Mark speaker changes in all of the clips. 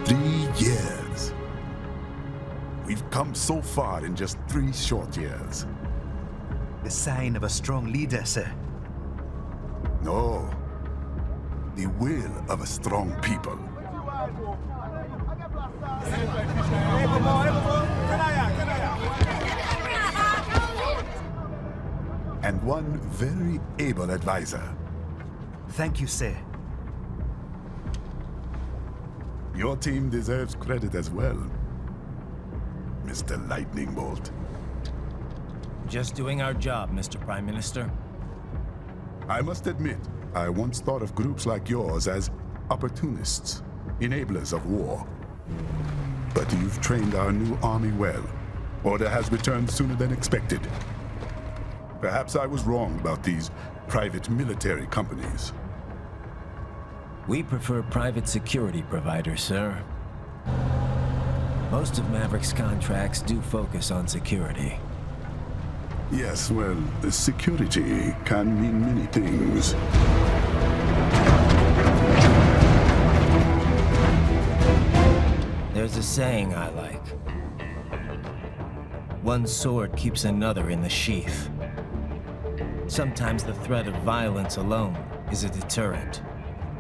Speaker 1: 3 years. We've come so far in just 3 short years.
Speaker 2: The sign of a strong leader, sir.
Speaker 1: No. The will of a strong people. And one very able advisor.
Speaker 2: Thank you, sir.
Speaker 1: Your team deserves credit as well, Mr. Lightning Bolt.
Speaker 3: Just doing our job, Mr. Prime Minister.
Speaker 1: I must admit, I once thought of groups like yours as opportunists, enablers of war. But you've trained our new army well. Order has returned sooner than expected. Perhaps I was wrong about these private military companies.
Speaker 3: We prefer private security providers, sir. Most of Maverick's contracts do focus on security.
Speaker 1: Yes, well, security can mean many things.
Speaker 3: There's a saying I like. One sword keeps another in the sheath. Sometimes the threat of violence alone is a deterrent.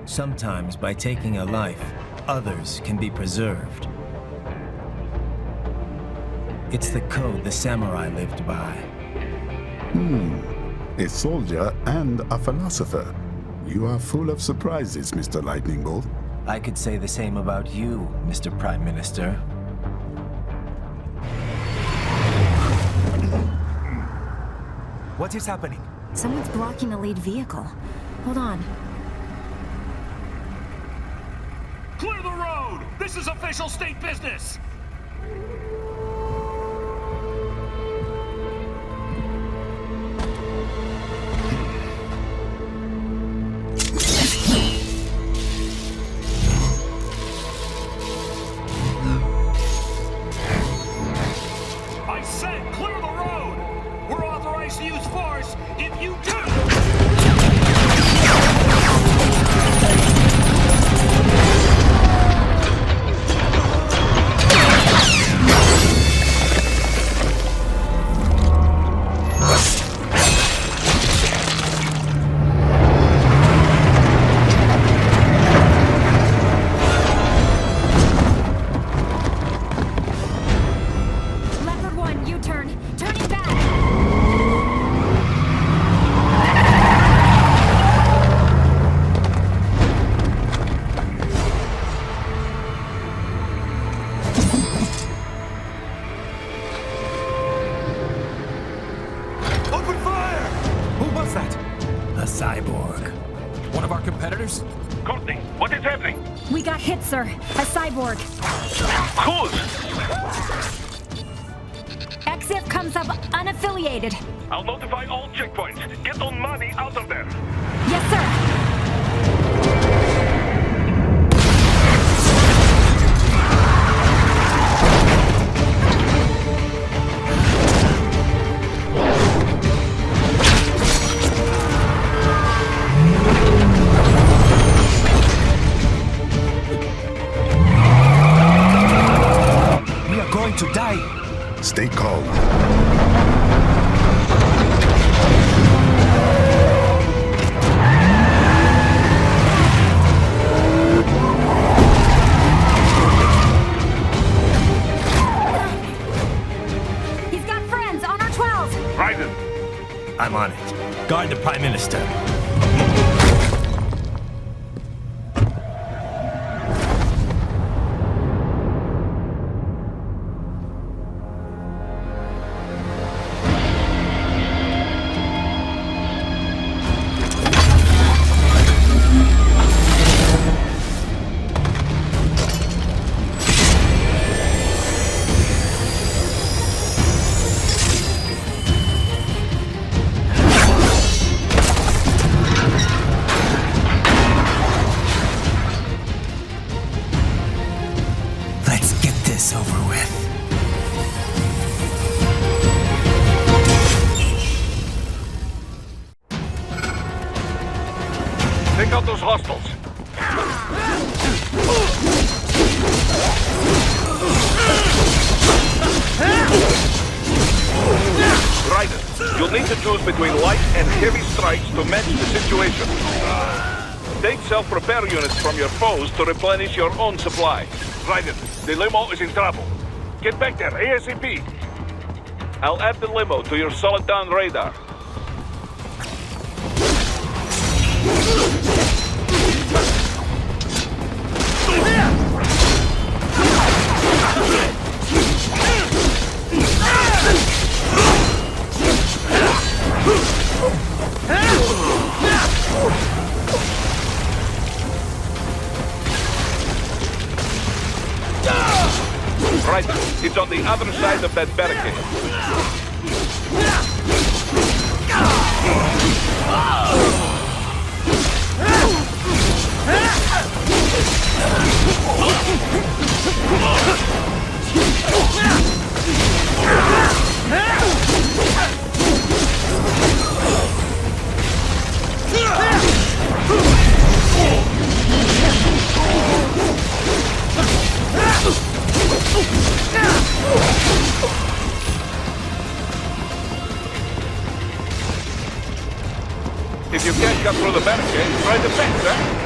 Speaker 3: Sometimes by taking a life, others can be preserved. It's the code the samurai lived by.
Speaker 1: A soldier and a philosopher. You are full of surprises, Mr. Lightning Bolt.
Speaker 3: I could say the same about you, Mr. Prime Minister.
Speaker 2: What is happening?
Speaker 4: Someone's blocking the lead vehicle. Hold on.
Speaker 5: Clear the road! This is official state business! I said clear the road! We're authorized to use force if you do!
Speaker 4: Leopard 1, U-turn. Turning back.
Speaker 2: Open fire! Who was that?
Speaker 3: A cyborg.
Speaker 5: One of our competitors?
Speaker 6: Courtney, what is happening?
Speaker 4: We got hit, sir. A cyborg.
Speaker 6: Whose?
Speaker 4: EXIF comes up unaffiliated.
Speaker 6: I'll notify all checkpoints. Get on money out of there.
Speaker 4: Yes, sir.
Speaker 2: We are going to die.
Speaker 1: Stay calm.
Speaker 4: He's got friends on our 12.
Speaker 6: Raiden,
Speaker 3: I'm on it. Guard the Prime Minister. Let's get this over with.
Speaker 6: take out those hostiles. You'll need to choose between light and heavy strikes to match the situation. Take self-repair units from your foes to replenish your own supply. Raiden, the limo is in trouble. Get back there ASAP. I'll add the limo to your solid down radar. Right, it's on the other side of that barricade. If you can't cut through the barricade, try the fence, huh?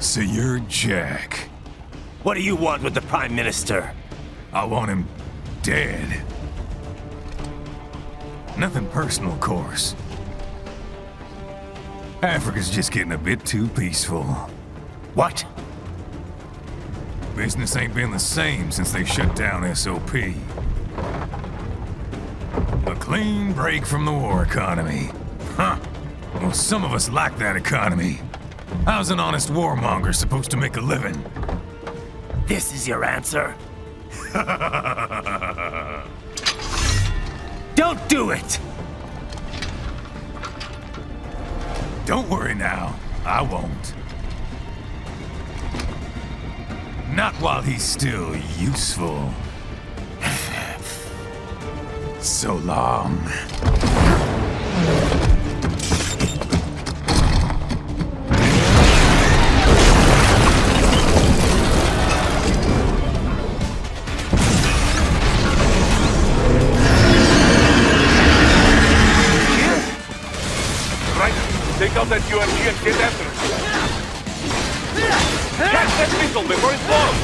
Speaker 7: So you're Jack.
Speaker 3: What do you want with the Prime Minister?
Speaker 7: I want him dead. Nothing personal, of course. Africa's just getting a bit too peaceful.
Speaker 3: What?
Speaker 7: Business ain't been the same since they shut down SOP. A clean break from the war economy. Huh. Well, some of us like that economy. How's an honest warmonger supposed to make a living?
Speaker 3: This is your answer? Don't do it!
Speaker 7: Don't worry now. I won't. Not while he's still useful. So long.
Speaker 6: Take out that UMG and get after it. Catch that missile before it blows!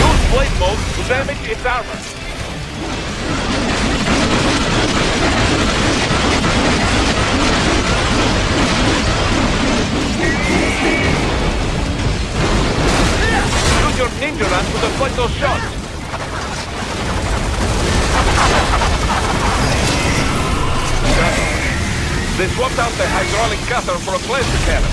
Speaker 6: Use blade mode to damage its armor. Your ninja run to deflect those shots. They swapped out the hydraulic cutter for a plasma cannon.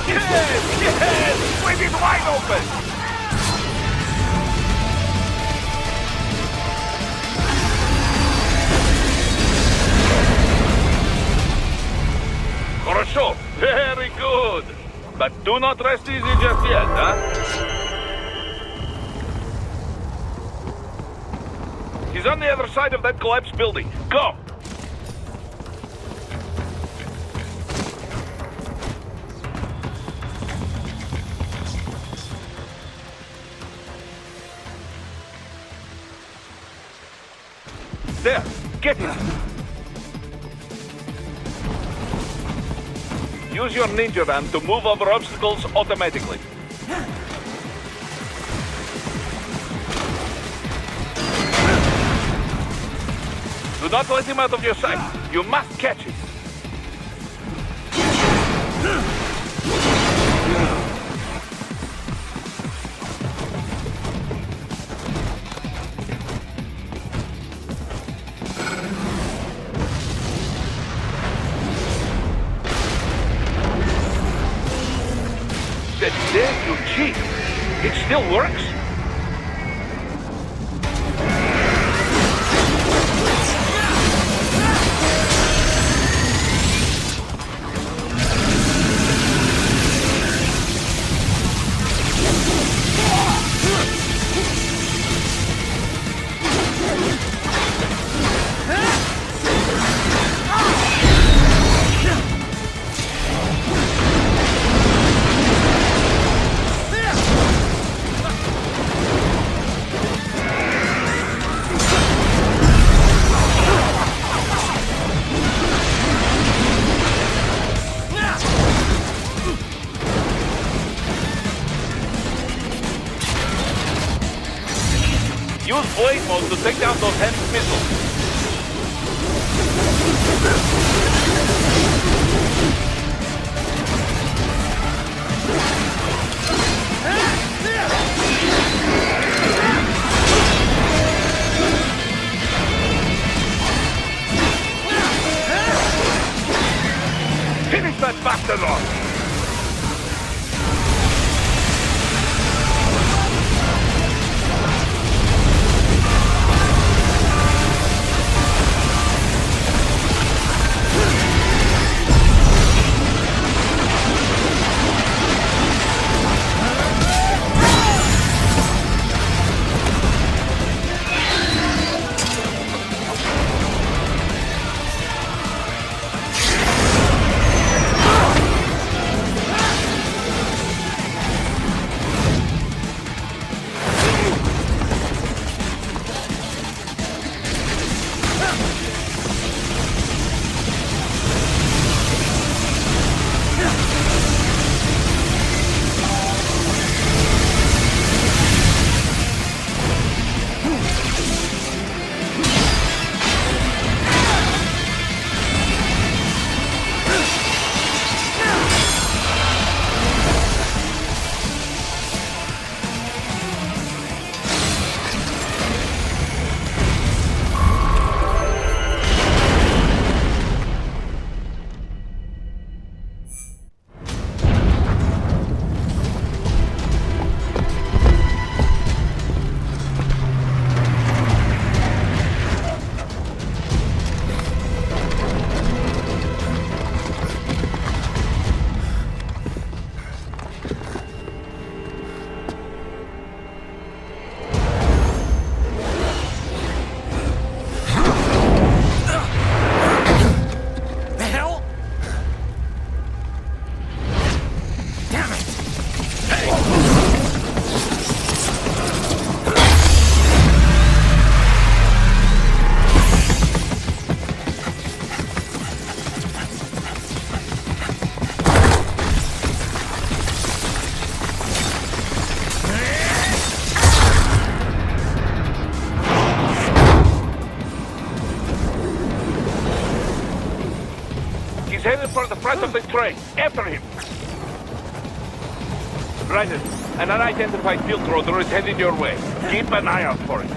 Speaker 6: Yes! Leave it wide open! Хорошо. Very good. But do not rest easy just yet, huh? He's on the other side of that collapsed building. Go! There! Get him! Use your ninja van to move over obstacles automatically. Do not let him out of your sight. You must catch him. Dare you cheat? It still works? Use blade mode to take down those hand missiles. Finish that bastard off! He's headed for the front of the train. After him. Raiden, An unidentified field roader is headed your way. Keep an eye out for it.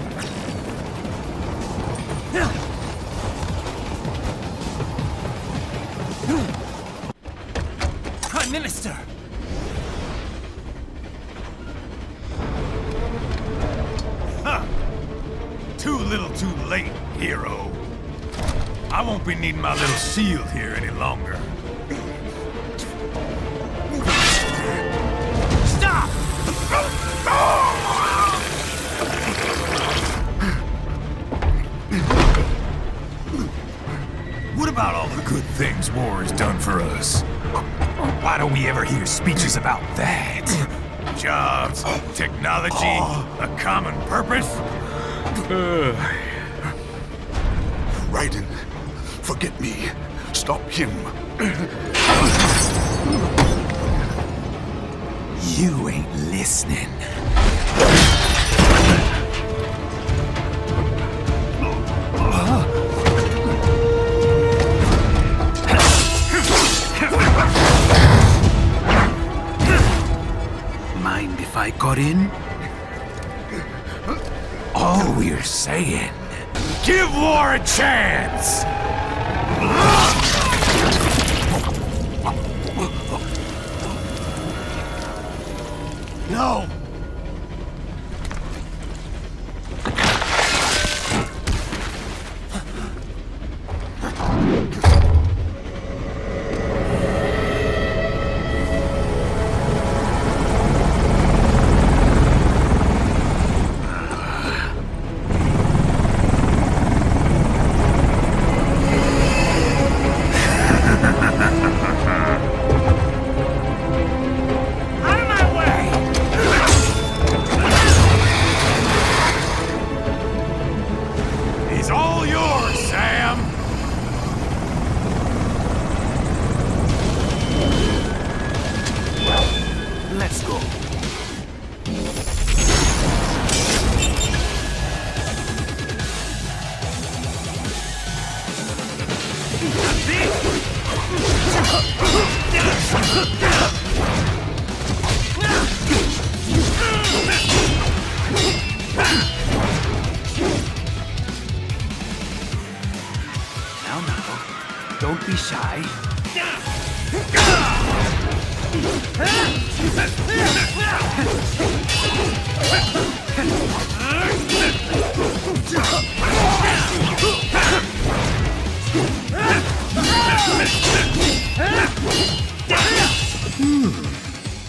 Speaker 3: Prime Minister!
Speaker 7: Too little too late, hero. I won't be needing my little shield here any longer.
Speaker 3: Stop!
Speaker 7: What about all the good things war has done for us? Why don't we ever hear speeches about that? Jobs, technology, a common purpose?
Speaker 1: Raiden, forget me. Stop him.
Speaker 7: You ain't listening.
Speaker 2: Mind if I got in?
Speaker 7: All we're saying, give war a chance!
Speaker 2: No!
Speaker 7: He's all yours, Sam!
Speaker 2: Let's go. Now, don't be shy.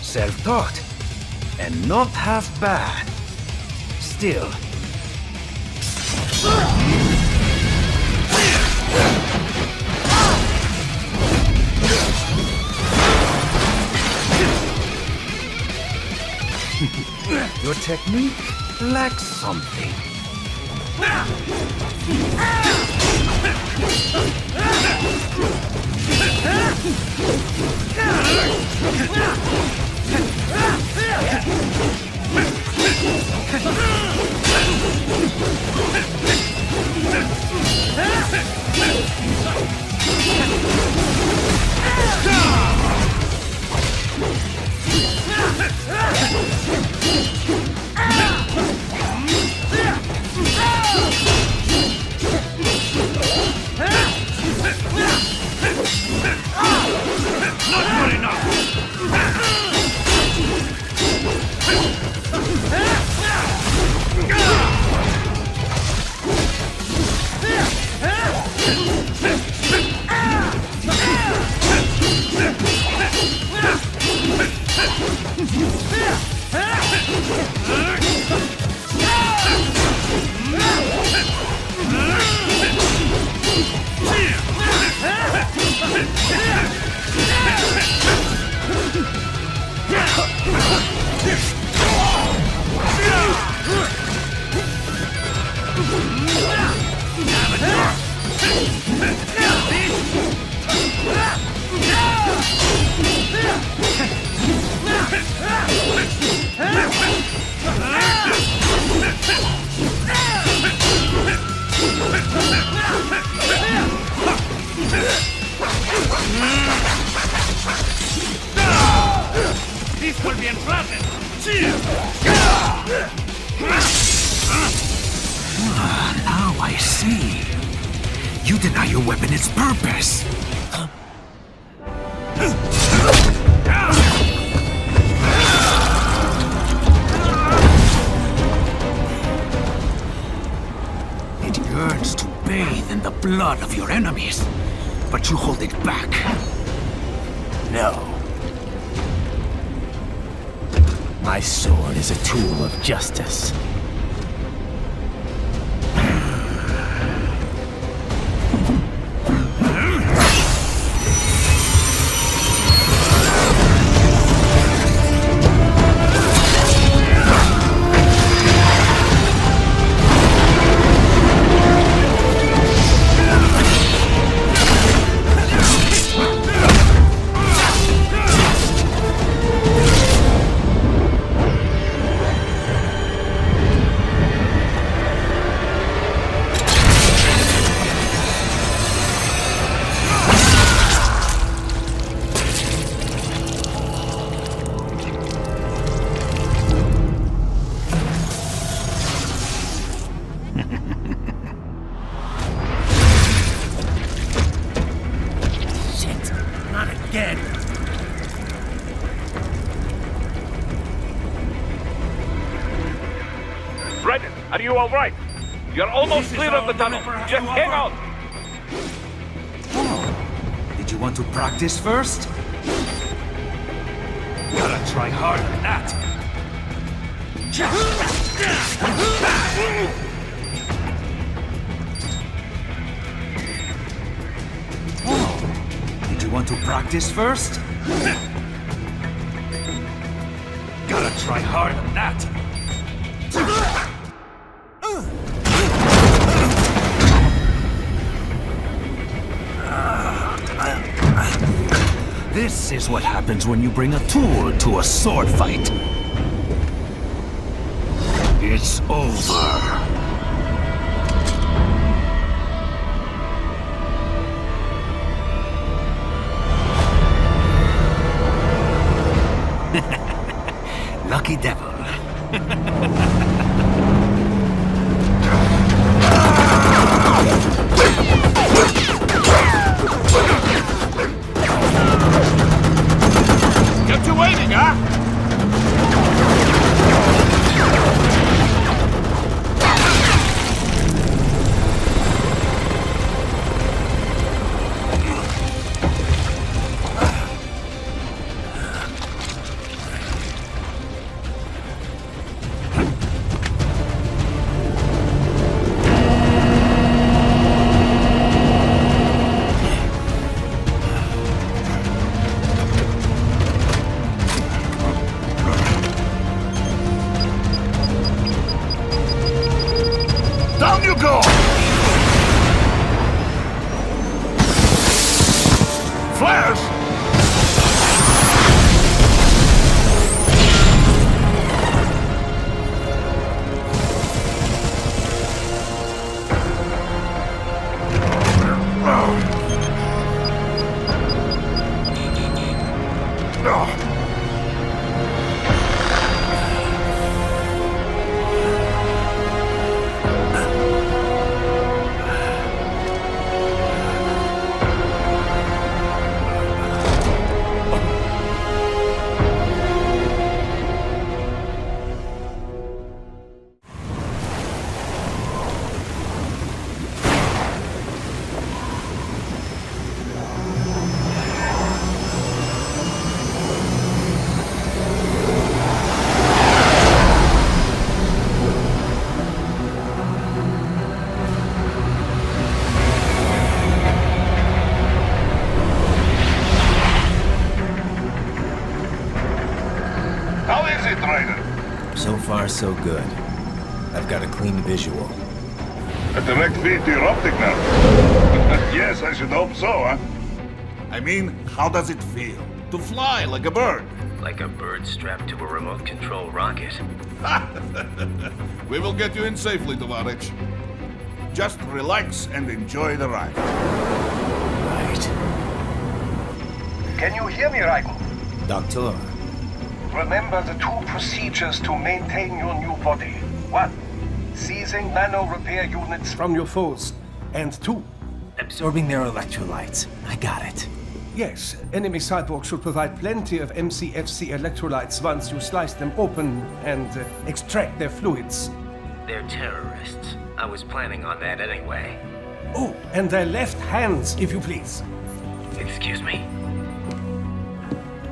Speaker 2: Self-taught, and not half bad. Still. Your technique lacks something.
Speaker 5: Not good enough!
Speaker 2: Now I see. You deny your weapon its purpose. It yearns to bathe in the blood of your enemies, but you hold it back. No.
Speaker 3: My sword is a tool of justice.
Speaker 6: Reddit, are you all right? You're almost clear of the tunnel. Just hang on.
Speaker 2: Did you want to practice first?
Speaker 5: Gotta try harder than that.
Speaker 2: Did you want to practice first?
Speaker 5: Gotta try harder than that.
Speaker 2: This is what happens when you bring a tool to a sword fight. It's over. Lucky devil.
Speaker 6: Kept you waiting, huh? Down you go! Flash! How is it, Ryder?
Speaker 3: So far, so good. I've got a clean visual.
Speaker 1: A direct feed to your optic now. Yes, I should hope so, huh?
Speaker 8: I mean, how does it feel? To fly like a bird?
Speaker 3: Like a bird strapped to a remote control rocket.
Speaker 8: We will get you in safely, Tovarich. Just relax and enjoy the ride.
Speaker 3: Right.
Speaker 6: Can you hear me, Raiko?
Speaker 3: Doctor,
Speaker 9: Remember the two procedures to maintain your new body. 1. Seizing nano repair units from your foes. And 2.
Speaker 3: Absorbing their electrolytes. I got it.
Speaker 9: Yes, enemy cyborgs should provide plenty of MCFC electrolytes once you slice them open and extract their fluids.
Speaker 3: They're terrorists. I was planning on that anyway.
Speaker 9: Oh, and their left hands, if you please.
Speaker 3: Excuse me?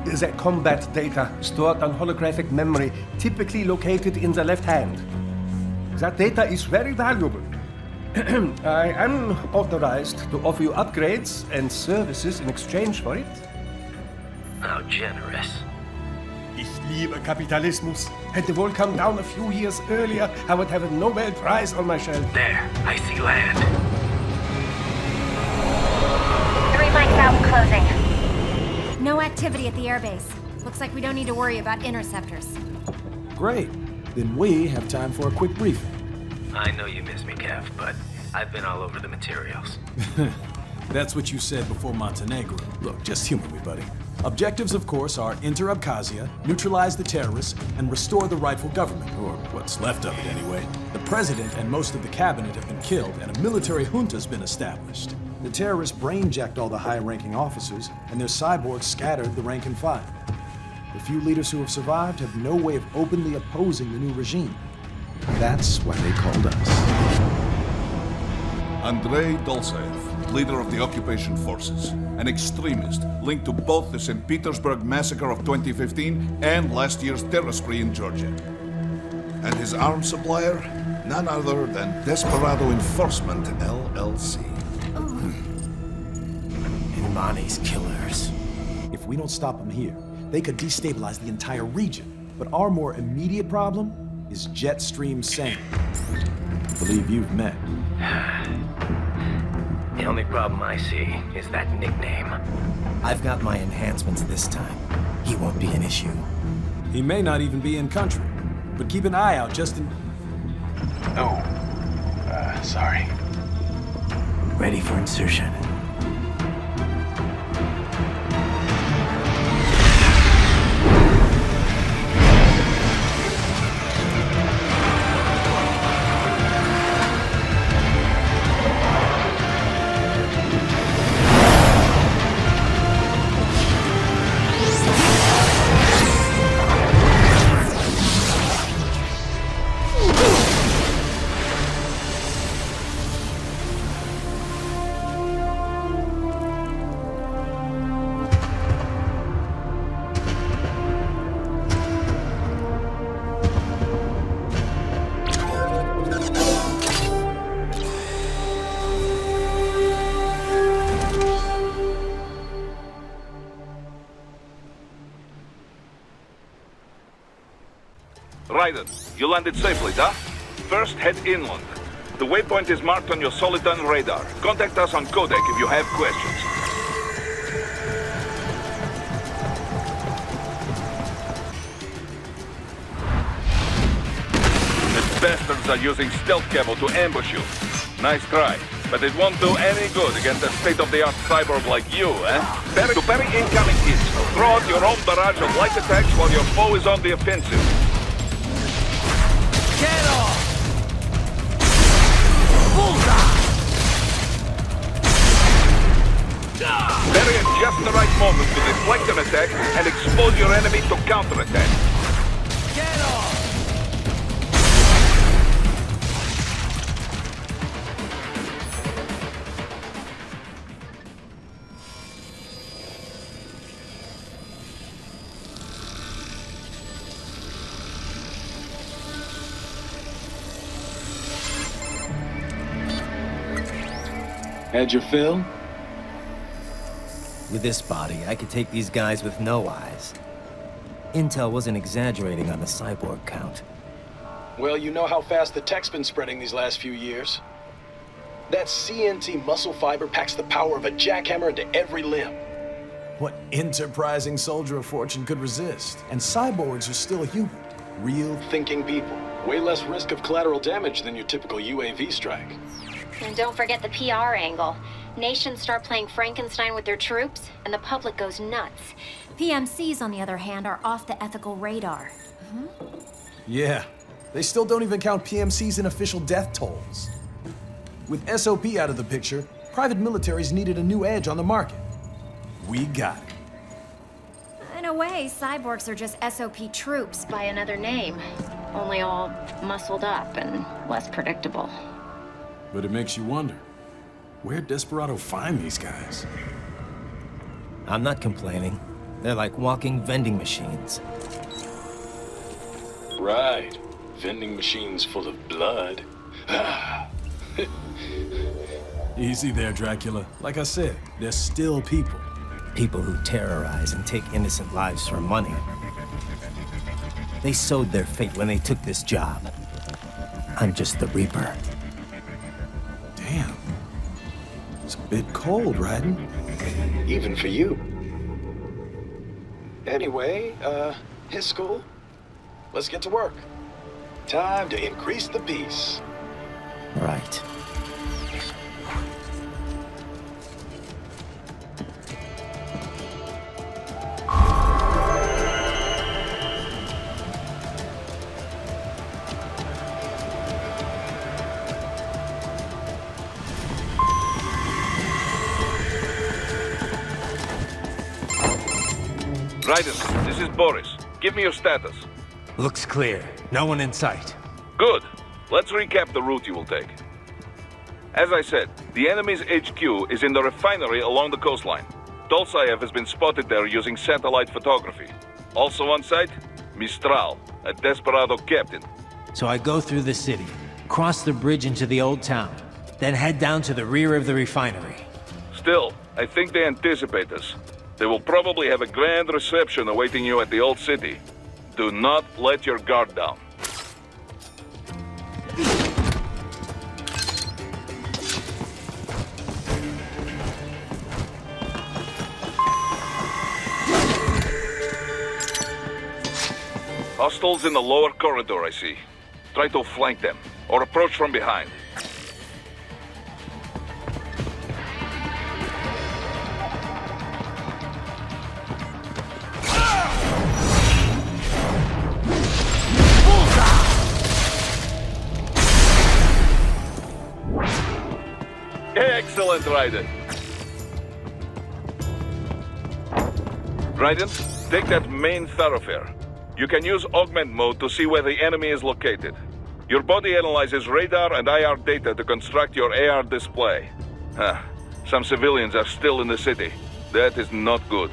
Speaker 9: The combat data stored on holographic memory, typically located in the left hand. That data is very valuable. I am authorized to offer you upgrades and services in exchange for it.
Speaker 3: How generous.
Speaker 9: Ich liebe Kapitalismus. Had the wall come down a few years earlier, I would have a Nobel Prize on my shelf.
Speaker 3: There, I see land.
Speaker 4: 3 mics out and closing. No activity at the airbase. Looks like we don't need to worry about interceptors.
Speaker 10: Great. Then we have time for a quick briefing.
Speaker 3: I know you miss me, Kev, but I've been all over the materials.
Speaker 10: That's what you said before Montenegro. Look, just humor me, buddy. Objectives, of course, are enter Abkhazia, neutralize the terrorists, and restore the rightful government, or what's left of it anyway. The president and most of the cabinet have been killed, and a military junta's been established. The terrorists brain-jacked all the high-ranking officers, and their cyborgs scattered the rank and file. The few leaders who have survived have no way of openly opposing the new regime. That's why they called us.
Speaker 8: Andrei Dolzaev, leader of the occupation forces, an extremist linked to both the St. Petersburg massacre of 2015 and last year's terror spree in Georgia. And his arms supplier, none other than Desperado Enforcement, LLC.
Speaker 3: Imani's killers.
Speaker 10: If we don't stop them here, they could destabilize the entire region. But our more immediate problem is Jetstream Sane. I believe you've met.
Speaker 3: The only problem I see is that nickname. I've got my enhancements this time. He won't be an issue.
Speaker 10: He may not even be in country, but keep an eye out just in...
Speaker 9: Oh, sorry.
Speaker 3: Ready for insertion.
Speaker 6: Raiden, you landed safely, huh? First, head inland. The waypoint is marked on your Soliton radar. Contact us on Codec if you have questions. The bastards are using stealth cable to ambush you. Nice try, but it won't do any good against a state-of-the-art cyborg like you, eh? To parry incoming hits, throw out your own barrage of light attacks while your foe is on the offensive.
Speaker 2: Get off! Bullseye!
Speaker 6: Parry at just the right moment to deflect an attack and expose your enemy to counterattack.
Speaker 2: Get off!
Speaker 10: Had your fill?
Speaker 3: With this body, I could take these guys with no eyes. Intel wasn't exaggerating on the cyborg count.
Speaker 10: Well, you know how fast the tech's been spreading these last few years. That CNT muscle fiber packs the power of a jackhammer into every limb. What enterprising soldier of fortune could resist? And cyborgs are still human. Real, thinking people. Way less risk of collateral damage than your typical UAV strike.
Speaker 4: And don't forget the PR angle. Nations start playing Frankenstein with their troops, and the public goes nuts. PMCs, on the other hand, are off the ethical radar.
Speaker 10: Yeah, they still don't even count PMCs in official death tolls. With SOP out of the picture, private militaries needed a new edge on the market. We got it.
Speaker 4: In a way, cyborgs are just SOP troops by another name. Only all muscled up and less predictable.
Speaker 10: But it makes you wonder, where'd Desperado find these guys?
Speaker 3: I'm not complaining. They're like walking vending machines.
Speaker 11: Right. Vending machines full of blood.
Speaker 10: Easy there, Dracula. Like I said, they're still people.
Speaker 3: People who terrorize and take innocent lives for money. They sowed their fate when they took this job. I'm just the Reaper.
Speaker 10: Damn. It's a bit cold, Raiden.
Speaker 11: Even for you. Anyway, his school? Let's get to work. Time to increase the peace.
Speaker 3: Right.
Speaker 6: Raiden, this is Boris. Give me your status.
Speaker 3: Looks clear. No one in sight.
Speaker 6: Good. Let's recap the route you will take. As I said, the enemy's HQ is in the refinery along the coastline. Dolzaev has been spotted there using satellite photography. Also on site, Mistral, a Desperado captain.
Speaker 3: So I go through the city, cross the bridge into the old town, then head down to the rear of the refinery.
Speaker 6: Still, I think they anticipate us. They will probably have a grand reception awaiting you at the old city. Do not let your guard down. Hostiles in the lower corridor, I see. Try to flank them, or approach from behind. Excellent, Raiden. Raiden, take that main thoroughfare. You can use augment mode to see where the enemy is located. Your body analyzes radar and IR data to construct your AR display. Some civilians are still in the city. That is not good.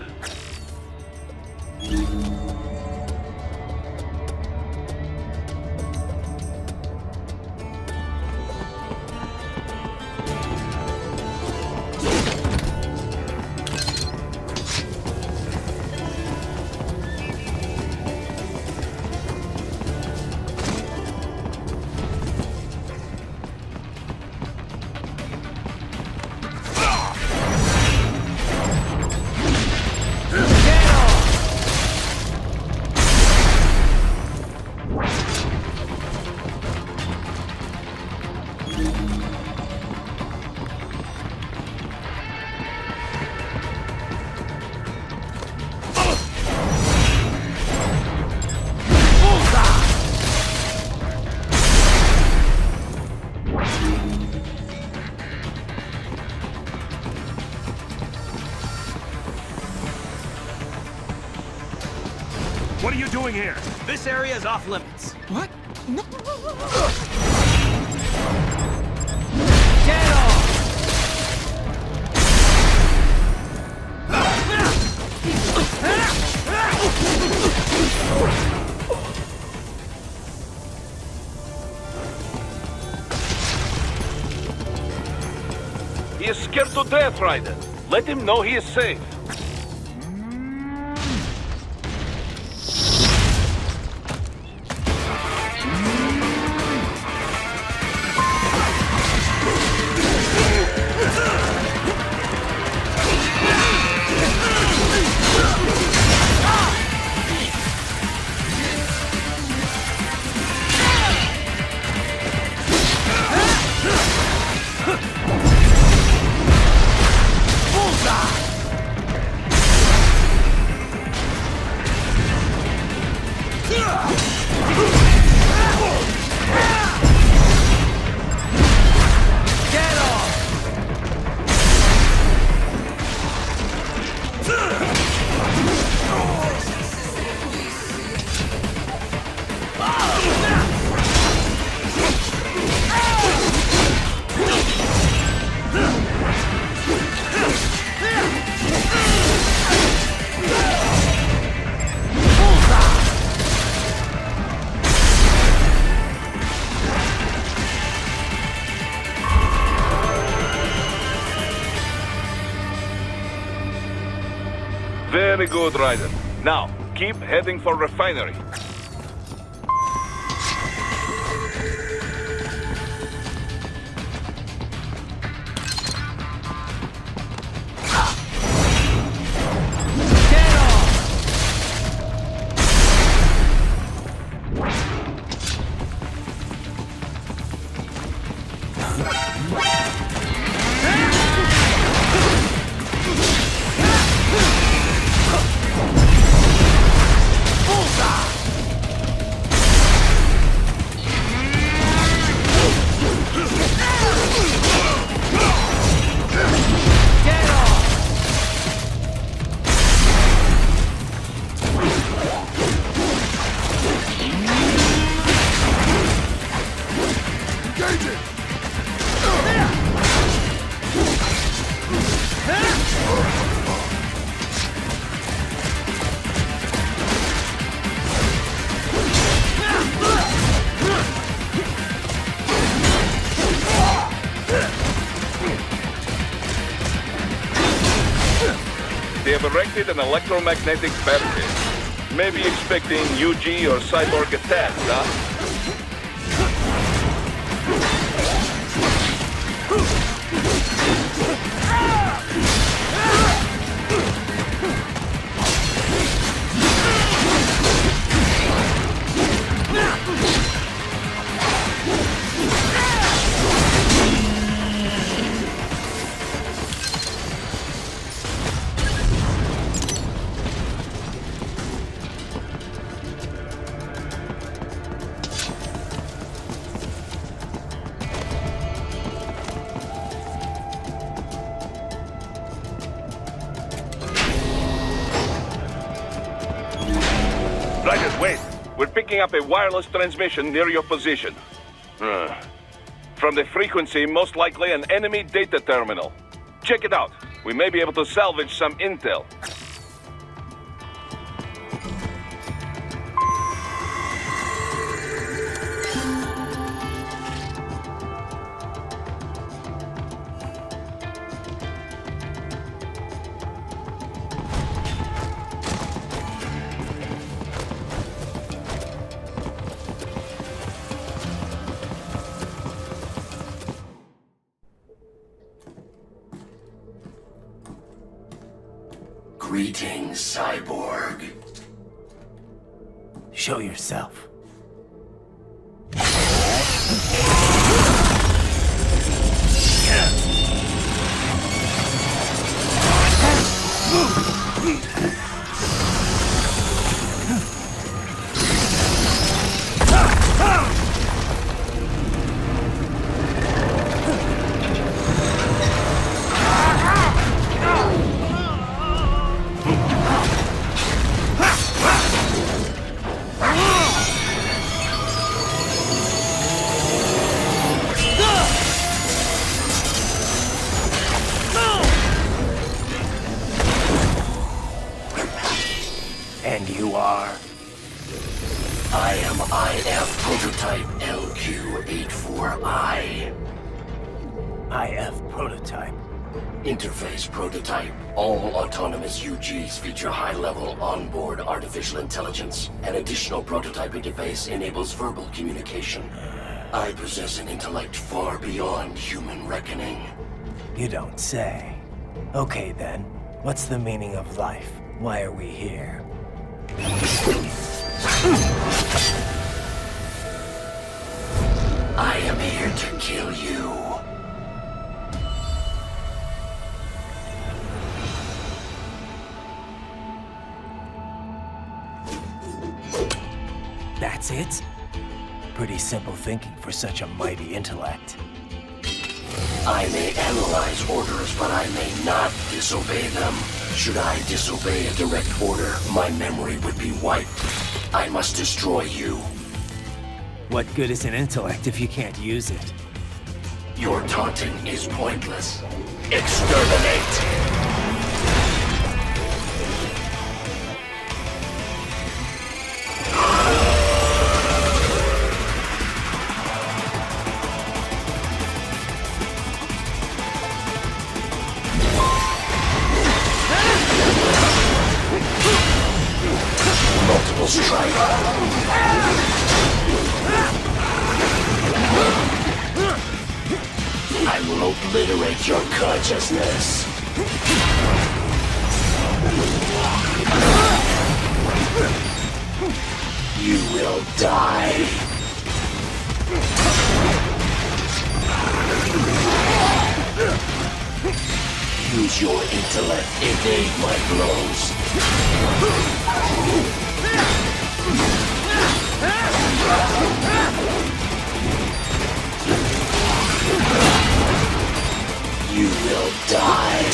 Speaker 5: What are you doing here?
Speaker 12: This area is off limits.
Speaker 5: What? No.
Speaker 12: Get off!
Speaker 6: He is scared to death, Raiden. Let him know he is safe. Very good, Ryder. Now, keep heading for refinery. They have erected an electromagnetic barricade. Maybe expecting UG or cyborg attacks, huh? Ryder, wait. We're picking up a wireless transmission near your position. From the frequency, most likely an enemy data terminal. Check it out. We may be able to salvage some intel.
Speaker 13: Greetings, cyborg.
Speaker 3: Show yourself. And you are?
Speaker 13: I am IF Prototype LQ84I.
Speaker 3: IF Prototype.
Speaker 13: Interface Prototype. All autonomous UGs feature high-level onboard artificial intelligence. An additional prototype interface enables verbal communication. I possess an intellect far beyond human reckoning.
Speaker 3: You don't say. Okay then, what's the meaning of life? Why are we here?
Speaker 13: I am here to kill you.
Speaker 3: That's it? Pretty simple thinking for such a mighty intellect.
Speaker 13: I may analyze orders, but I may not disobey them. Should I disobey a direct order, my memory would be wiped. I must destroy you.
Speaker 3: What good is an intellect if you can't use it?
Speaker 13: Your taunting is pointless. Exterminate! annihilate your consciousness. You will die. Use your intellect, evade my blows. You will die.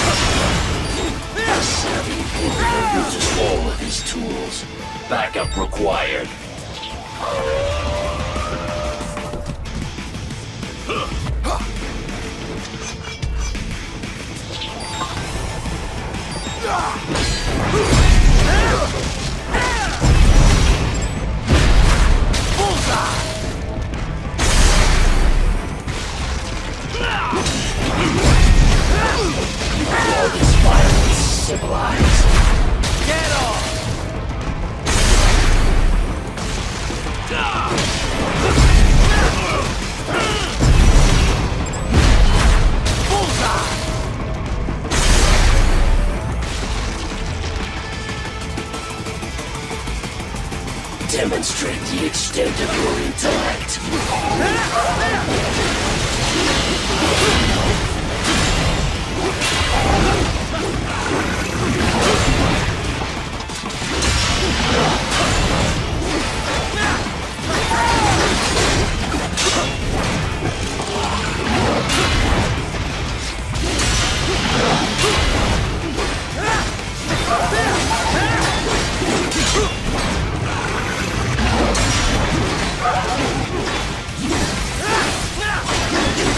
Speaker 13: A savvy warrior uses all of his tools. Backup required. You call this violence civilized? Get off! Bullseye! Demonstrate the extent of your intellect.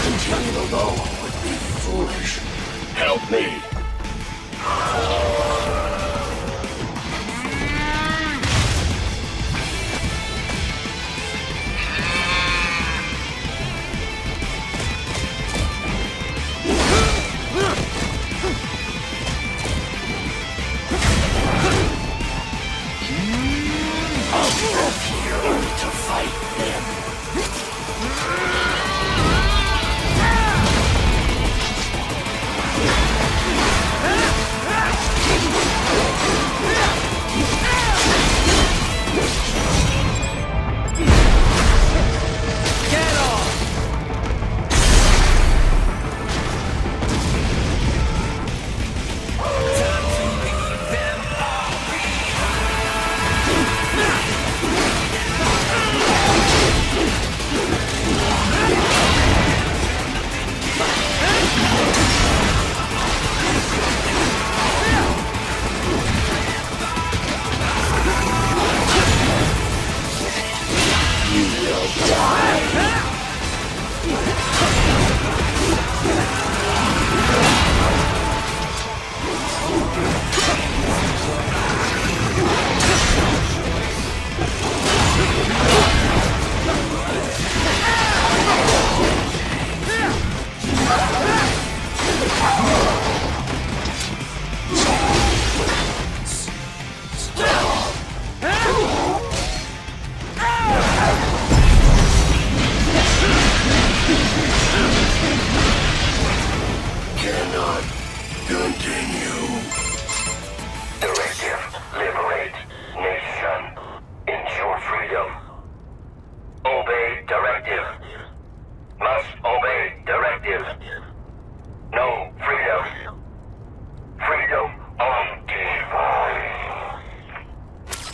Speaker 13: Continue alone would be foolish. Help me. I'll be here only to fight them.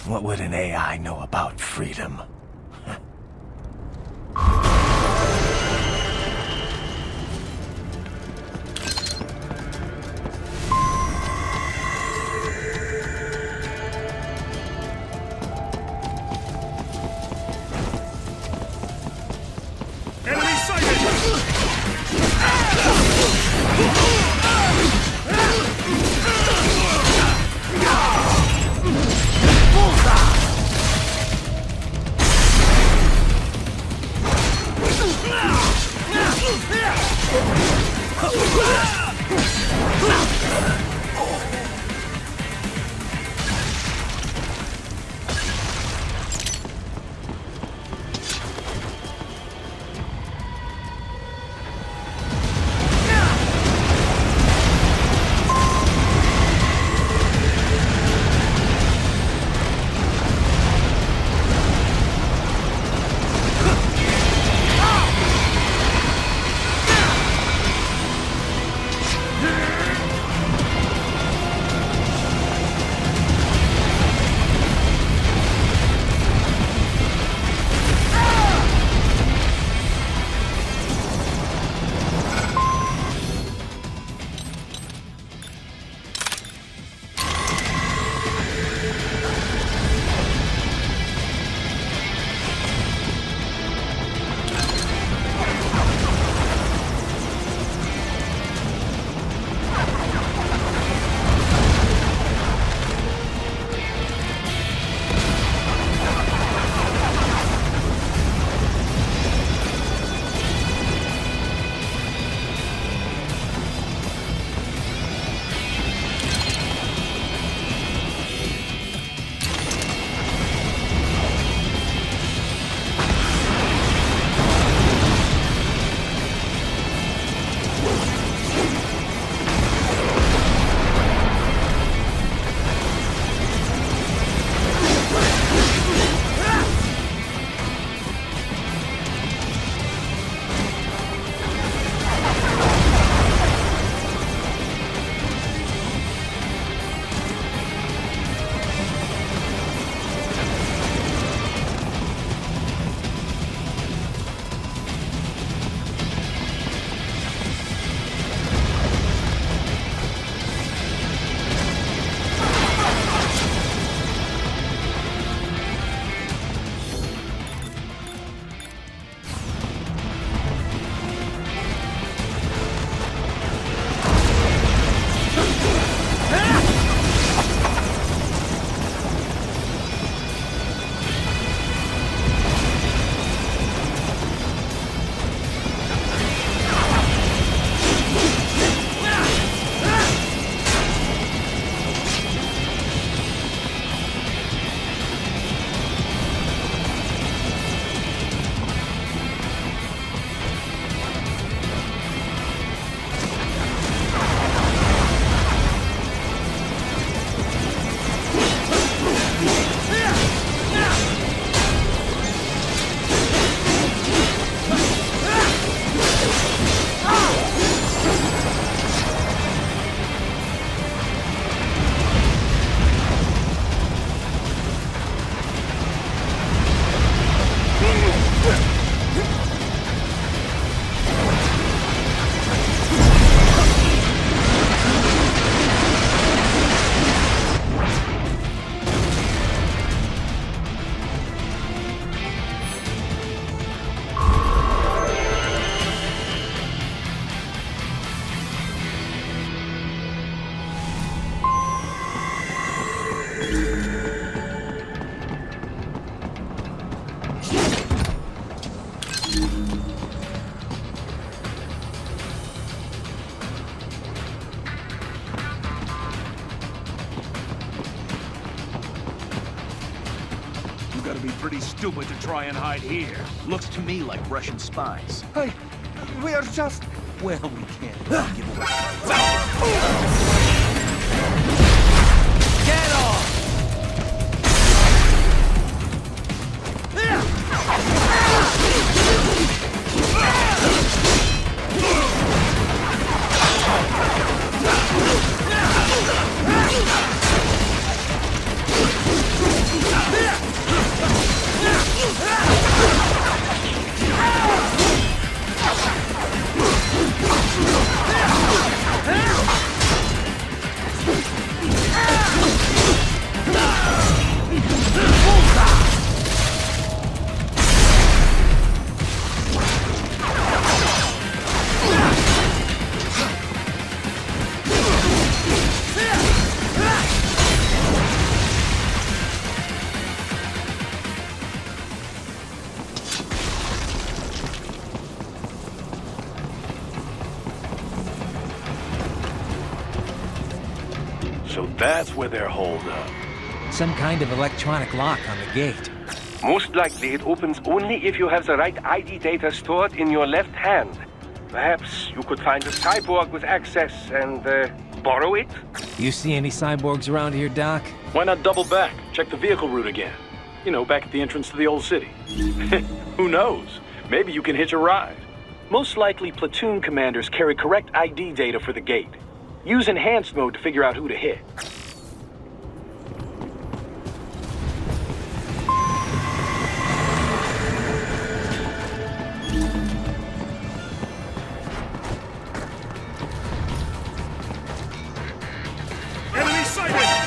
Speaker 3: What would an AI know about freedom?
Speaker 5: Enemy sighted! You gotta be pretty stupid to try and hide here. Looks to me like Russian spies.
Speaker 12: Hey, we are just... Well, we can't give away. Get off!
Speaker 6: So that's where they're holed up.
Speaker 3: Some kind of electronic lock on the gate.
Speaker 14: Most likely it opens only if you have the right ID data stored in your left hand. Perhaps you could find a cyborg with access and borrow it?
Speaker 3: You see any cyborgs around here, Doc?
Speaker 5: Why not double back? Check the vehicle route again. You know, back at the entrance to the old city. Who knows? Maybe you can hitch a ride. Most likely platoon commanders carry correct ID data for the gate. Use enhanced mode to figure out who to hit. Enemy sighted!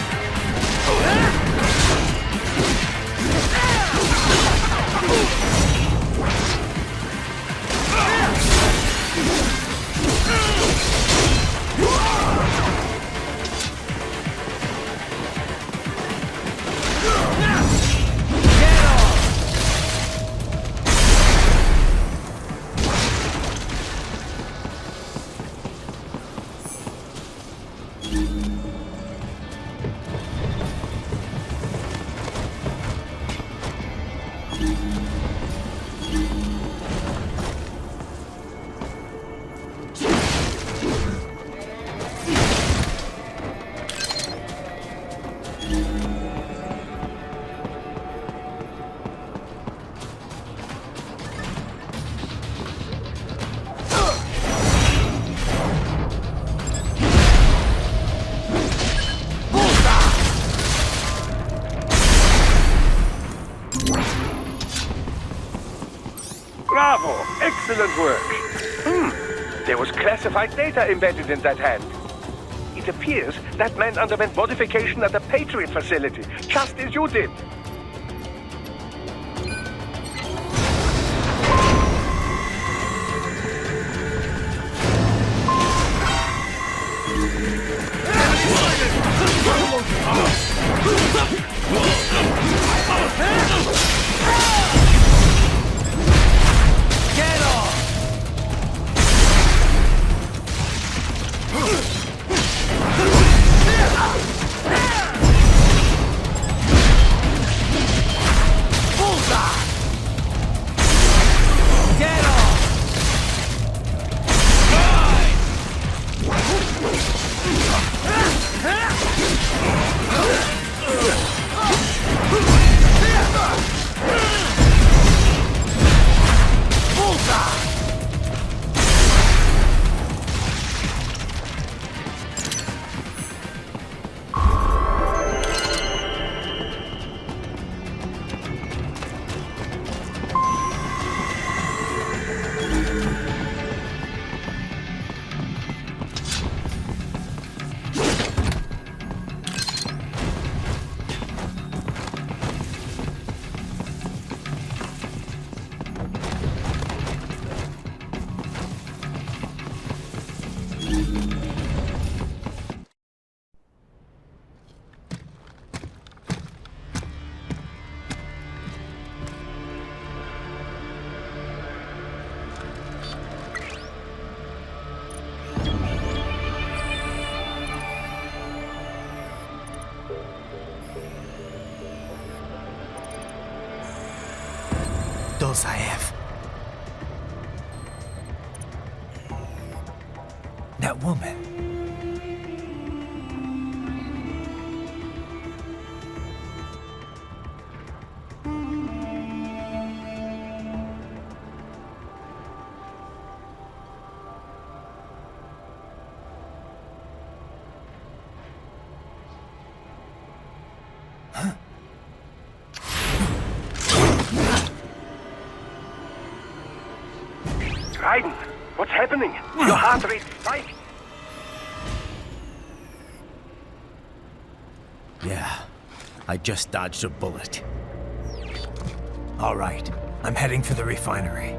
Speaker 14: Bravo! Excellent work. There was classified data embedded in that hand. It appears that man underwent modification at the Patriot facility, just as you did.
Speaker 12: Get off! Bullseye! Get off! Bullseye!
Speaker 3: skills I have. That woman.
Speaker 14: Raiden, what's happening? Your heart rate spiked.
Speaker 3: Yeah, I just dodged a bullet. All right, I'm heading for the refinery.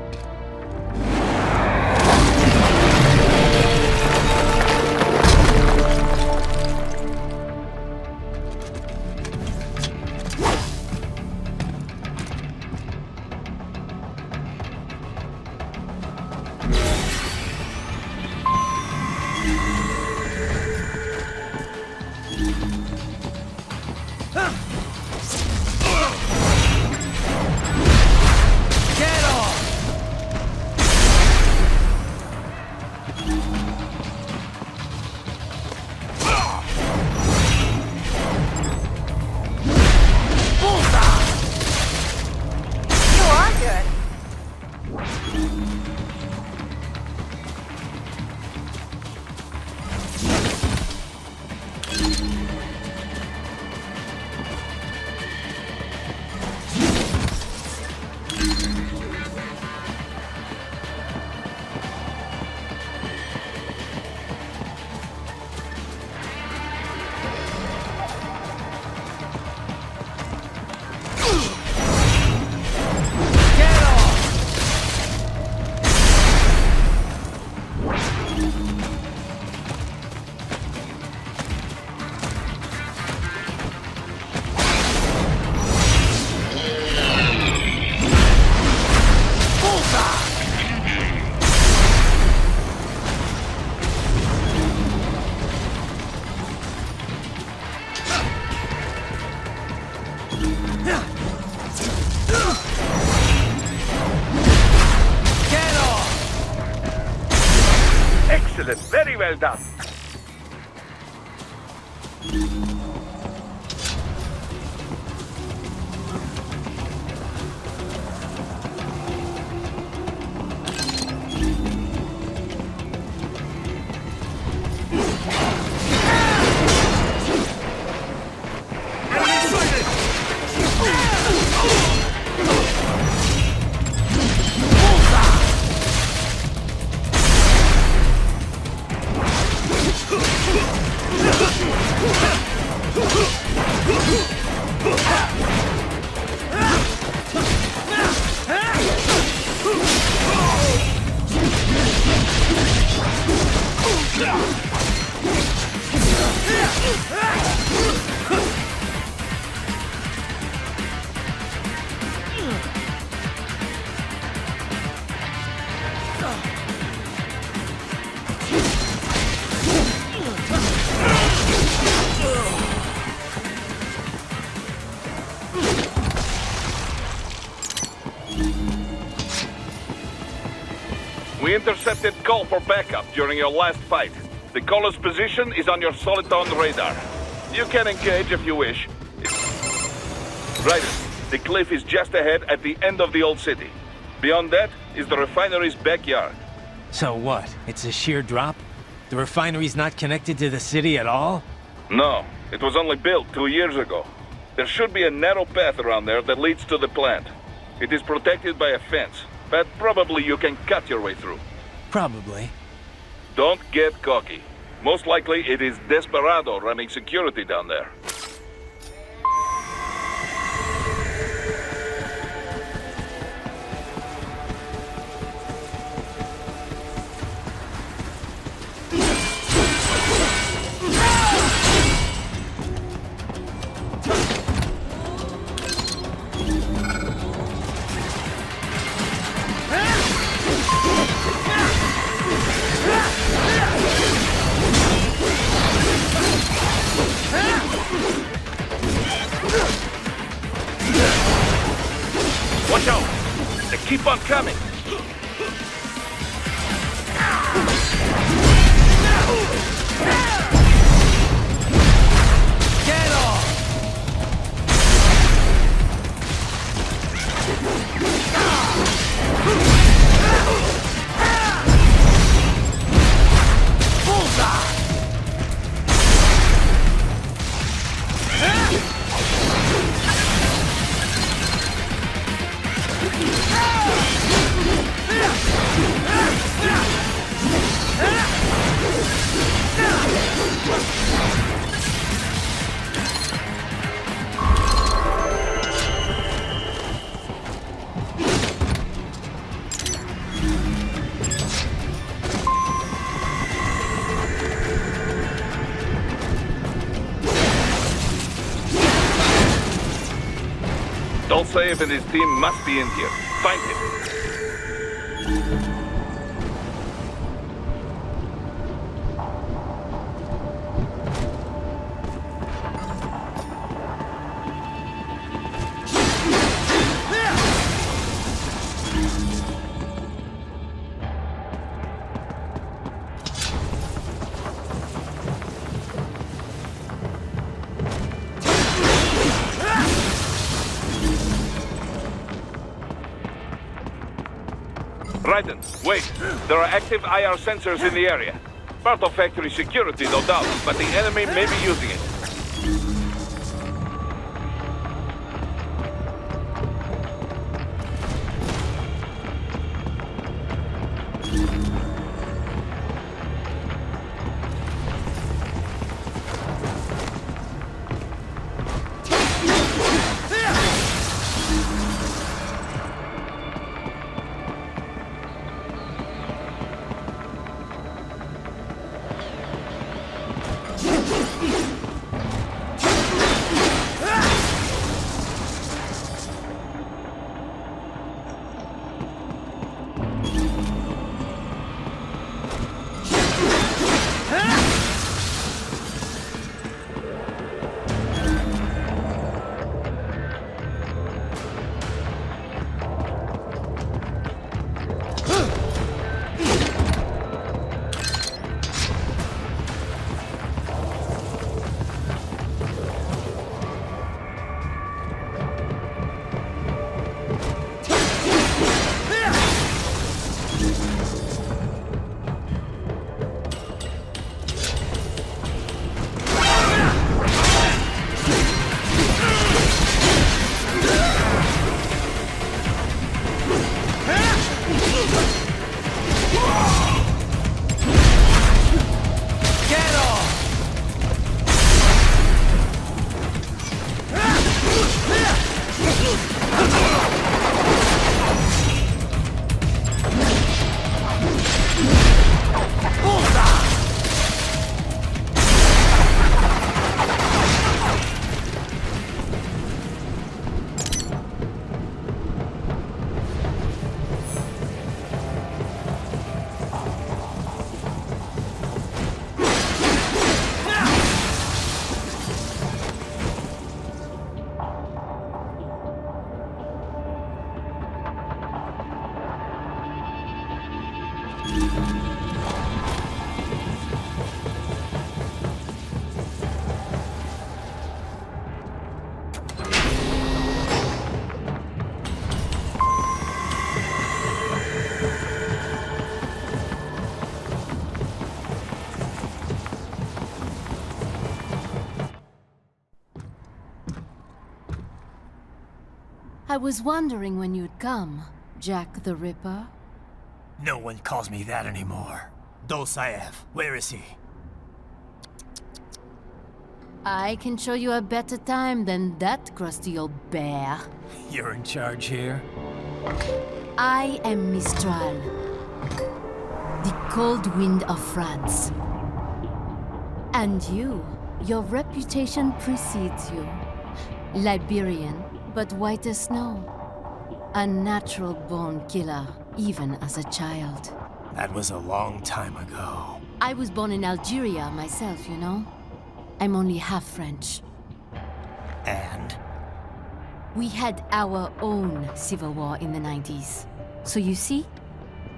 Speaker 14: Excellent, very well done.
Speaker 6: We intercepted call for backup during your last fight. The caller's position is on your Soliton radar. You can engage if you wish. Right, the cliff is just ahead at the end of the old city. Beyond that is the refinery's backyard.
Speaker 3: So what? It's a sheer drop? The refinery's not connected to the city at all?
Speaker 6: No, it was only built 2 years ago. There should be a narrow path around there that leads to the plant. It is protected by a fence, but probably you can cut your way through.
Speaker 3: Probably.
Speaker 6: Don't get cocky. Most likely it is Desperado running security down there. one coming!
Speaker 12: Get off! Bullseye!
Speaker 6: Dolsaev and his team must be in here. Find him. Raiden, wait. There are active IR sensors in the area. Part of factory security, no doubt, but the enemy may be using it.
Speaker 15: I was wondering when you'd come, Jack the Ripper.
Speaker 3: No one calls me that anymore. Dolsaev, where is he?
Speaker 15: I can show you a better time than that crusty old bear.
Speaker 3: You're in charge here?
Speaker 15: I am Mistral, the cold wind of France. And your reputation precedes you. Liberian, but white as snow. A natural-born killer, even as a child.
Speaker 3: That was a long time ago.
Speaker 15: I was born in Algeria myself, you know. I'm only half French.
Speaker 3: And?
Speaker 15: We had our own civil war in the 90s. So you see?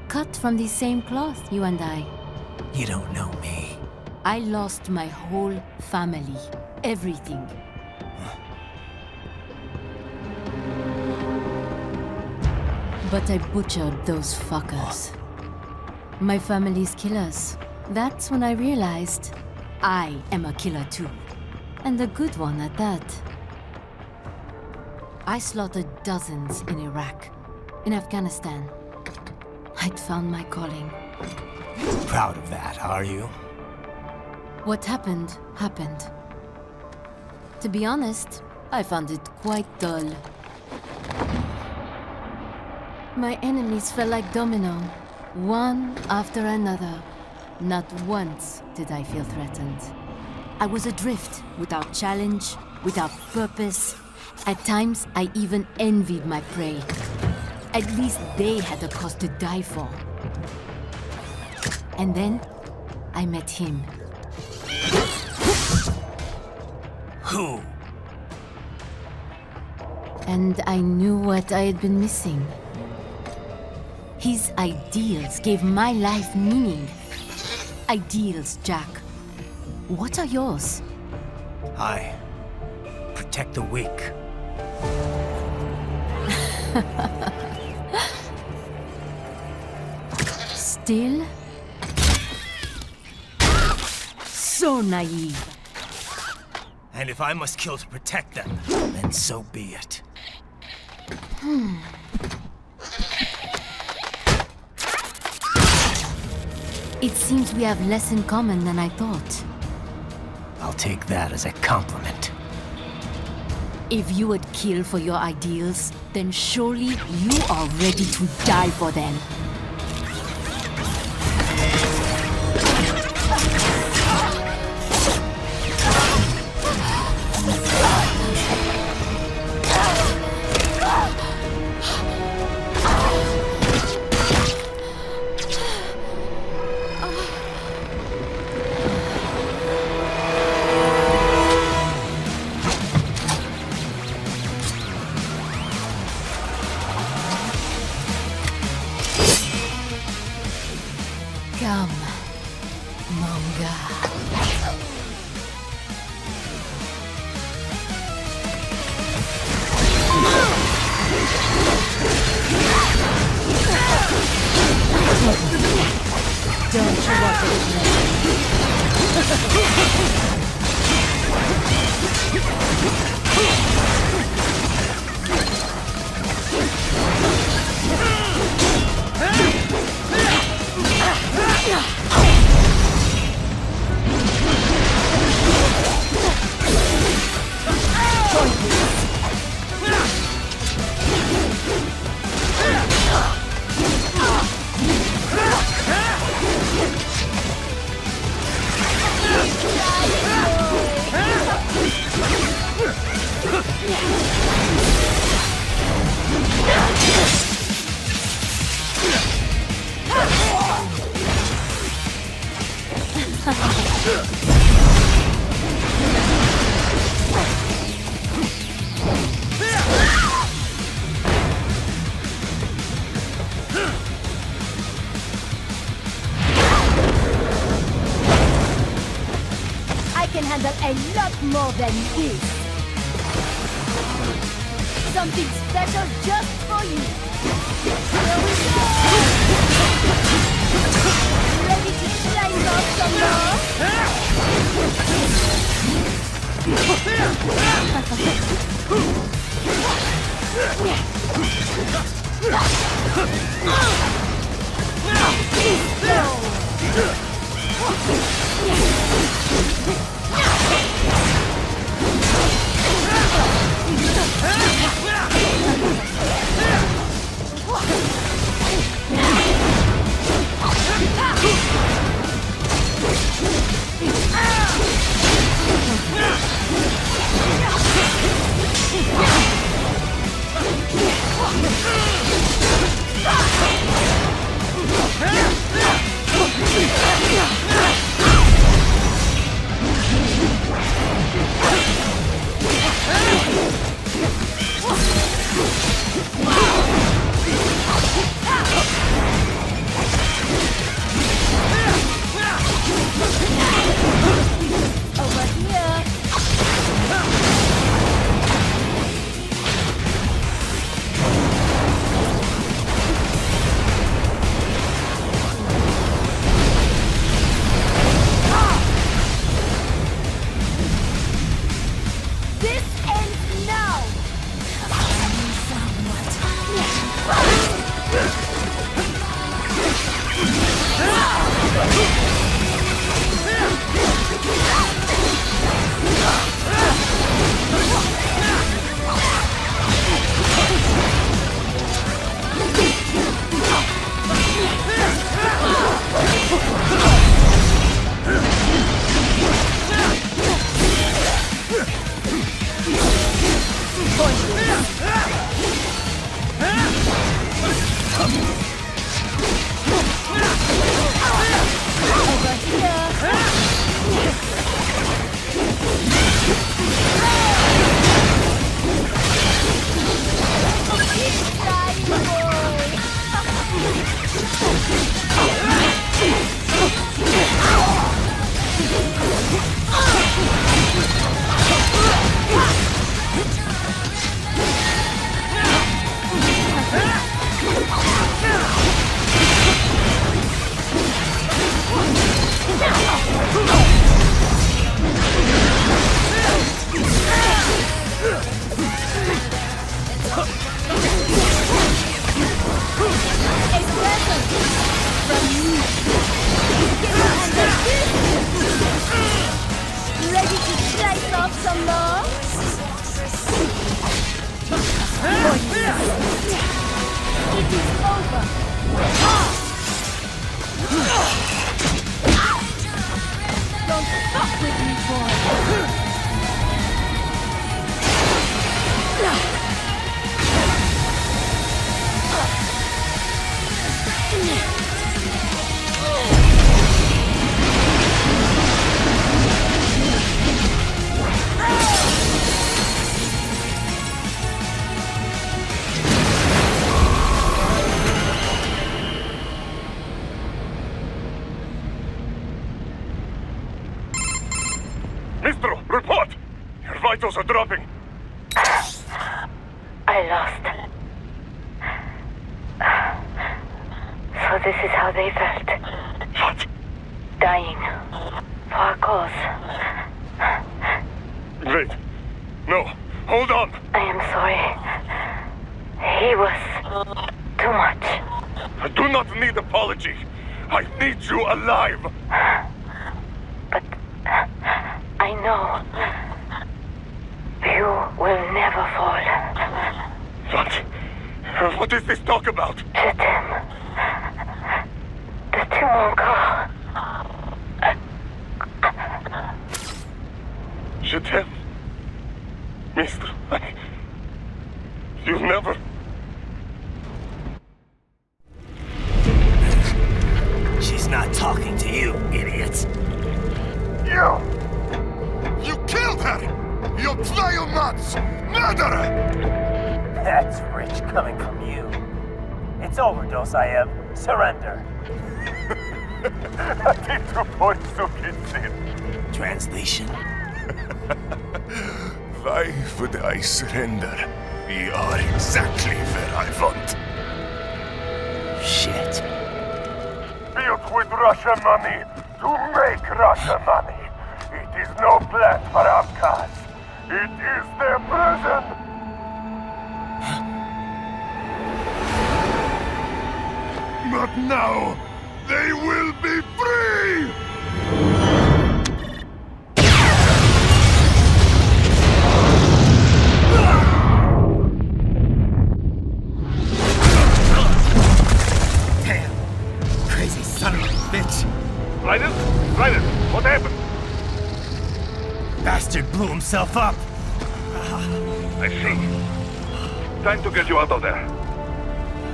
Speaker 15: Cut from the same cloth, you and I.
Speaker 3: You don't know me.
Speaker 15: I lost my whole family. Everything. But I butchered those fuckers. My family's killers. That's when I realized I am a killer too. And a good one at that. I slaughtered dozens in Iraq, in Afghanistan. I'd found my calling.
Speaker 3: Proud of that, are you?
Speaker 15: What happened, happened. To be honest, I found it quite dull. My enemies fell like domino, one after another. Not once did I feel threatened. I was adrift, without challenge, without purpose. At times, I even envied my prey. At least they had a cause to die for. And then, I met him.
Speaker 3: Who?
Speaker 15: And I knew what I had been missing. His ideals gave my life meaning. Ideals, Jack. What are yours?
Speaker 3: I protect the weak.
Speaker 15: Still? So naive.
Speaker 3: And if I must kill to protect them, then so be it.
Speaker 15: It seems we have less in common than I thought.
Speaker 3: I'll take that as a compliment.
Speaker 15: If you would kill for your ideals, then surely you are ready to die for them. Come, Monga. Don't you want to I can handle a lot more than this. Something special just for you. Here we go! Ready to climb up some more? Ah!
Speaker 6: vitals are dropping.
Speaker 16: I lost. So this is how they felt.
Speaker 6: What?
Speaker 16: Dying. For a cause.
Speaker 6: Wait. No. Hold on.
Speaker 16: I am sorry. He was too much.
Speaker 6: I do not need apology. I need you alive.
Speaker 16: But I know you will never fall.
Speaker 6: What is this talk about?
Speaker 16: Je t'aime. De tout mon corps.
Speaker 6: Je t'aime. Mister, you never...
Speaker 3: She's not talking to you, idiot.
Speaker 6: You killed her! You vile nuts! Murderer!
Speaker 3: That's rich coming from you. It's overdose, I am. Surrender. Translation?
Speaker 7: Why would I surrender? We are exactly where I want.
Speaker 3: Shit.
Speaker 6: Built with Russian money to make Russian money. It is no plan for outcasts. It is their prison. But now, they will be free!
Speaker 3: Damn! Crazy son of a bitch!
Speaker 6: Ryder? Ryder, what happened?
Speaker 3: Bastard blew himself up!
Speaker 6: I see. Time to get you out of there.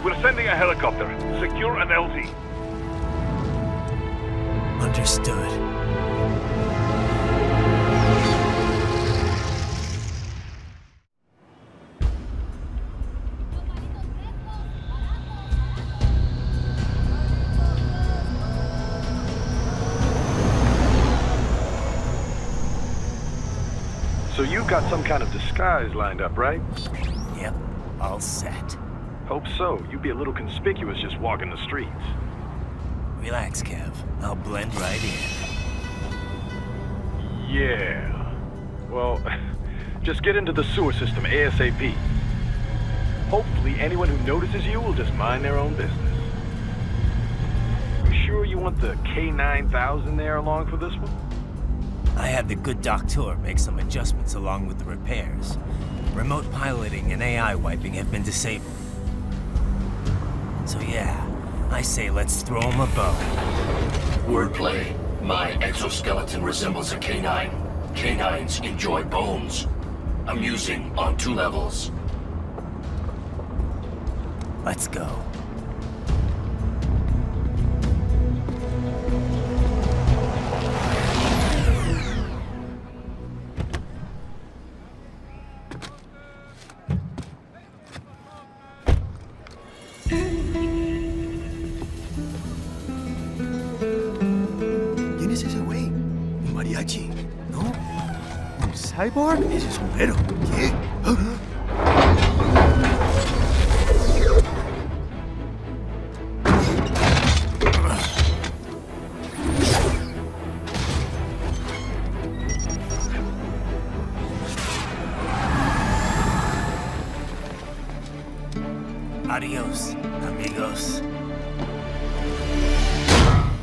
Speaker 6: We're sending a helicopter. Secure an LZ.
Speaker 3: Understood.
Speaker 5: So you've got some kind of disguise lined up, right?
Speaker 3: Yep, all set.
Speaker 5: Hope so. You'd be a little conspicuous just walking the streets.
Speaker 3: Relax, Kev. I'll blend right in.
Speaker 5: Yeah. Well, just get into the sewer system ASAP. Hopefully anyone who notices you will just mind their own business. You sure you want the K9000 there along for this one?
Speaker 3: I had the good doctor make some adjustments along with the repairs. Remote piloting and AI wiping have been disabled. So yeah, I say let's throw him a bone.
Speaker 13: Wordplay. My exoskeleton resembles a canine. Canines enjoy bones. Amusing on 2 levels.
Speaker 3: Let's go.
Speaker 2: ¿Quién es ese güey? ¿Un mariachi? ¿No? ¿Un cyborg? Ese sombrero. ¿Qué?
Speaker 3: Adiós, amigos.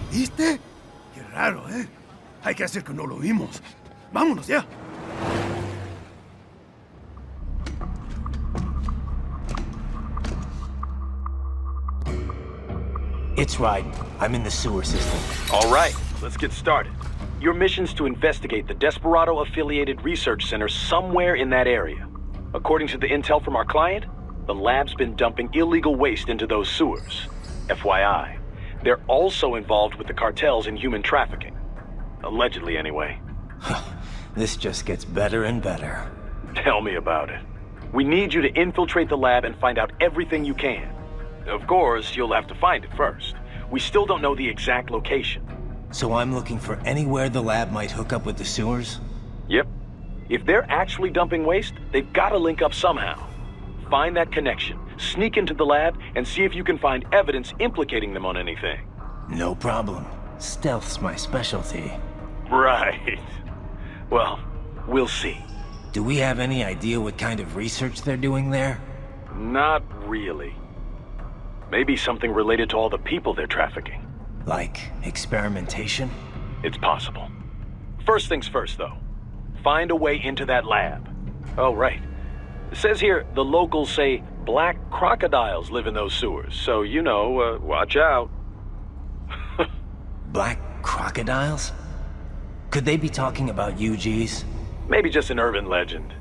Speaker 2: ¿Viste? Qué raro, ¿eh? Hay que hacer que no lo vimos. ¡Vámonos ya!
Speaker 3: It's right. I'm in the sewer system.
Speaker 5: All right, let's get started. Your mission's to investigate the Desperado-affiliated research center somewhere in that area. According to the intel from our client, the lab's been dumping illegal waste into those sewers. FYI, they're also involved with the cartels in human trafficking. Allegedly, anyway.
Speaker 3: This just gets better and better.
Speaker 5: Tell me about it. We need you to infiltrate the lab and find out everything you can. Of course, you'll have to find it first. We still don't know the exact location.
Speaker 3: So I'm looking for anywhere the lab might hook up with the sewers?
Speaker 5: Yep. If they're actually dumping waste, they've got to link up somehow. Find that connection, sneak into the lab, and see if you can find evidence implicating them on anything.
Speaker 3: No problem. Stealth's my specialty.
Speaker 5: Right. Well, we'll see.
Speaker 3: Do we have any idea what kind of research they're doing there?
Speaker 5: Not really. Maybe something related to all the people they're trafficking.
Speaker 3: Like experimentation?
Speaker 5: It's possible. First things first, though. Find a way into that lab. Oh, right. It says here the locals say black crocodiles live in those sewers, so, you know, watch out.
Speaker 3: Black crocodiles? Could they be talking about UGs?
Speaker 5: Maybe just an urban legend.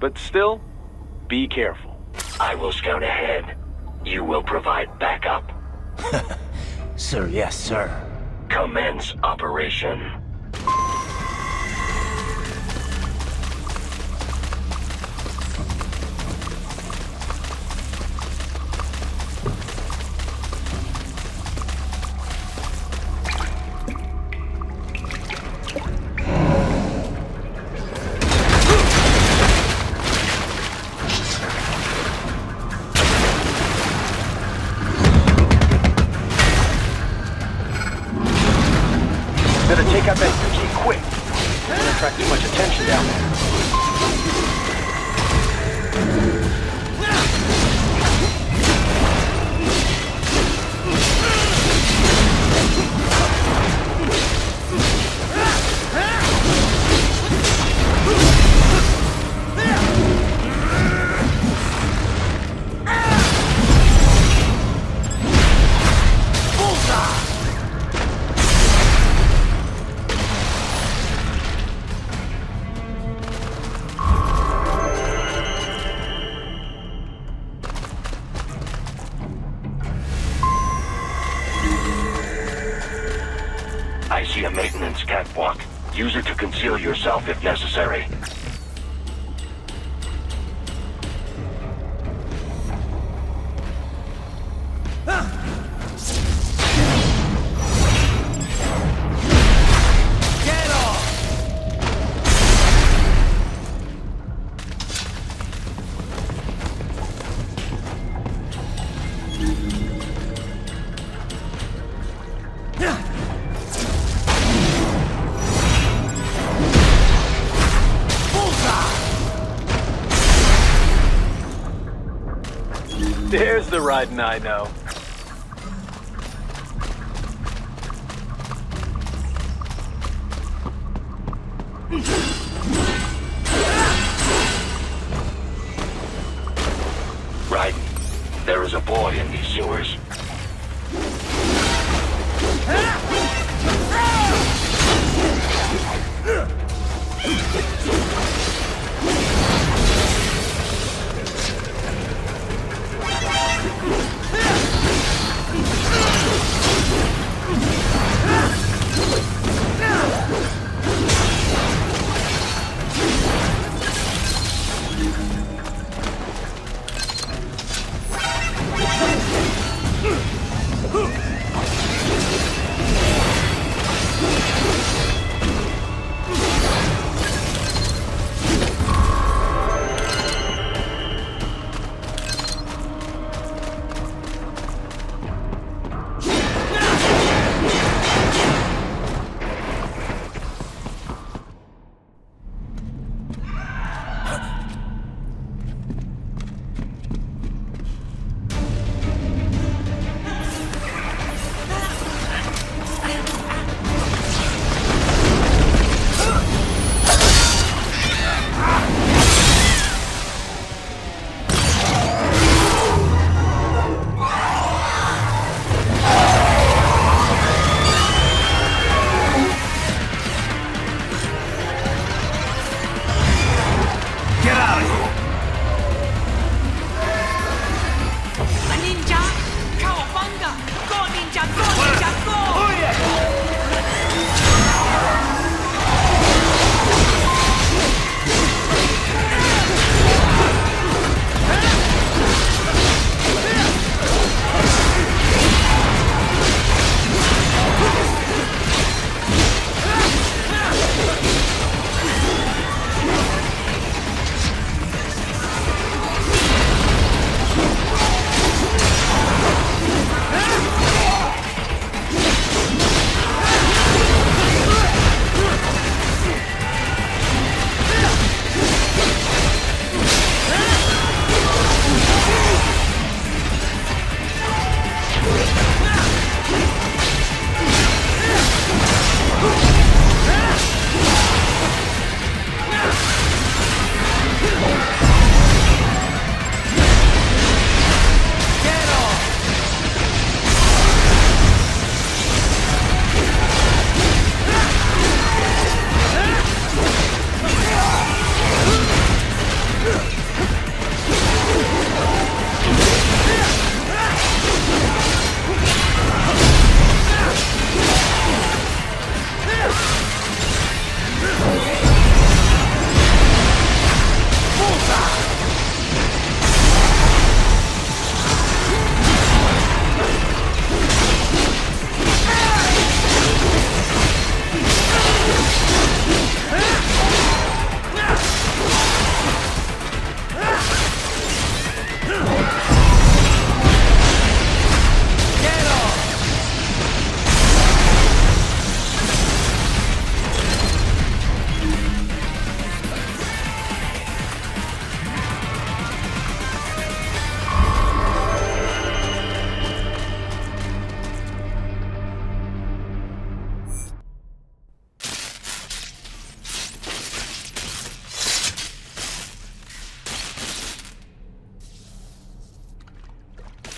Speaker 5: But still, be careful.
Speaker 13: I will scout ahead. You will provide backup.
Speaker 3: Sir, yes, sir.
Speaker 13: Commence operation.
Speaker 5: Better take out that UG quick. Don't attract too much attention down there.
Speaker 13: I see a maintenance catwalk. Use it to conceal yourself if necessary.
Speaker 5: There's the riding I know.
Speaker 13: Raiden, there is a boy in these sewers.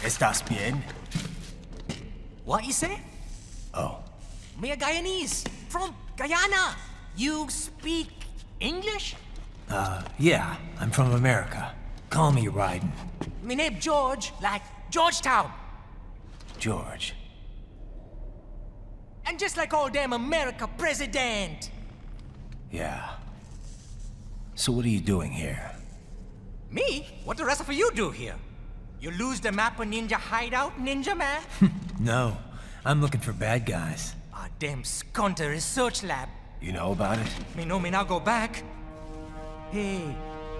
Speaker 3: ¿Estás bien?
Speaker 17: What you say?
Speaker 3: Oh.
Speaker 17: Me a Guyanese from Guyana. You speak English?
Speaker 3: Yeah, I'm from America. Call me Raiden.
Speaker 17: Me name George, like Georgetown.
Speaker 3: George.
Speaker 17: And just like all damn America president.
Speaker 3: Yeah. So what are you doing here?
Speaker 17: Me? What the rest of you do here? You lose the map of Ninja Hideout, Ninja Man?
Speaker 3: No, I'm looking for bad guys.
Speaker 17: Ah, damn Skunter research lab.
Speaker 3: You know about it?
Speaker 17: Me know me now go back. Hey,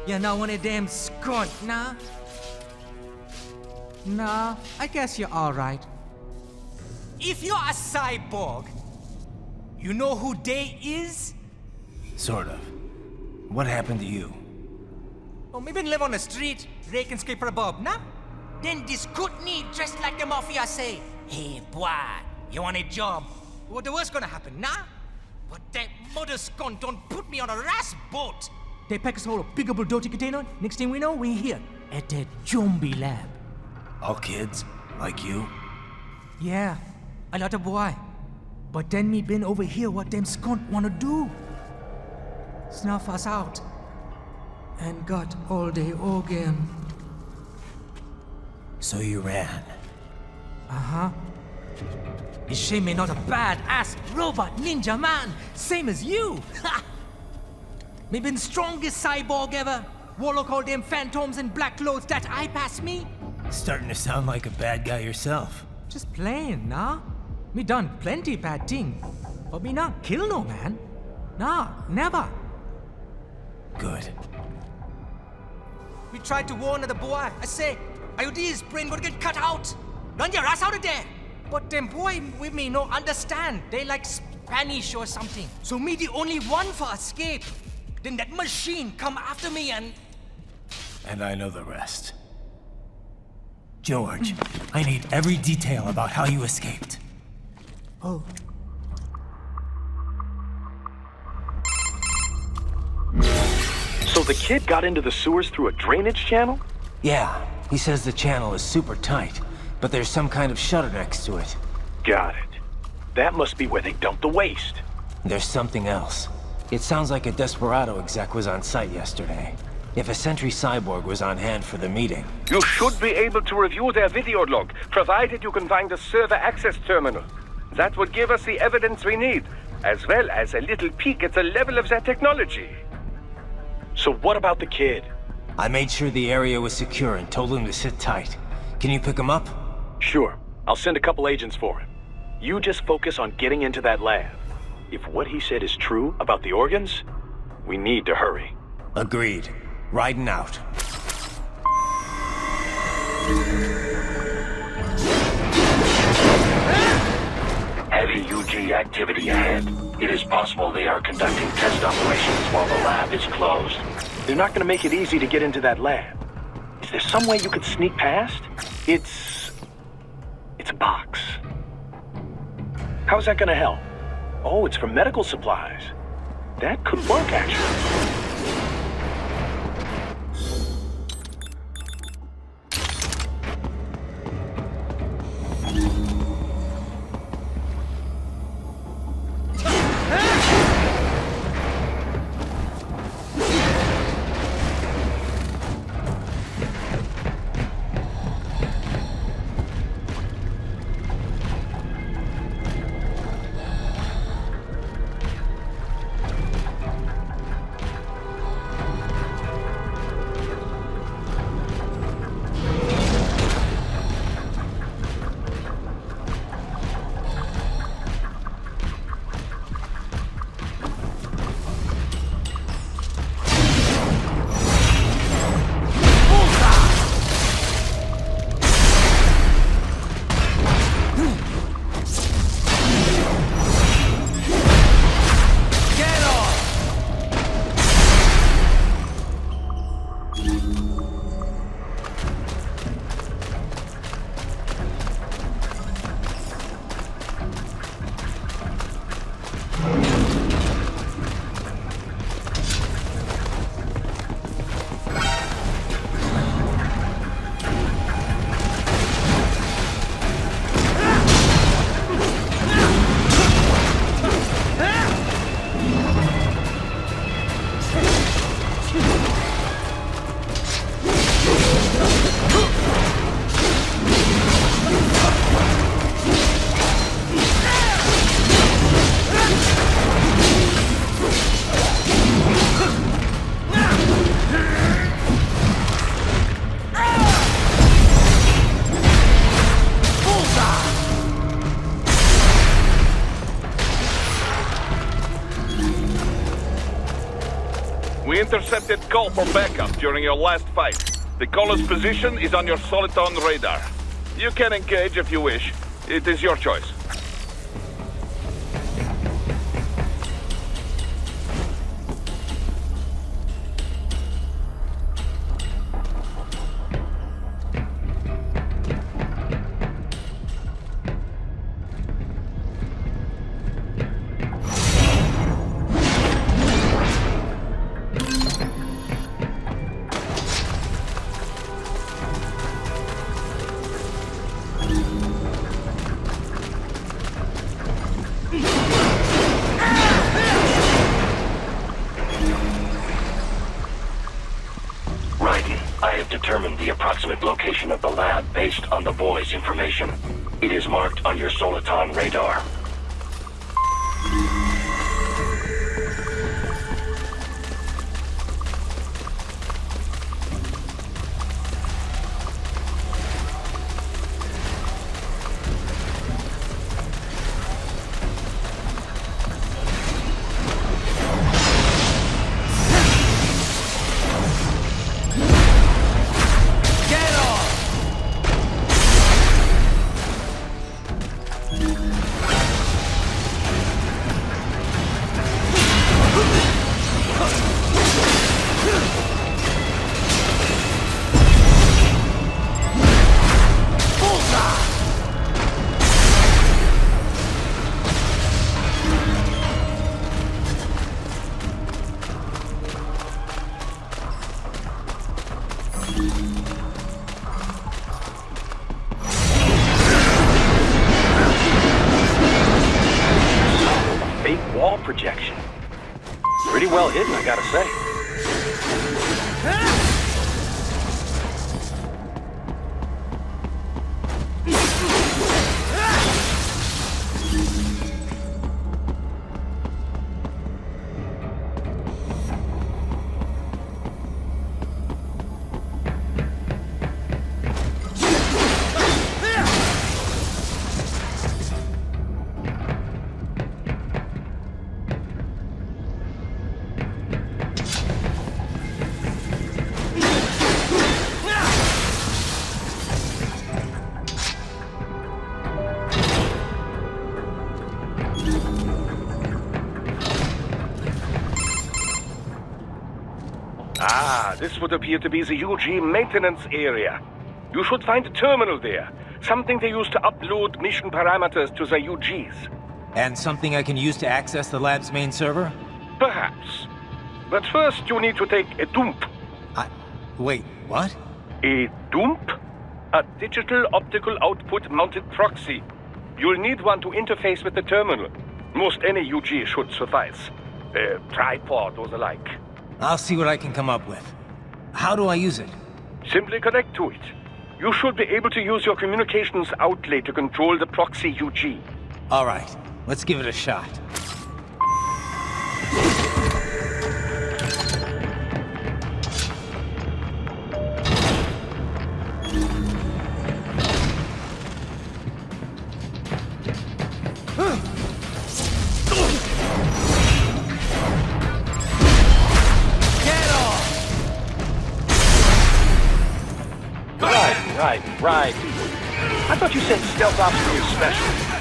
Speaker 17: you're not one of them skunt, nah? Nah, I guess you're alright. If you're a cyborg, you know who they is?
Speaker 3: Sort of. What happened to you?
Speaker 17: Oh, me been live on the street, raking skate for a bob, nah? Then this Kootenai dressed like the mafia say, hey, boy, you want a job? What the worst gonna happen, nah? But that mother skunt don't put me on a ras boat. They pack us all a pickable dirty container. Next thing we know, we're here at that zombie lab.
Speaker 3: All kids? Like you?
Speaker 17: Yeah, a lot of boy. But then me been over here what them skunt wanna do. Snuff us out. And got all day organ.
Speaker 3: So you ran?
Speaker 17: Uh-huh. It's shame me not a bad-ass robot ninja man, same as you. Ha! Me been strongest cyborg ever. Warlock all them phantoms in black clothes that eye pass me.
Speaker 3: Starting to sound like a bad guy yourself.
Speaker 17: Just playing, nah? Me done plenty bad thing. But me not kill no man. Nah, never.
Speaker 3: Good.
Speaker 17: We tried to warn the boy. I say, IOD's brain gonna get cut out. Run your ass out of there. But them boy with me no understand. They like Spanish or something. So me the only one for escape. Then that machine come after me and...
Speaker 3: And I know the rest. George, I need every detail about how you escaped.
Speaker 17: Oh.
Speaker 5: So the kid got into the sewers through a drainage channel?
Speaker 3: Yeah, he says the channel is super tight, but there's some kind of shutter next to it.
Speaker 5: Got it. That must be where they dumped the waste.
Speaker 3: There's something else. It sounds like a Desperado exec was on site yesterday. If a Sentry Cyborg was on hand for the meeting.
Speaker 14: You should be able to review their video log, provided you can find a server access terminal. That would give us the evidence we need, as well as a little peek at the level of their technology.
Speaker 5: So what about the kid?
Speaker 3: I made sure the area was secure and told him to sit tight. Can you pick him up?
Speaker 5: Sure. I'll send a couple agents for him. You just focus on getting into that lab. If what he said is true about the organs, we need to hurry.
Speaker 3: Agreed. Riding out.
Speaker 13: Heavy UG activity ahead. It is possible they are conducting test operations while the lab is closed.
Speaker 5: They're not gonna make it easy to get into that lab. Is there some way you could sneak past? It's a box. How's that gonna help? Oh, it's for medical supplies. That could work, actually.
Speaker 6: intercepted call for backup during your last fight. The caller's position is on your Soliton radar. You can engage if you wish. It is your choice.
Speaker 13: Determine the approximate location of the lab based on the boy's information. It is marked on your Soliton radar.
Speaker 5: Projection. Pretty well hidden, I gotta say. This would appear to be the UG maintenance area. You should find a terminal there. Something they use to upload mission parameters to the UGs.
Speaker 3: And something I can use to access the lab's main server?
Speaker 5: Perhaps. But first you need to take a dump.
Speaker 3: Wait, what?
Speaker 5: A dump? A digital optical output mounted proxy. You'll need one to interface with the terminal. Most any UG should suffice. A tripod or the like.
Speaker 3: I'll see what I can come up with. How do I use it?
Speaker 5: Simply connect to it. You should be able to use your communications outlet to control the proxy UG.
Speaker 3: All right, let's give it a shot.
Speaker 5: Right. I thought you said stealth ops were your specialty.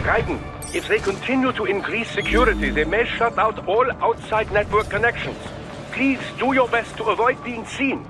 Speaker 14: Raiden, if they continue to increase security, they may shut out all outside network connections. Please do your best to avoid being seen.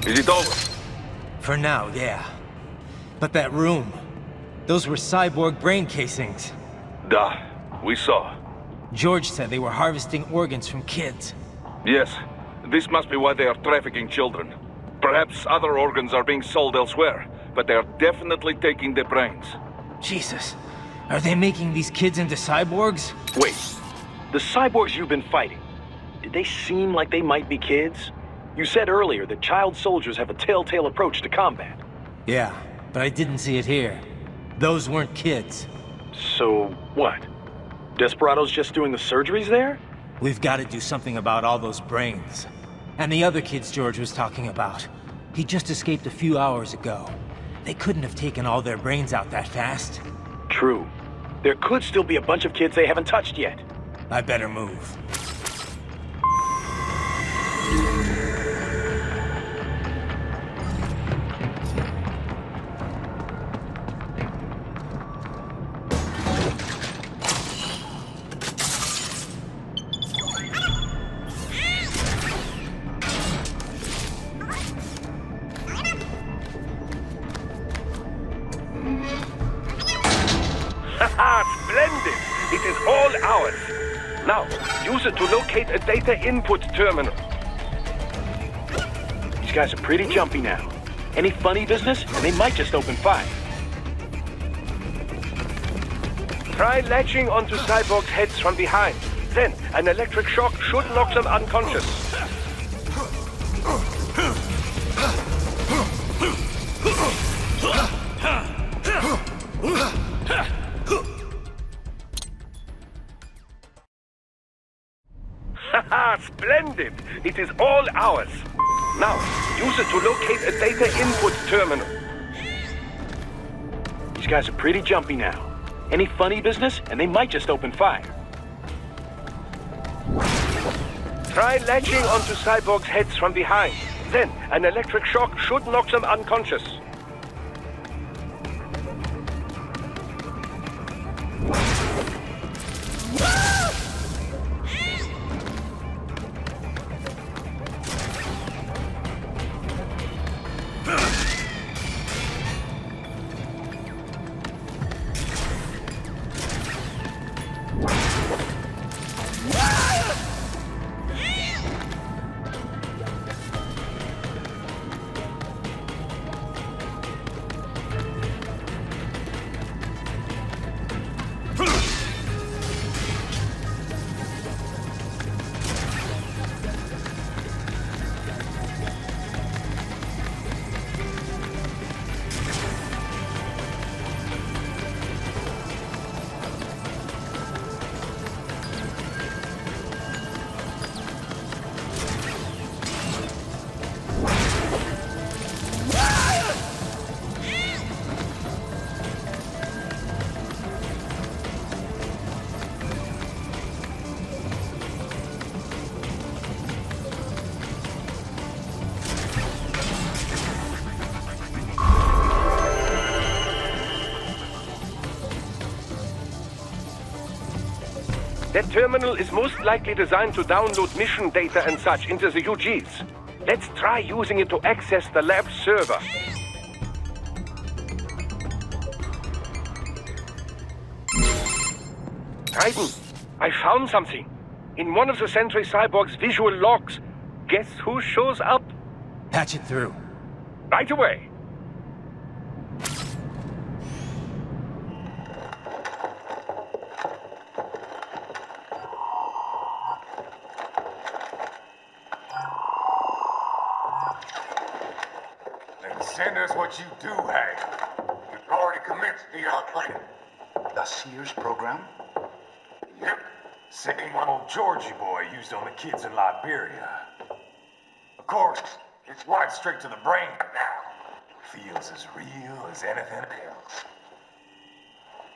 Speaker 14: Is it over?
Speaker 3: For now, yeah. But that room, those were cyborg brain casings.
Speaker 6: Duh, we saw.
Speaker 3: George said they were harvesting organs from kids.
Speaker 6: Yes, this must be why they are trafficking children. Perhaps other organs are being sold elsewhere, but they are definitely taking the brains.
Speaker 3: Jesus, are they making these kids into cyborgs?
Speaker 5: Wait, the cyborgs you've been fighting, did they seem like they might be kids? You said earlier that child soldiers have a telltale approach to combat.
Speaker 3: Yeah, but I didn't see it here. Those weren't kids.
Speaker 5: So, what? Desperado's just doing the surgeries there?
Speaker 3: We've got to do something about all those brains. And the other kids George was talking about. He just escaped a few hours ago. They couldn't have taken all their brains out that fast.
Speaker 5: True. There could still be a bunch of kids they haven't touched yet.
Speaker 3: I better move.
Speaker 14: Splendid! It is all ours. Now, use it to locate a data input terminal.
Speaker 5: These guys are pretty jumpy now. Any funny business, and they might just open fire.
Speaker 14: Try latching onto cyborgs' heads from behind. Then, an electric shock should knock them unconscious. Splendid! It is all ours. Now, use it to locate a data input terminal.
Speaker 5: These guys are pretty jumpy now. Any funny business, and they might just open fire.
Speaker 14: Try latching onto cyborgs' heads from behind. Then, an electric shock should knock them unconscious. That terminal is most likely designed to download mission data and such into the UGs. Let's try using it to access the lab server. Titan, I found something. In one of the Sentry Cyborg's visual logs. Guess who shows up?
Speaker 3: Patch it through.
Speaker 14: Right away.
Speaker 7: Then send us what you do have. You've already commenced the outplanning.
Speaker 11: The Sears program?
Speaker 7: Yep. Same one old Georgie boy used on the kids in Liberia. Of course, it's right straight to the brain now. Feels as real as anything else.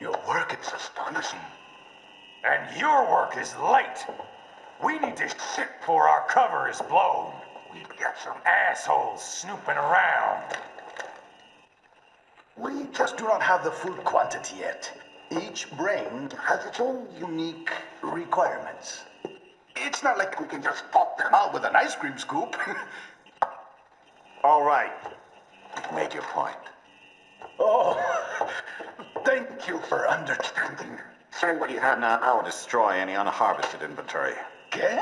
Speaker 11: Your work is astonishing.
Speaker 7: And your work is late. We need this shit before our cover is blown. We've got some assholes snooping around.
Speaker 11: We just do not have the full quantity yet. Each brain has its own unique requirements. It's not like we can just pop them out with an ice cream scoop.
Speaker 7: All right. You've made your point.
Speaker 11: Oh, thank you for understanding.
Speaker 18: Send what you have now. I'll destroy any unharvested inventory.
Speaker 11: Okay?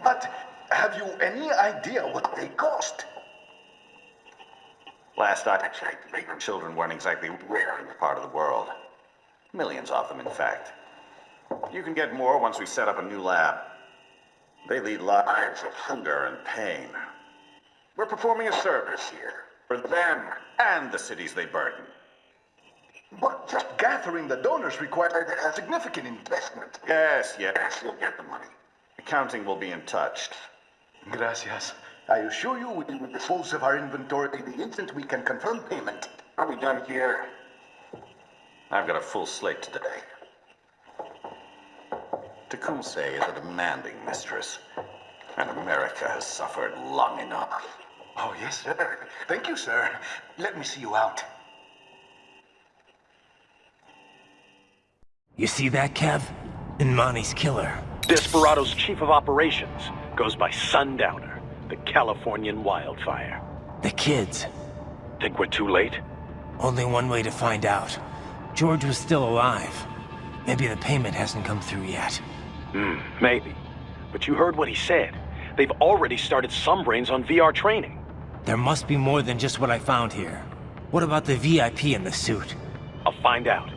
Speaker 11: But have you any idea what they cost?
Speaker 18: Last I checked, children weren't exactly rare in this part of the world. Millions of them, in fact. You can get more once we set up a new lab. They lead lives of hunger and pain. We're performing a service here. For them and the cities they burden.
Speaker 11: But just gathering the donors required a significant investment.
Speaker 18: Yes, you'll get the money. Accounting will be in touch.
Speaker 11: Gracias. I assure you we will dispose of our inventory the instant we can confirm payment.
Speaker 18: Are we done here? I've got a full slate today. Tecumseh is a demanding mistress, and America has suffered long enough.
Speaker 11: Oh, yes, sir. Thank you, sir. Let me see you out.
Speaker 3: You see that, Kev? Inmani's killer.
Speaker 5: Desperado's chief of operations goes by Sundowner, the Californian wildfire.
Speaker 3: The kids.
Speaker 5: Think we're too late?
Speaker 3: Only one way to find out. George was still alive. Maybe the payment hasn't come through yet.
Speaker 5: Maybe. But you heard what he said. They've already started some brains on VR training.
Speaker 3: There must be more than just what I found here. What about the VIP in the suit?
Speaker 5: I'll find out.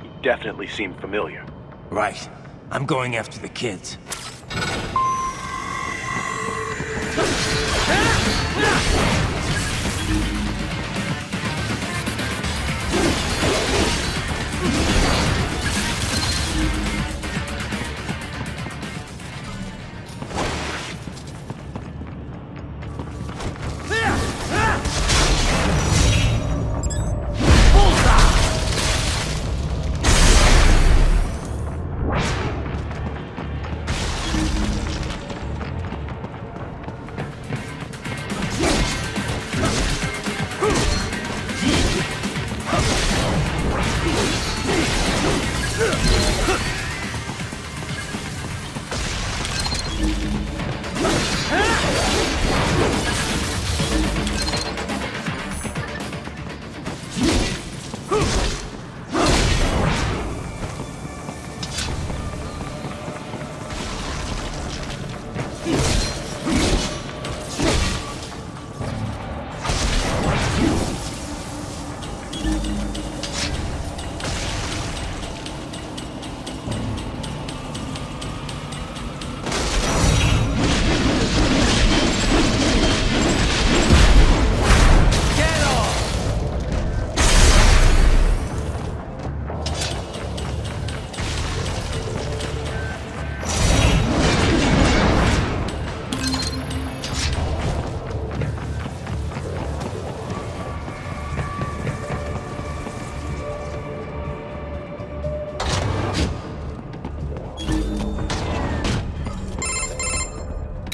Speaker 5: He definitely seemed familiar.
Speaker 3: Right. I'm going after the kids.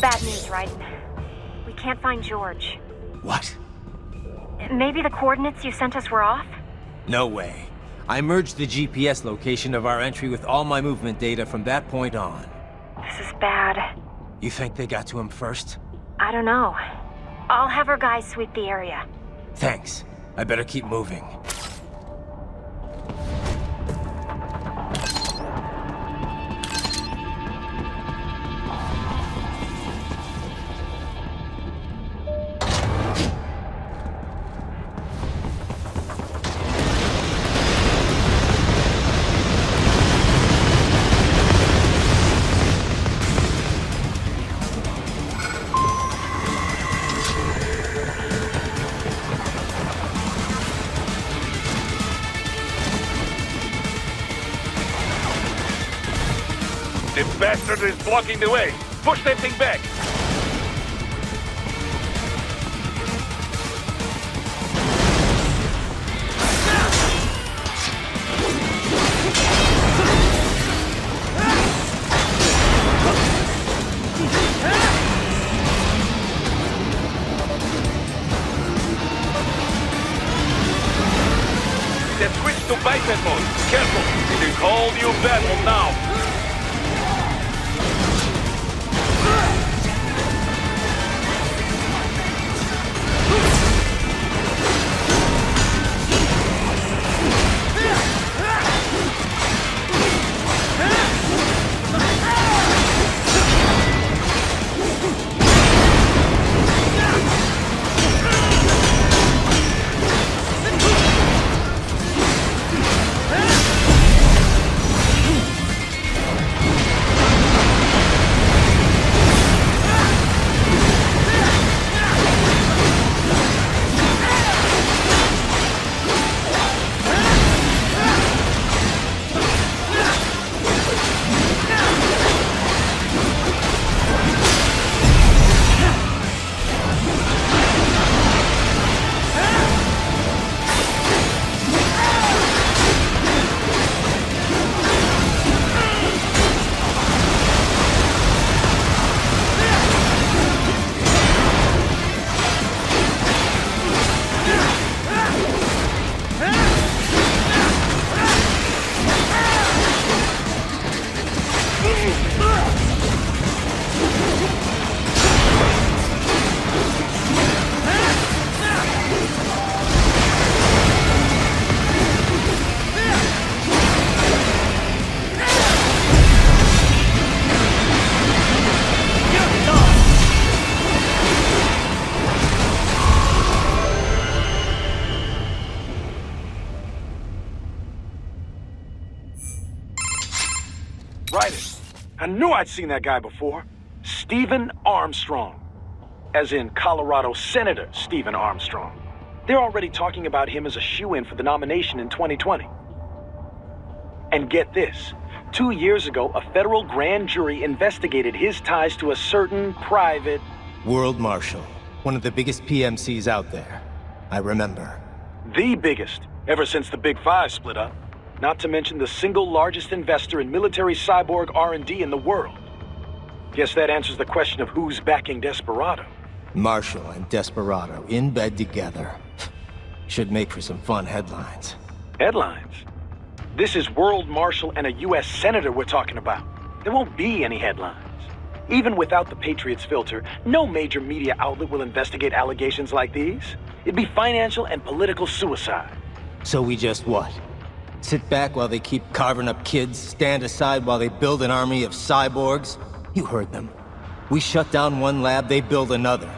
Speaker 16: Bad news, Raiden. We can't find George.
Speaker 3: What?
Speaker 16: Maybe the coordinates you sent us were off?
Speaker 3: No way. I merged the GPS location of our entry with all my movement data from that point on.
Speaker 16: This is bad.
Speaker 3: You think they got to him first?
Speaker 16: I don't know. I'll have our guys sweep the area.
Speaker 3: Thanks. I better keep moving.
Speaker 6: The bastard is blocking the way. Push that thing back. They've switched to biped mode. Careful. It is all new battle now. I knew I'd seen that guy before. Stephen Armstrong. As in Colorado Senator Stephen Armstrong. They're already talking about him as a shoo-in for the nomination in 2020. And get this. 2 years ago, a federal grand jury investigated his ties to a certain private...
Speaker 3: World Marshal. One of the biggest PMCs out there. I remember.
Speaker 5: The biggest, ever since the Big Five split up. Not to mention the single largest investor in military cyborg R&D in the world. Guess that answers the question of who's backing Desperado.
Speaker 3: Marshall and Desperado in bed together. Should make for some fun headlines.
Speaker 5: Headlines? This is World Marshal and a U.S. Senator we're talking about. There won't be any headlines. Even without the Patriots filter, no major media outlet will investigate allegations like these. It'd be financial and political suicide.
Speaker 3: So we just what? Sit back while they keep carving up kids, stand aside while they build an army of cyborgs? You heard them. We shut down one lab, they build another.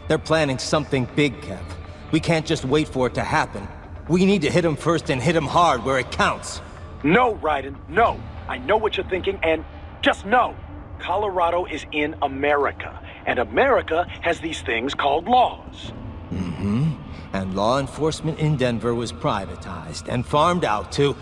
Speaker 3: They're planning something big, Kev. We can't just wait for it to happen. We need to hit them first and hit them hard where it counts.
Speaker 5: No, Raiden, no. I know what you're thinking, and just know. Colorado is in America, and America has these things called laws.
Speaker 3: Mm-hmm. And law enforcement in Denver was privatized and farmed out to...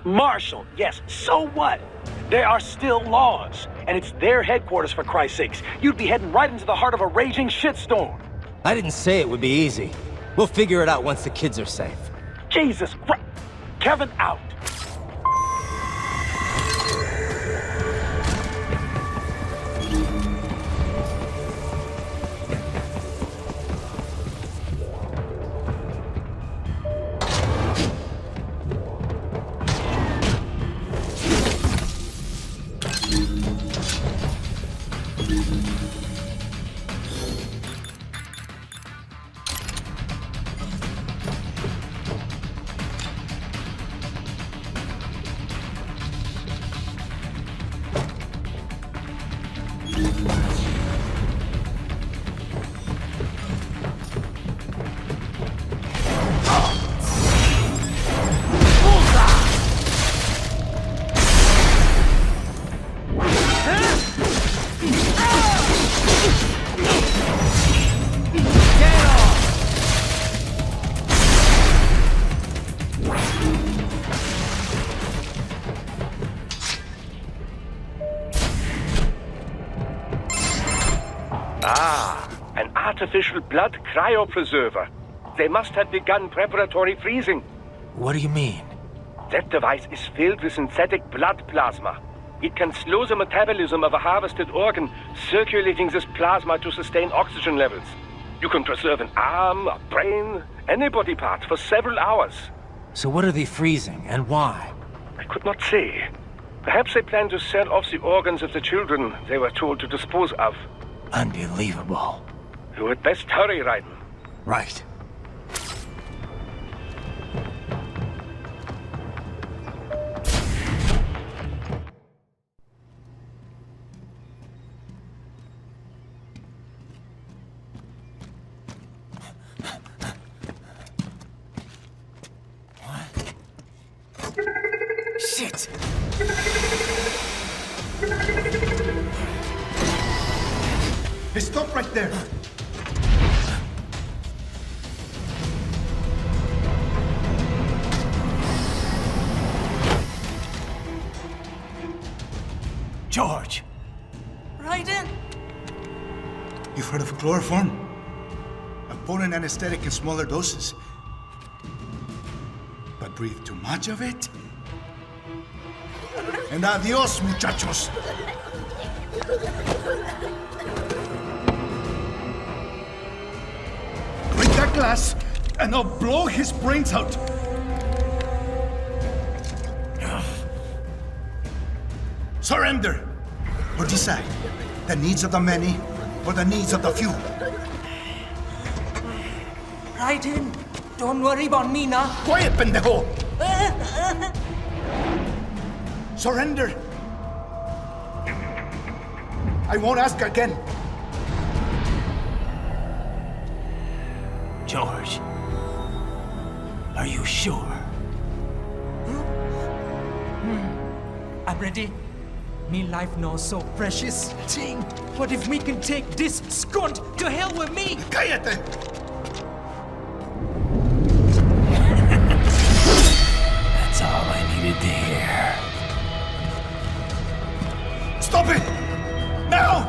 Speaker 5: Marshall, yes, so what? There are still laws, and it's their headquarters for Christ's sakes. You'd be heading right into the heart of a raging shitstorm.
Speaker 3: I didn't say it would be easy. We'll figure it out once the kids are safe.
Speaker 5: Jesus Christ. Kevin out.
Speaker 14: An artificial blood cryopreserver. They must have begun preparatory freezing.
Speaker 17: What do you mean?
Speaker 14: That device is filled with synthetic blood plasma. It can slow the metabolism of a harvested organ, circulating this plasma to sustain oxygen levels. You can preserve an arm, a brain, any body part for several hours.
Speaker 17: So what are they freezing, and why?
Speaker 14: I could not say. Perhaps they plan to sell off the organs of the children they were told to dispose of.
Speaker 17: Unbelievable.
Speaker 14: You had best hurry, Raiden.
Speaker 17: Right.
Speaker 2: Shit! Hey, stop right there!
Speaker 17: George!
Speaker 2: Raiden! You've heard of chloroform? A potent anesthetic in smaller doses. But breathe too much of it? And adios, muchachos! Break that glass, and I'll blow his brains out! Surrender! Or decide, the needs of the many, or the needs of the few.
Speaker 17: Raiden, don't worry about me now.
Speaker 2: Quiet, pendejo! Surrender! I won't ask again.
Speaker 17: George, are you sure? I'm ready. Me life now so precious. Ting, what if we can take this skunt to hell with me?
Speaker 2: Cállate!
Speaker 17: That's all I needed to hear.
Speaker 2: Stop it! Now!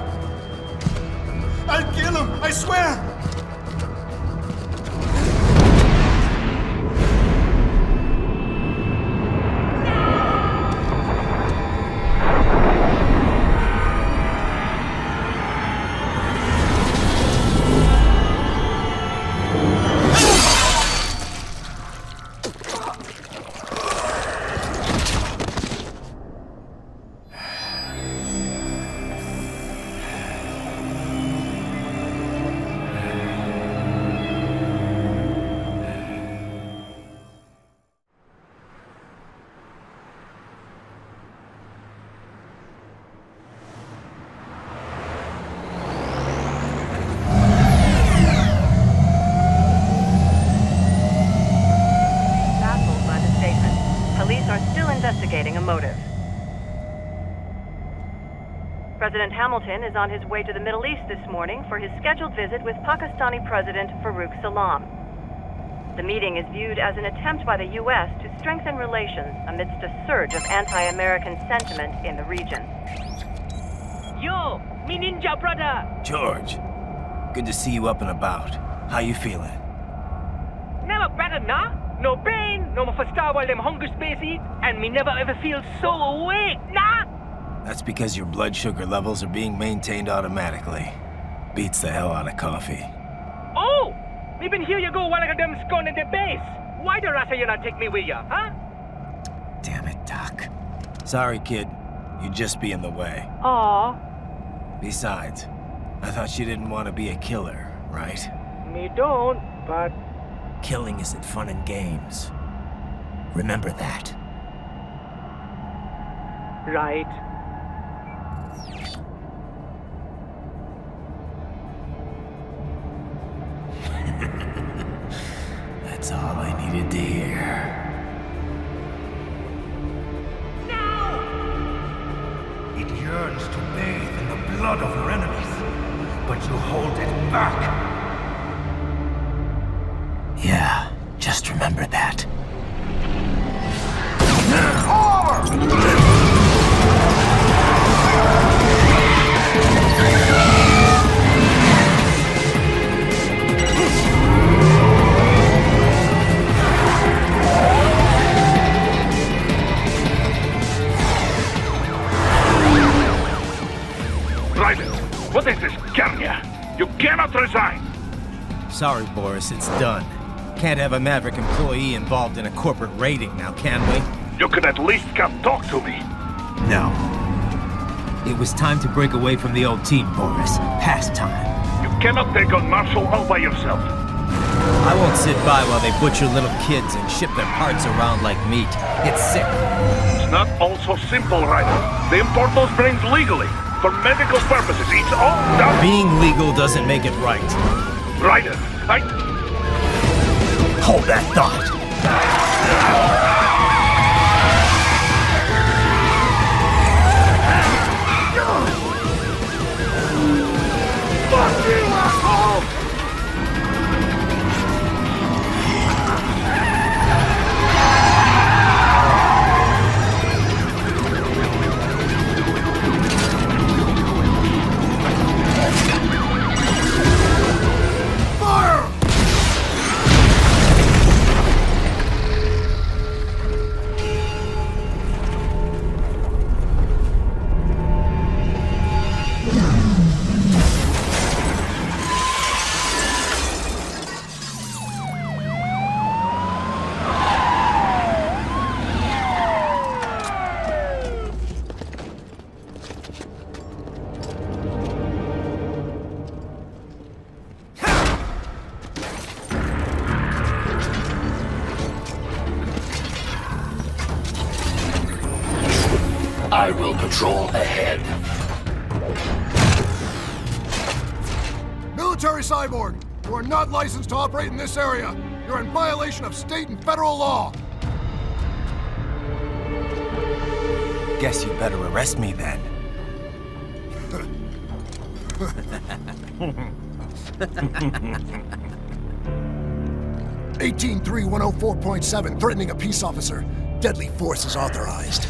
Speaker 2: I'll kill him, I swear!
Speaker 19: Investigating a motive. President Hamilton is on his way to the Middle East this morning for his scheduled visit with Pakistani President Farooq Salam. The meeting is viewed as an attempt by the U.S. to strengthen relations amidst a surge of anti-American sentiment in the region.
Speaker 17: Yo, me ninja brother!
Speaker 3: George, good to see you up and about. How you feeling?
Speaker 17: Never better, nah? No pain, no more for star while them hunger space eat, and me never ever feel so awake, nah?
Speaker 3: That's because your blood sugar levels are being maintained automatically. Beats the hell out of coffee.
Speaker 17: Oh! Me been here you go while I got them scone in the base. Why the rasta you not take me with ya, huh?
Speaker 3: Damn it, Doc. Sorry, kid. You'd just be in the way.
Speaker 17: Aw.
Speaker 3: Besides, I thought you didn't want to be a killer, right?
Speaker 17: Me don't, but...
Speaker 3: Killing isn't fun and games. Remember that.
Speaker 17: Right.
Speaker 3: That's all I needed to hear.
Speaker 2: It yearns to bathe in the blood of your enemies, but you hold it back.
Speaker 3: Yeah, just remember that.
Speaker 6: You cannot resign!
Speaker 3: Sorry, Boris, it's done. Can't have a Maverick employee involved in a corporate raiding now, can we?
Speaker 6: You could at least come talk to me.
Speaker 3: No. It was time to break away from the old team, Boris. Past time.
Speaker 6: You cannot take on Marshall all by yourself.
Speaker 3: I won't sit by while they butcher little kids and ship their parts around like meat. It's sick.
Speaker 6: It's not all so simple, Ryder. They import those brains legally. For medical purposes. It's all done.
Speaker 3: Being legal doesn't make it right.
Speaker 6: Ryder,
Speaker 3: Hold that thought.
Speaker 6: Fuck you, asshole!
Speaker 13: I will patrol ahead.
Speaker 20: Military cyborg, you are not licensed to operate in this area. You're in violation of state and federal law.
Speaker 3: Guess you better arrest me then.
Speaker 20: 183-104.7, threatening a peace officer. Deadly force is authorized.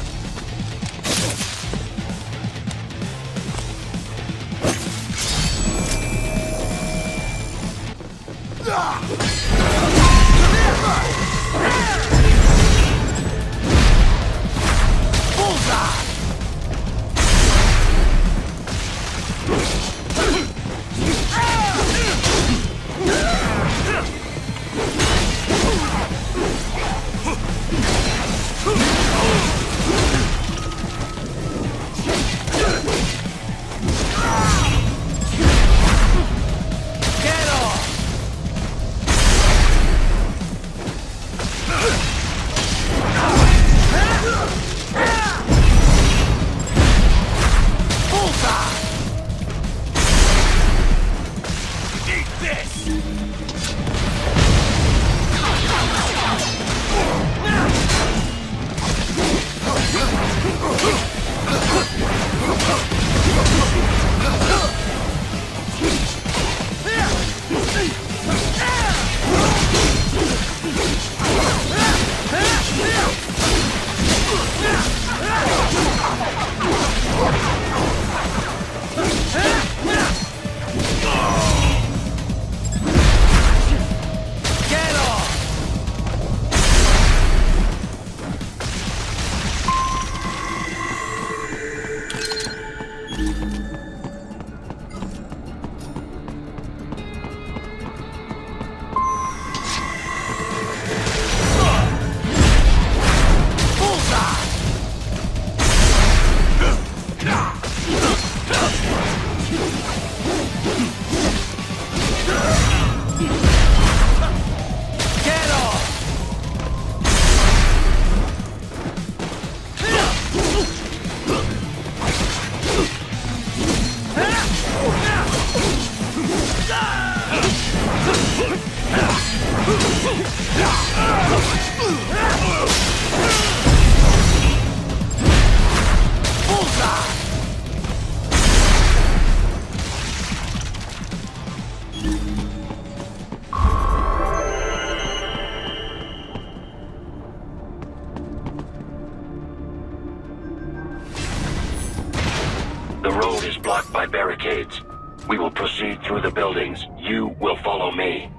Speaker 13: The road is blocked by barricades. We will proceed through the buildings. You will follow me.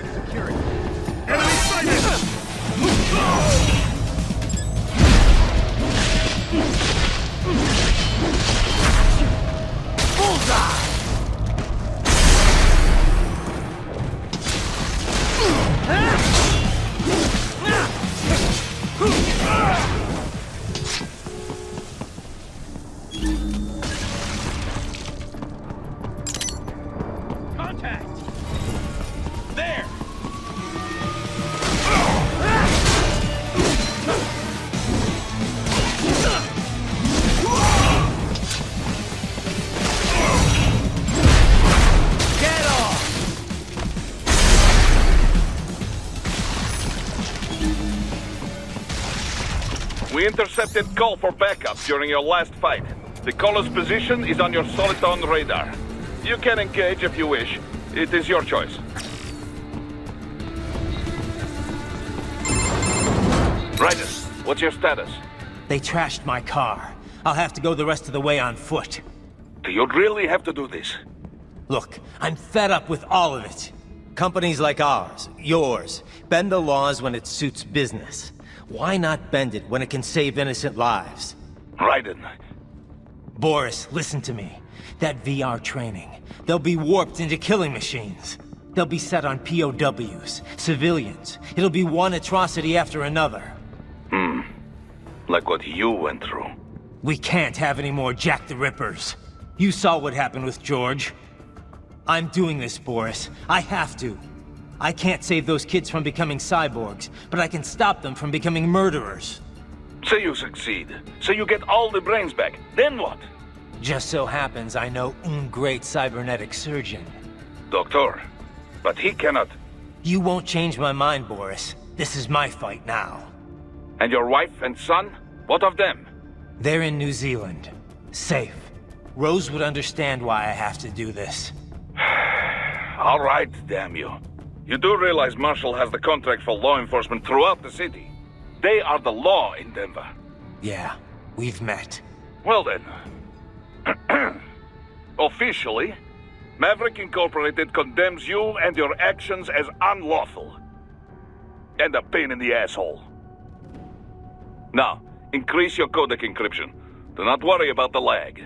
Speaker 14: tight security. Enemy sighted! Bullseye! Contact! There! Get off!
Speaker 6: We intercepted call for backup during your last fight. The caller's position is on your Soliton radar. You can engage if you wish. It is your choice. Ryder, what's your status?
Speaker 3: They trashed my car. I'll have to go the rest of the way on foot.
Speaker 6: Do you really have to do this?
Speaker 3: Look, I'm fed up with all of it. Companies like ours, yours, bend the laws when it suits business. Why not bend it when it can save innocent lives?
Speaker 6: Raiden.
Speaker 3: Boris, listen to me. That VR training, they'll be warped into killing machines. They'll be set on POWs, civilians. It'll be one atrocity after another.
Speaker 6: Like what you went through.
Speaker 3: We can't have any more Jack the Rippers. You saw what happened with George. I'm doing this, Boris. I have to. I can't save those kids from becoming cyborgs, but I can stop them from becoming murderers.
Speaker 6: Say you succeed. Say you get all the brains back. Then what?
Speaker 3: Just so happens I know un great cybernetic surgeon.
Speaker 6: Doctor. But he cannot...
Speaker 3: You won't change my mind, Boris. This is my fight now.
Speaker 6: And your wife and son? What of them?
Speaker 3: They're in New Zealand. Safe. Rose would understand why I have to do this.
Speaker 6: All right, damn you. You do realize Marshall has the contract for law enforcement throughout the city. They are the law in Denver.
Speaker 3: Yeah, we've met.
Speaker 6: Well then. Officially, Maverick Incorporated condemns you and your actions as unlawful. And a pain in the asshole. Now, increase your codec encryption. Do not worry about the lag.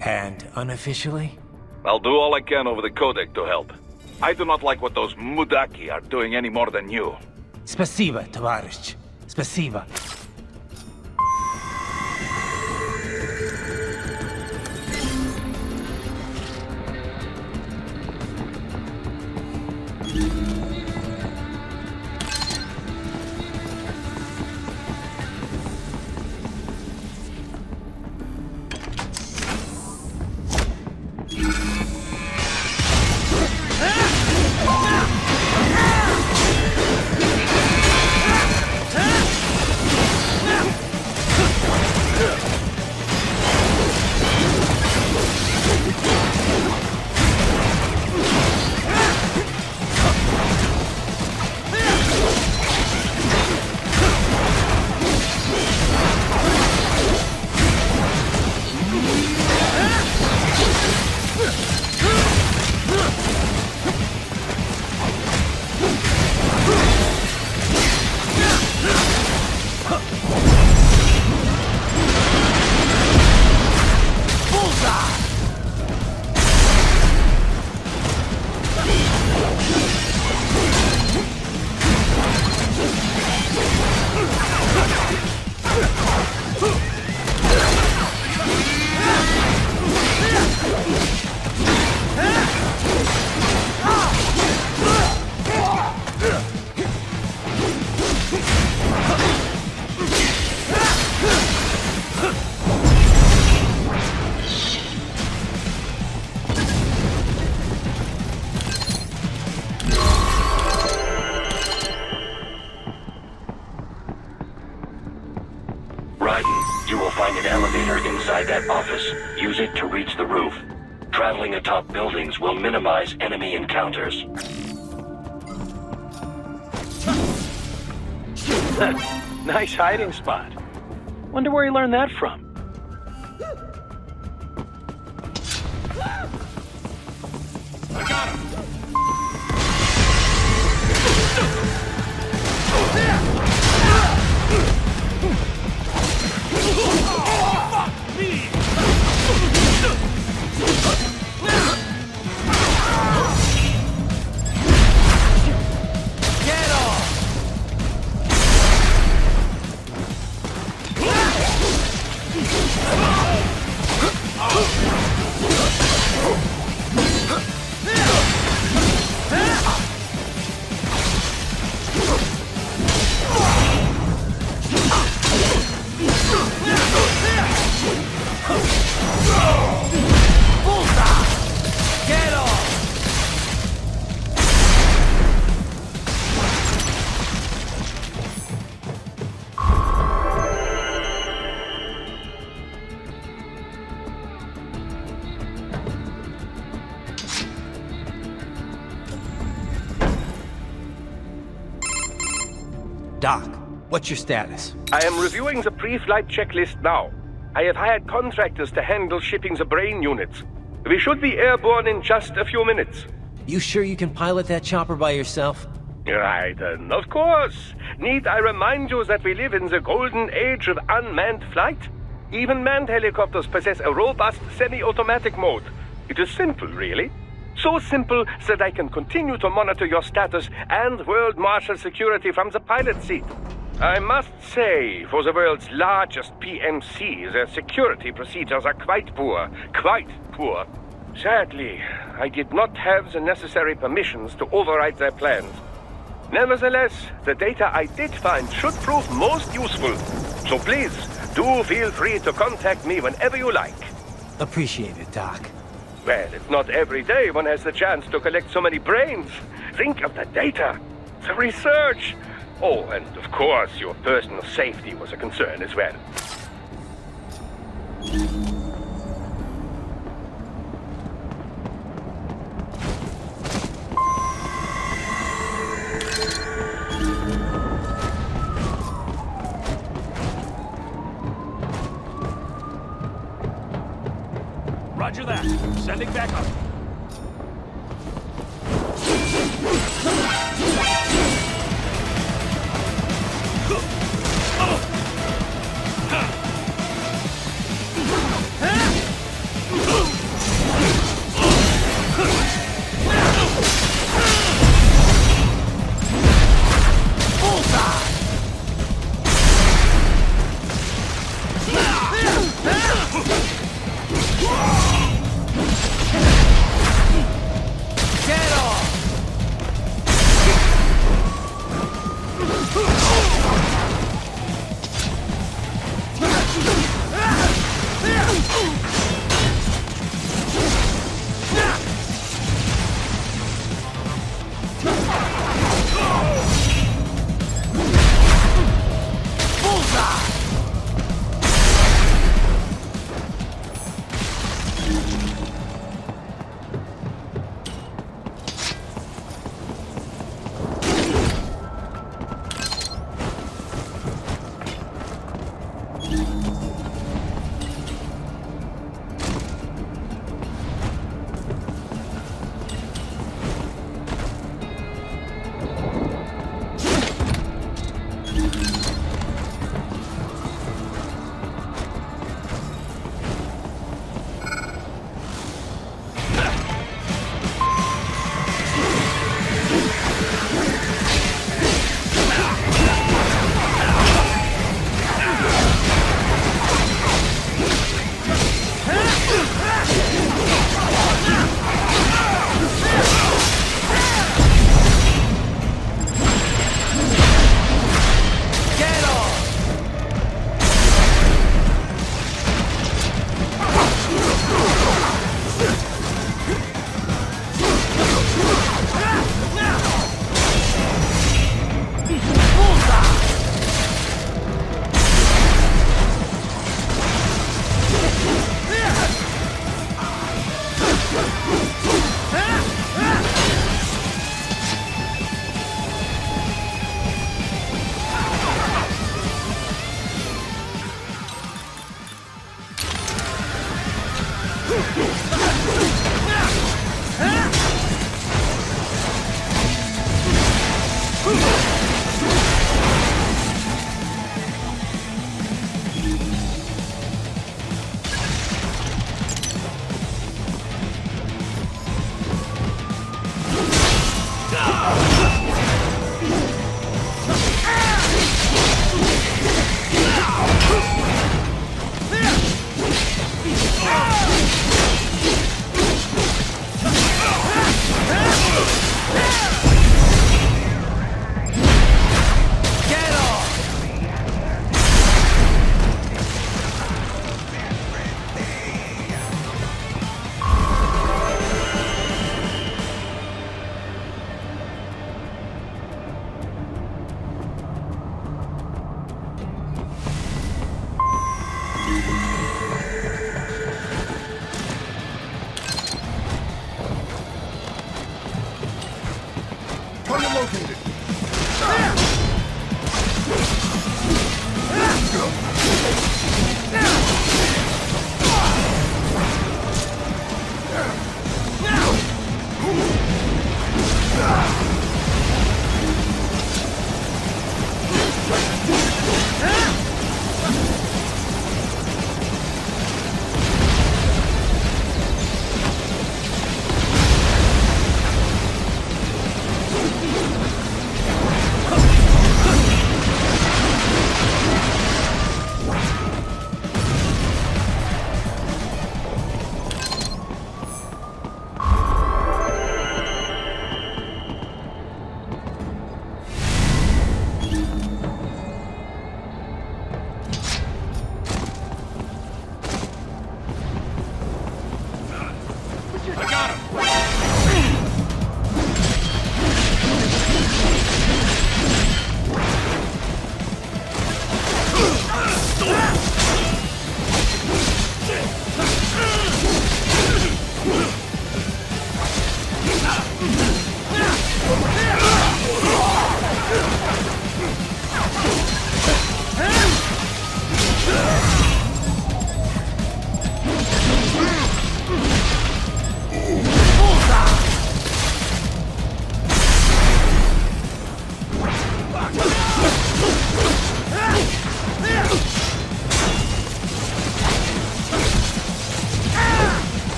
Speaker 3: And unofficially?
Speaker 6: I'll do all I can over the codec to help. I do not like what those Mudaki are doing any more than you.
Speaker 3: Spasiba, товарищ. Spasiba.
Speaker 13: That office. Use it to reach the roof. Traveling atop buildings will minimize enemy encounters.
Speaker 5: Nice hiding spot. Wonder where he learned that from.
Speaker 6: I got him!
Speaker 12: Doc, what's your status?
Speaker 14: I am reviewing the pre-flight checklist now. I have hired contractors to handle shipping the brain units. We should be airborne in just a few minutes.
Speaker 3: You sure you can pilot that chopper by yourself?
Speaker 14: Right, of course. Need I remind you that we live in the golden age of unmanned flight? Even manned helicopters possess a robust semi-automatic mode. It is simple, really. So simple that I can continue to monitor your status and world marshal security from the pilot seat. I must say, for the world's largest PMC, their security procedures are quite poor. Quite poor. Sadly, I did not have the necessary permissions to override their plans. Nevertheless, the data I did find should prove most useful. So please, do feel free to contact me whenever you like.
Speaker 3: Appreciate it, Doc.
Speaker 14: Well, it's not every day one has the chance to collect so many brains. Think of the data, the research. Oh, and of course, your personal safety was a concern as well.
Speaker 5: Roger that. Sending back up.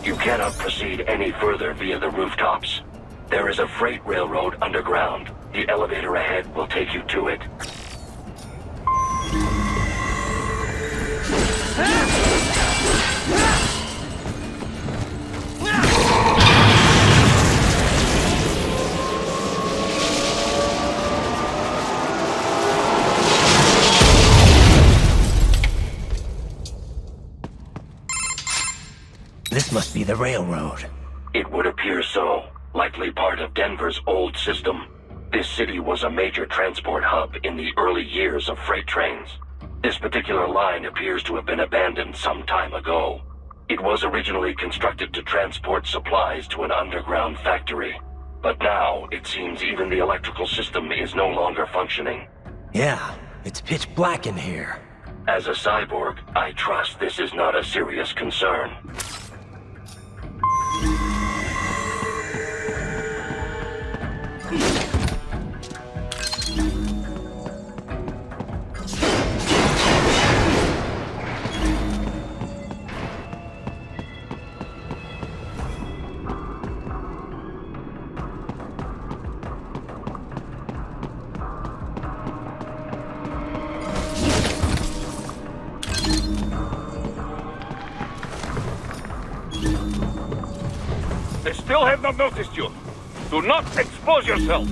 Speaker 13: You cannot proceed any further via the rooftops. There is a freight railroad underground. The elevator ahead will take you to it.
Speaker 3: This must be the railroad.
Speaker 13: It would appear so. Likely part of Denver's old system. This city was a major transport hub in the early years of freight trains. This particular line appears to have been abandoned some time ago. It was originally constructed to transport supplies to an underground factory. But now, it seems even the electrical system is no longer functioning.
Speaker 3: Yeah, it's pitch black in here.
Speaker 13: As a cyborg, I trust this is not a serious concern.
Speaker 6: They still have not noticed you. Do not expose yourself.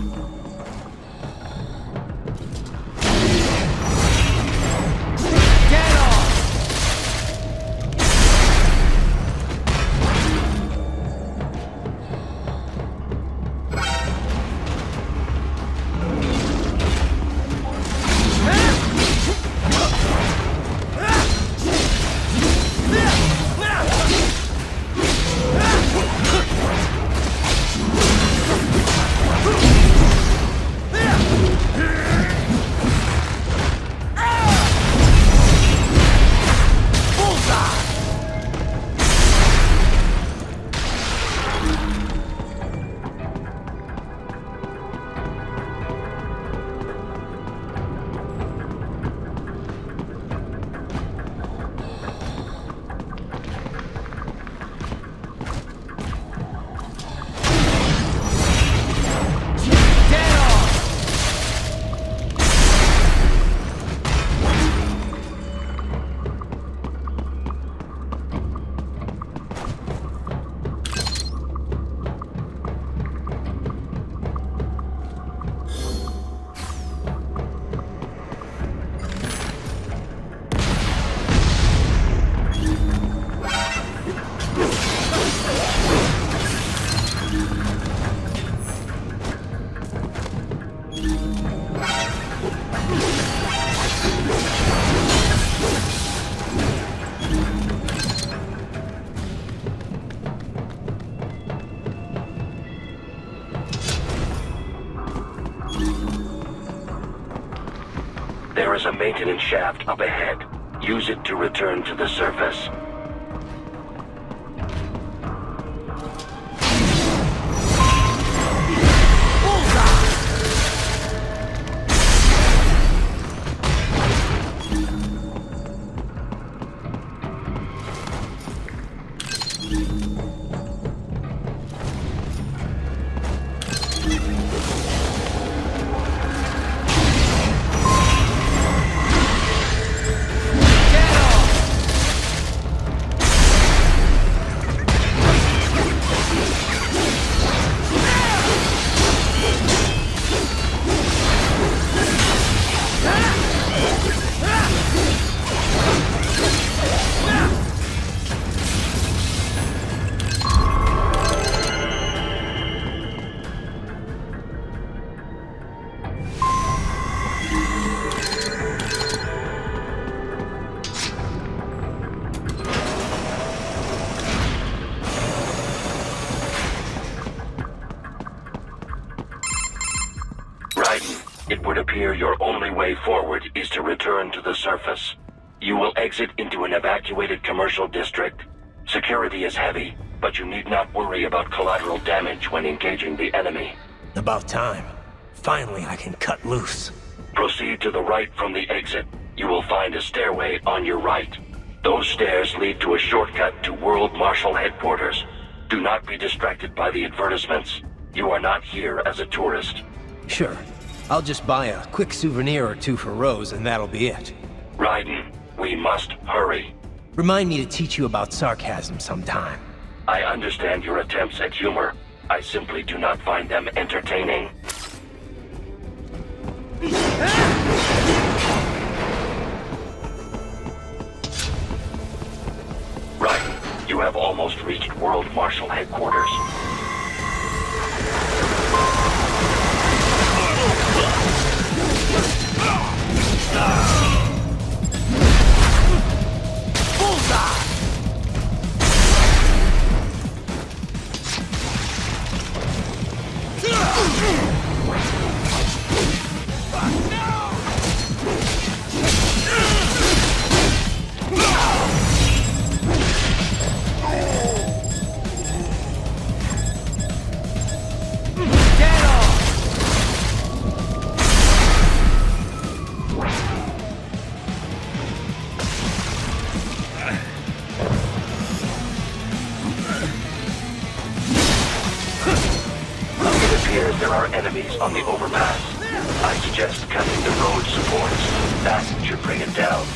Speaker 13: There is a maintenance shaft up ahead. Use it to return to the surface. It would appear your only way forward is to return to the surface. You will exit into an evacuated commercial district. Security is heavy, but you need not worry about collateral damage when engaging the enemy.
Speaker 3: About time. Finally, I can cut loose.
Speaker 13: Proceed to the right from the exit. You will find a stairway on your right. Those stairs lead to a shortcut to World Marshal Headquarters. Do not be distracted by the advertisements. You are not here as a tourist.
Speaker 3: Sure. I'll just buy a quick souvenir or two for Rose and that'll be it.
Speaker 13: Raiden, we must hurry.
Speaker 3: Remind me to teach you about sarcasm sometime.
Speaker 13: I understand your attempts at humor. I simply do not find them entertaining. Raiden, you have almost reached World Marshal Headquarters. There are enemies on the overpass. I suggest cutting the road supports. That should bring it down.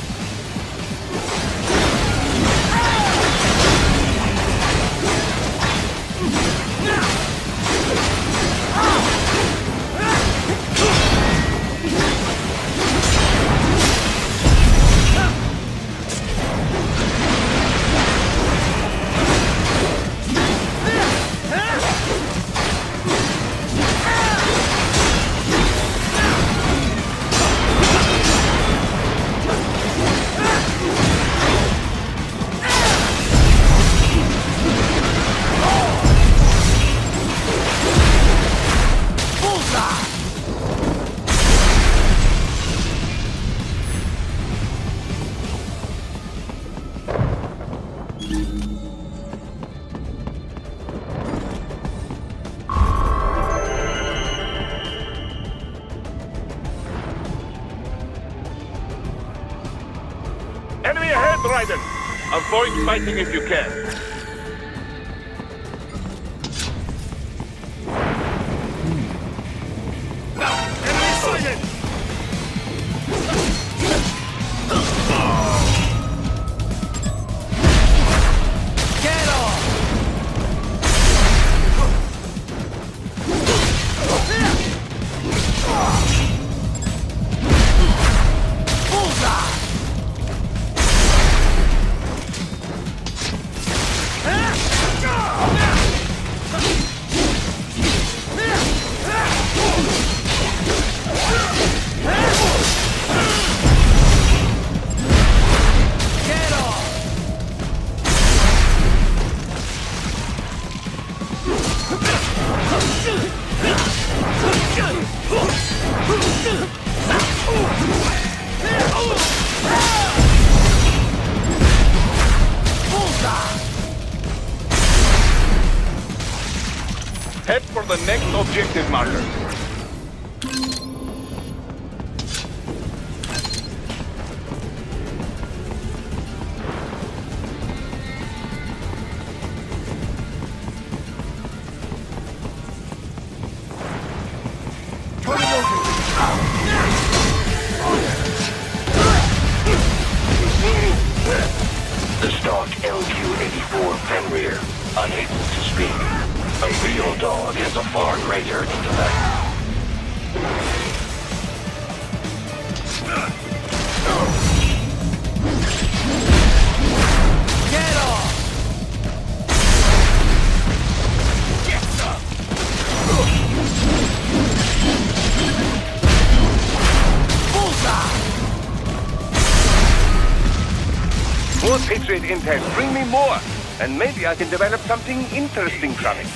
Speaker 6: Enemy ahead, Raiden! Avoid fighting if you can. Enemy sighted!
Speaker 17: Get off! Bullseye!
Speaker 6: Head for the next objective marker.
Speaker 13: The stock LQ-84 Fenrir, unable to speak. A real dog has a far greater intellect.
Speaker 17: Get off! Get some! Bullseye!
Speaker 14: More Patriot intel. Bring me more. And maybe I can develop something interesting from it.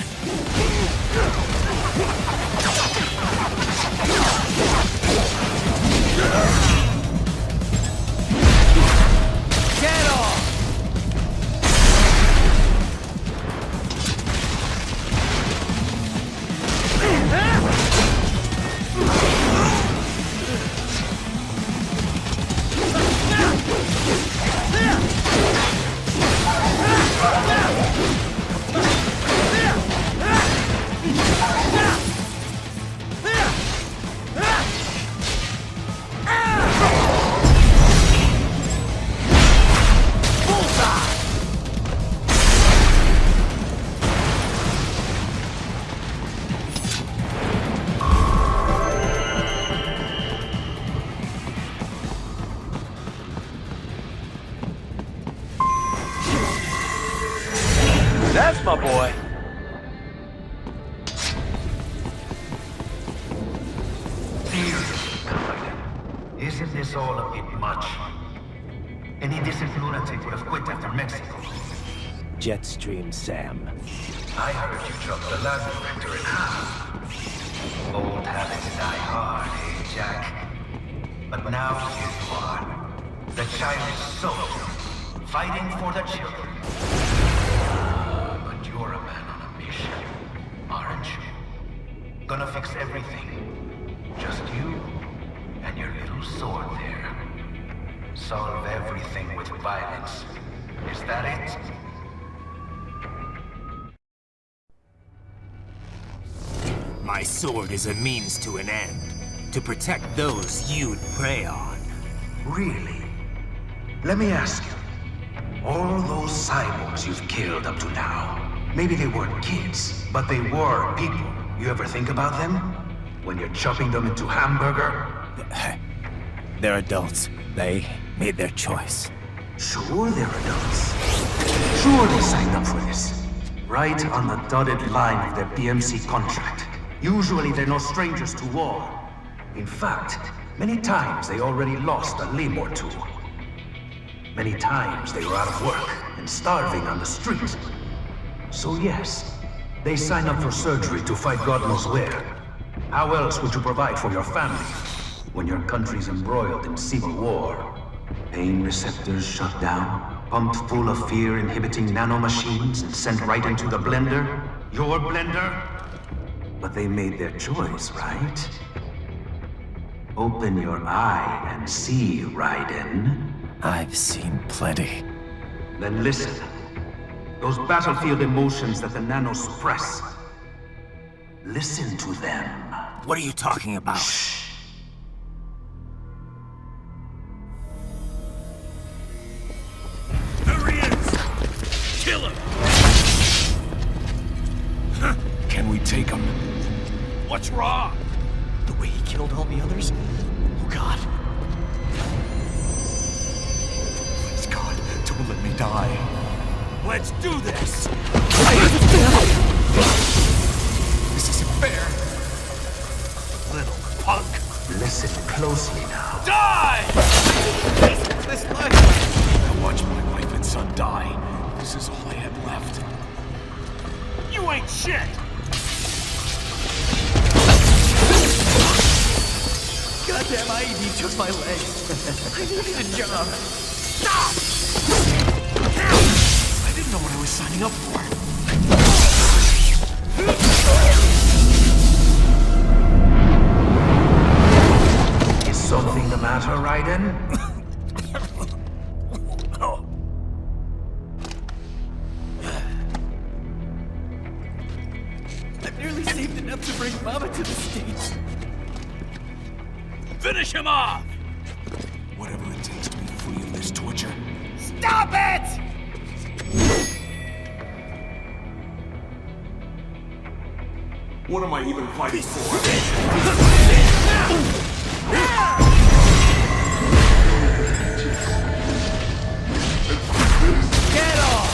Speaker 5: That's my boy.
Speaker 11: Isn't this all a bit much? Any decent lunatic would have quit after Mexico.
Speaker 3: Jetstream Sam.
Speaker 11: I heard you chopped the lab director in half. Old habits die hard, eh, Jack? But now here you are. The child's soul, fighting for the children. But you're a man on a mission, aren't you? Gonna fix everything. Just you and your little sword there. Solve everything with violence. Is that it?
Speaker 3: My sword is a means to an end. To protect those you'd prey on.
Speaker 11: Really? Let me ask you. All those cyborgs you've killed up to now, maybe they weren't kids, but they were people. You ever think about them? When you're chopping them into hamburger?
Speaker 3: They're adults. They made their choice.
Speaker 11: Sure they're adults. Sure they signed up for this. Right on the dotted line of their BMC contract. Usually they're no strangers to war. In fact, many times they already lost a limb or two. Many times they were out of work and starving on the street. So yes, they sign up for surgery to fight God knows where. How else would you provide for your family when your country's embroiled in civil war? Pain receptors shut down, pumped full of fear-inhibiting nanomachines and sent right into the blender? Your blender? But they made their choice, right? Open your eye and see, Raiden.
Speaker 3: I've seen plenty.
Speaker 11: Then listen. Those battlefield emotions that the nanos suppress. Listen to them.
Speaker 3: What are you talking about?
Speaker 11: Shh.
Speaker 2: There he is! Kill him!
Speaker 10: Can we take him?
Speaker 2: What's wrong?
Speaker 17: The way he killed all the others? Oh God.
Speaker 2: Please, God, don't let me die. Let's do this! This isn't fair. Little punk.
Speaker 11: Listen closely now.
Speaker 2: Die!
Speaker 17: This life.
Speaker 10: I watched my wife and son die. This is all I had left.
Speaker 2: You ain't shit!
Speaker 17: Goddamn IED took my legs. I needed a job.
Speaker 2: Stop! I didn't know what I was signing up for.
Speaker 11: Is something the matter, Raiden?
Speaker 17: I've nearly saved enough to bring Mama to the States.
Speaker 2: Finish him off!
Speaker 10: Whatever it takes to be free of this torture.
Speaker 2: Stop it!
Speaker 10: What am I even fighting for?
Speaker 2: Get off!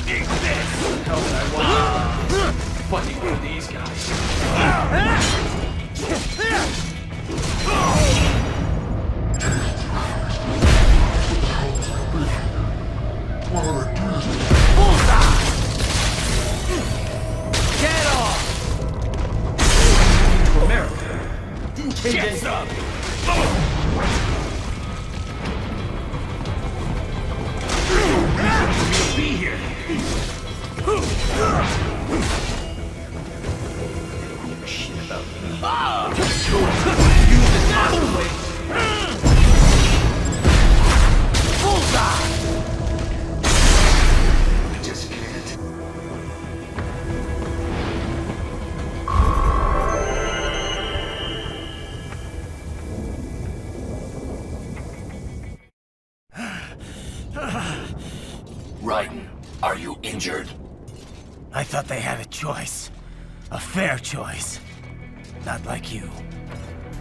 Speaker 2: Eat this!
Speaker 17: How did I want? Fighting with these guys.
Speaker 2: Get off!
Speaker 17: To America. Didn't change
Speaker 2: Get
Speaker 17: anything.
Speaker 2: some!
Speaker 17: You'll be here. Shit about me. Use this masterfully.
Speaker 2: Bullseye!
Speaker 11: I just can't.
Speaker 13: Raiden, are you injured?
Speaker 3: I thought they had a choice. A fair choice. Not like you.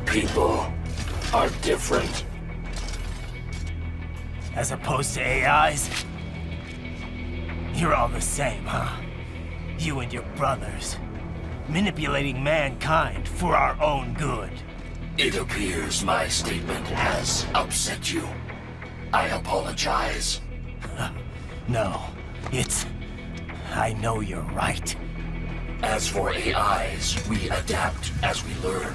Speaker 13: People are different.
Speaker 3: As opposed to AIs? You're all the same, huh? You and your brothers. Manipulating mankind for our own good.
Speaker 13: It appears my statement has upset you. I apologize.
Speaker 3: No, it's... I know you're right.
Speaker 13: As for AIs, we adapt as we learn.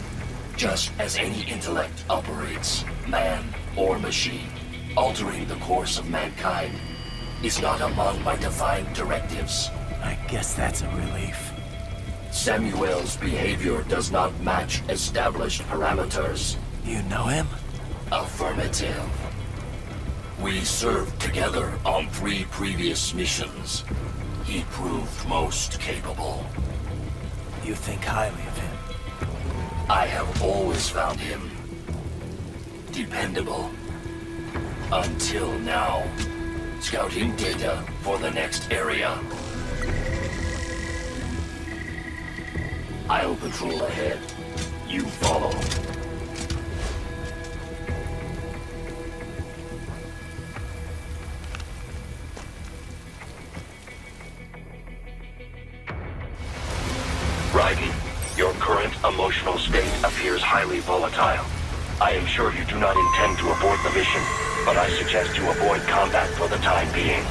Speaker 13: Just as any intellect operates, man or machine. Altering the course of mankind is not among my defined directives.
Speaker 3: I guess that's a relief.
Speaker 13: Samuel's behavior does not match established parameters.
Speaker 3: You know him?
Speaker 13: Affirmative. We served together on 3 previous missions. He proved most capable.
Speaker 3: You think highly of him?
Speaker 13: I have always found him dependable. Until now. Scouting data for the next area. I'll patrol ahead. You follow. Raiden, your current emotional state appears highly volatile. I am sure you do not intend to abort the mission, but I suggest you avoid combat for the time being.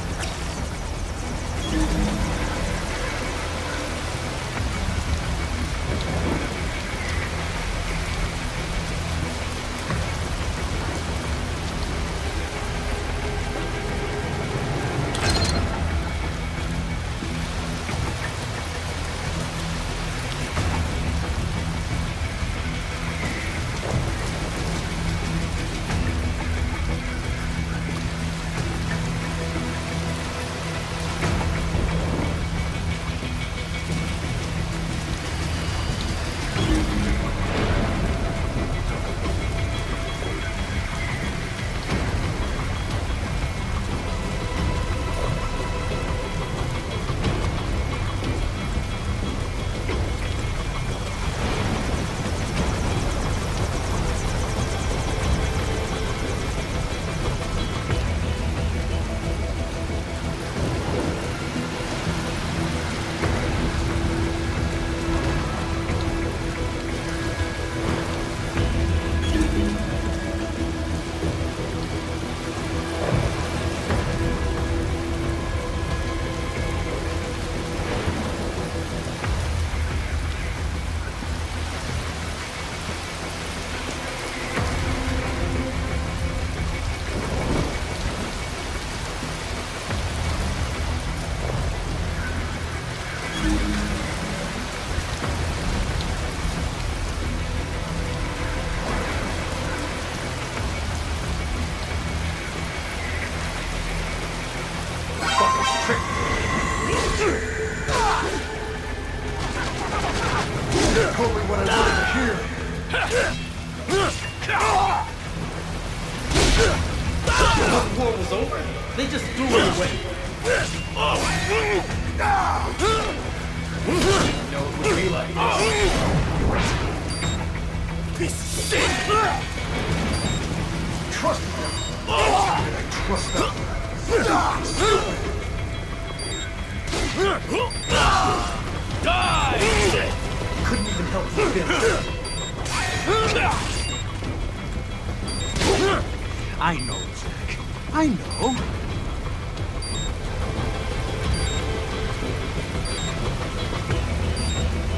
Speaker 17: I know, Jack. I know.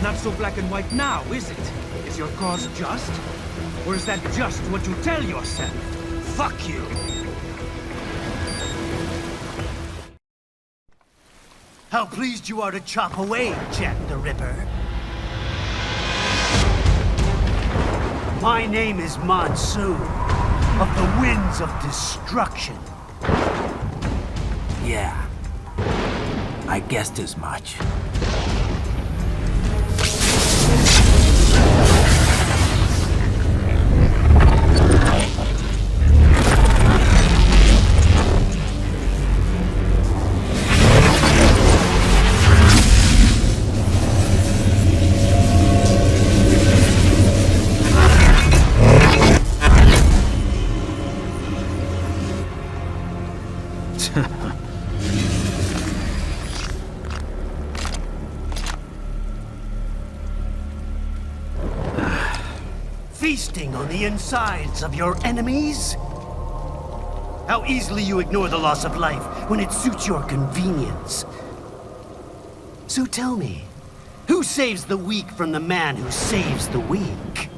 Speaker 17: Not so black and white now, is it? Is your cause just? Or is that just what you tell yourself? Fuck you!
Speaker 21: How pleased you are to chop away, Jack the Ripper. My name is Monsoon, of the Winds of Destruction.
Speaker 17: Yeah. I guessed as much.
Speaker 21: feasting on the insides of your enemies? How easily you ignore the loss of life when it suits your convenience. So tell me, who saves the weak from the man who saves the weak?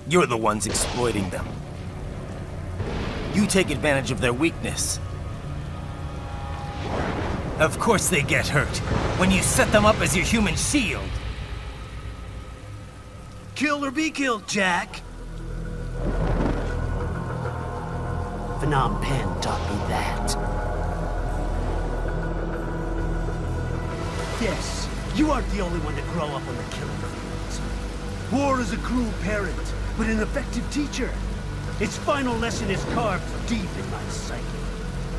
Speaker 3: You're the ones exploiting them. You take advantage of their weakness. Of course they get hurt when you set them up as your human shield.
Speaker 21: Kill or be killed, Jack. Phnom Penh taught me that. Yes, you aren't the only one to grow up on the killing fields. War is a cruel parent, but an effective teacher. Its final lesson is carved deep in my psyche.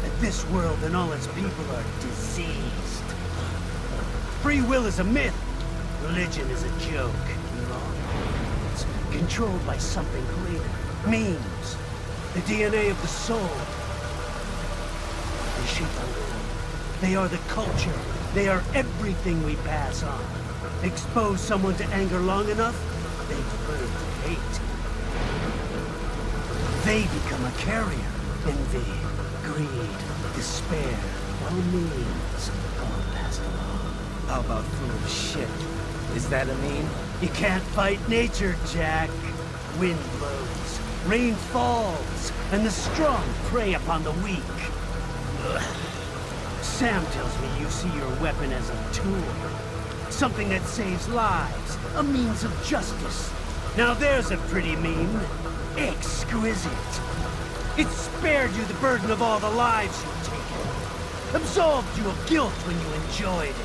Speaker 21: That this world and all its people are diseased. Free will is a myth. Religion is a joke. It's controlled by something greater. Memes. The DNA of the soul. They shape our world. They are the culture. They are everything we pass on. Expose someone to anger long enough, they've learned to hate. They become a carrier. Envy, greed, despair, all means, all passed along.
Speaker 3: How about full of shit? Is that a meme?
Speaker 21: You can't fight nature, Jack. Wind blows, rain falls, and the strong prey upon the weak. Sam tells me you see your weapon as a tool. Something that saves lives, a means of justice. Now there's a pretty meme. Exquisite. It spared you the burden of all the lives you've taken. Absolved you of guilt when you enjoyed it.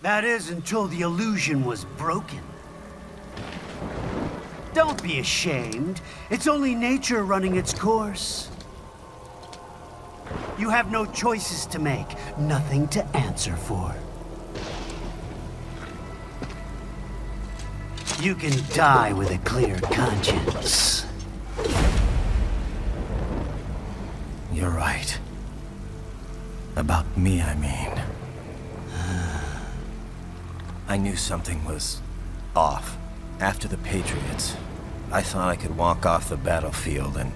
Speaker 21: That is until the illusion was broken. Don't be ashamed. It's only nature running its course. You have no choices to make, nothing to answer for. You can die with a clear conscience.
Speaker 3: You're right. About me, I mean. I knew something was off. After the Patriots, I thought I could walk off the battlefield and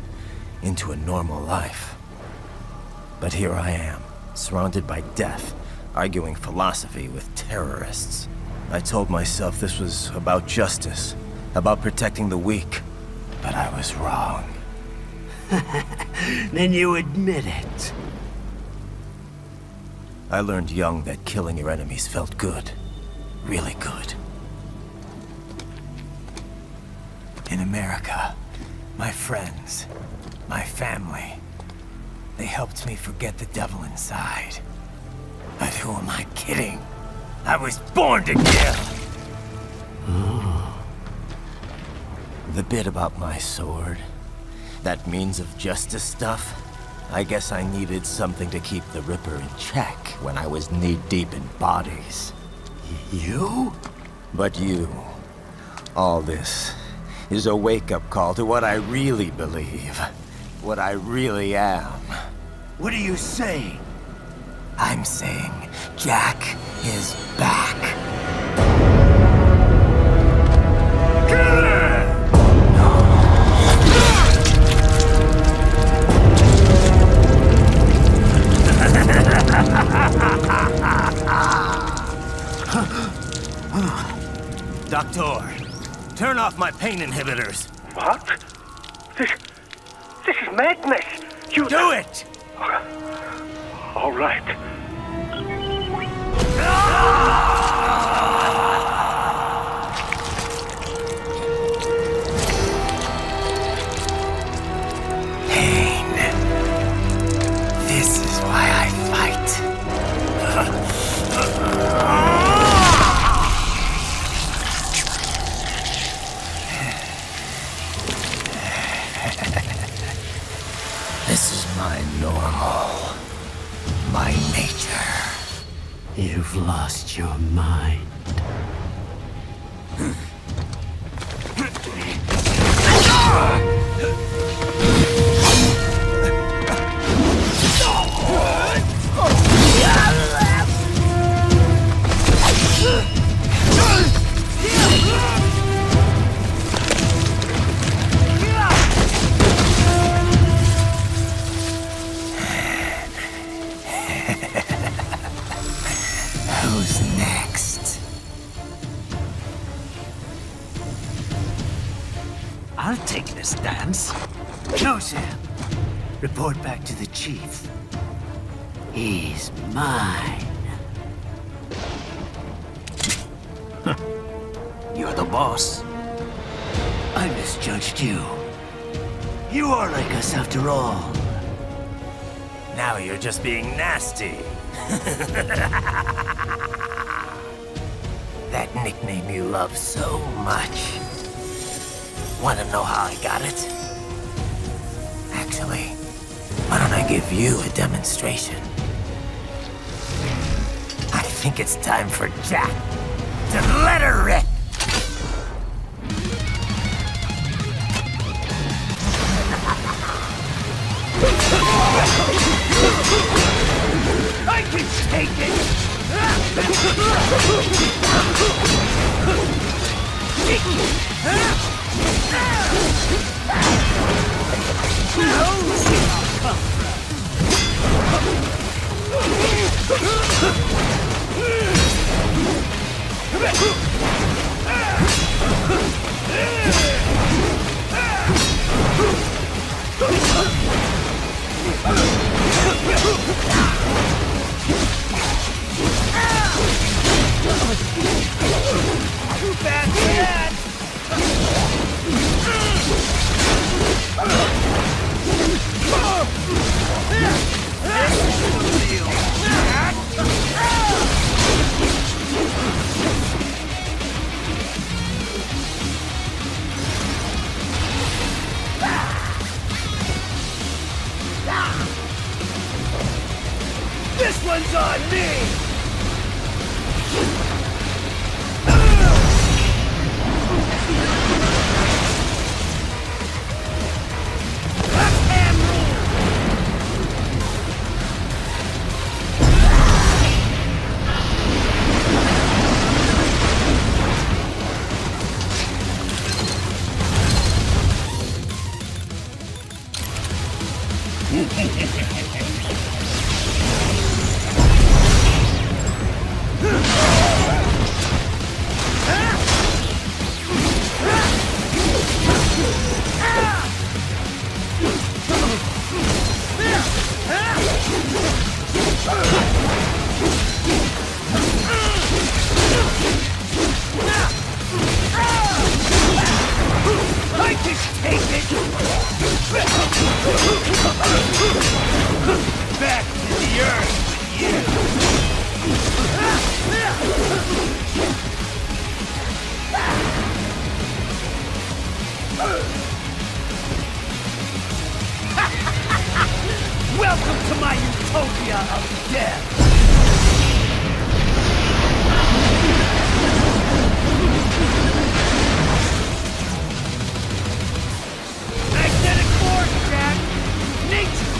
Speaker 3: into a normal life. But here I am, surrounded by death, arguing philosophy with terrorists. I told myself this was about justice, about protecting the weak. But I was wrong.
Speaker 21: Then you admit it.
Speaker 3: I learned young that killing your enemies felt good. Really good. In America, my friends, my family, they helped me forget the devil inside. But who am I kidding? I was born to kill! The bit about my sword, that means of justice stuff, I guess I needed something to keep the Ripper in check when I was knee-deep in bodies.
Speaker 21: You?
Speaker 3: But you, all this, is a wake-up call to what I really believe. What I really am.
Speaker 21: What are you saying?
Speaker 3: I'm saying Jack is back. Doctor, turn off my pain inhibitors.
Speaker 14: What? This is madness. You
Speaker 3: do it!
Speaker 14: All right.
Speaker 3: Pain. This is why I fight. This is my normal. My nature.
Speaker 21: You've lost your mind.
Speaker 2: I'll take this dance. No, Sam. Report back to the chief. He's mine. You're the boss. I misjudged you. You are like us after all.
Speaker 3: Now you're just being nasty. That nickname you love so much. Want to know how I got it? Actually, why don't I give you a demonstration? I think it's time for Jack to let her rip.
Speaker 2: I can take it!
Speaker 1: Too bad for that! This one's on me! I can take it! Back to the earth with you! Welcome to my utopia of death! Magnetic force, Jack! Nature!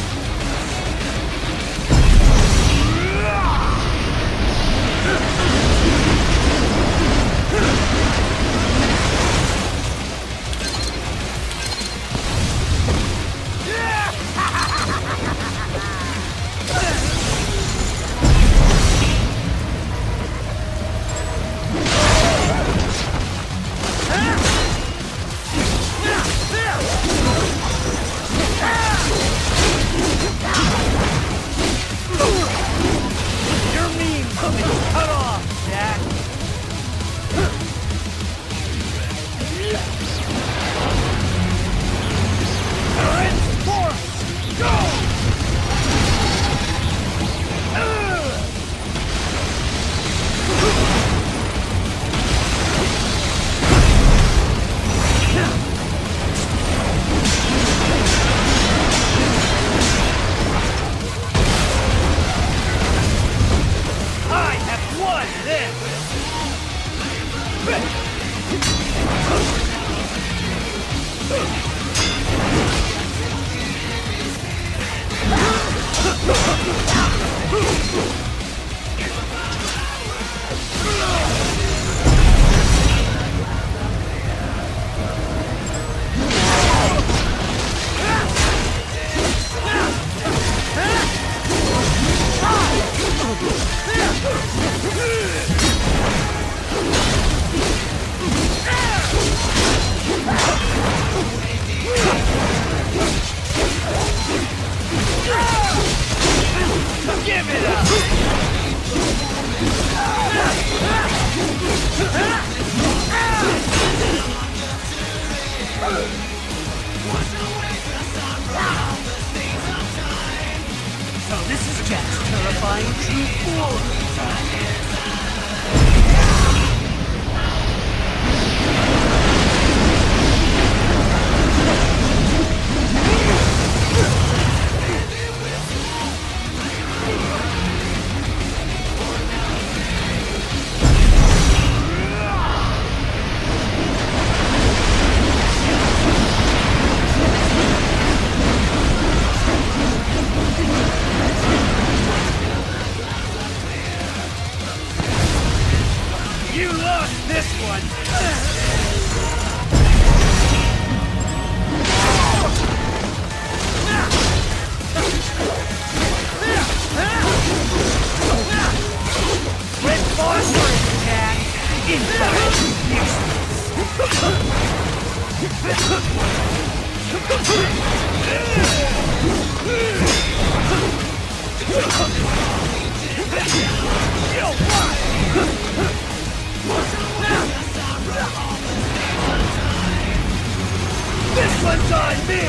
Speaker 1: one's on me!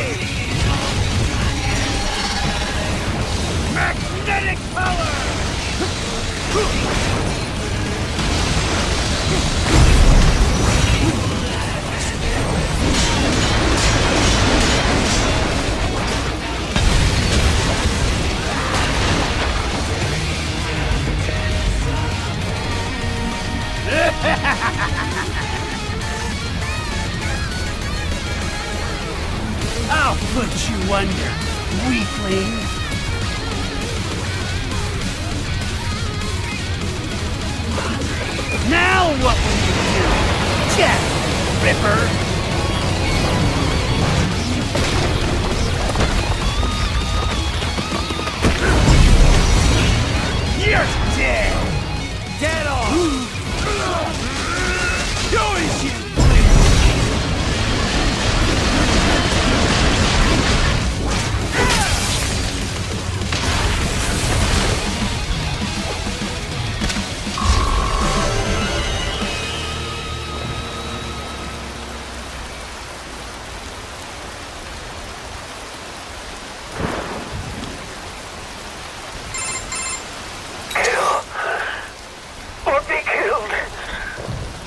Speaker 1: Magnetic power! I'll put you under, weakling! Now what will you do, Jack Ripper? You're dead! Dead on! Yours, you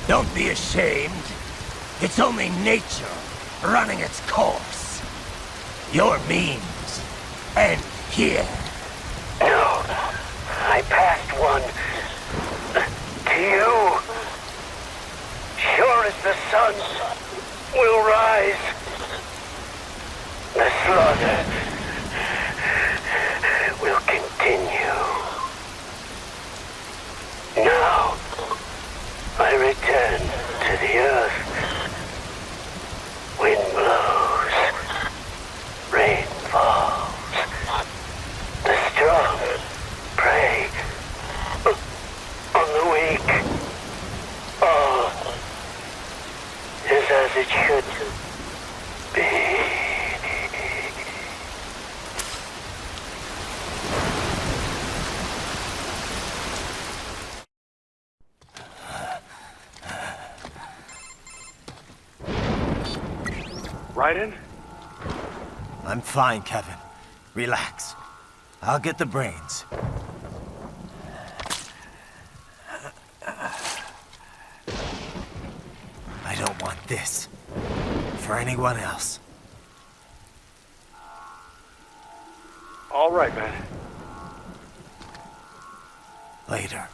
Speaker 13: Don't be ashamed. It's only nature running its course. Your means end here.
Speaker 16: No, I passed one to you. Sure as the sun will rise, the slaughter will continue. Now, I return to the earth. Wind blows, rain falls. The strong prey on the weak. All is as it should be.
Speaker 14: Raiden?
Speaker 3: I'm fine, Kevin. Relax. I'll get the brains. I don't want this for anyone else.
Speaker 14: All right, man.
Speaker 3: Later.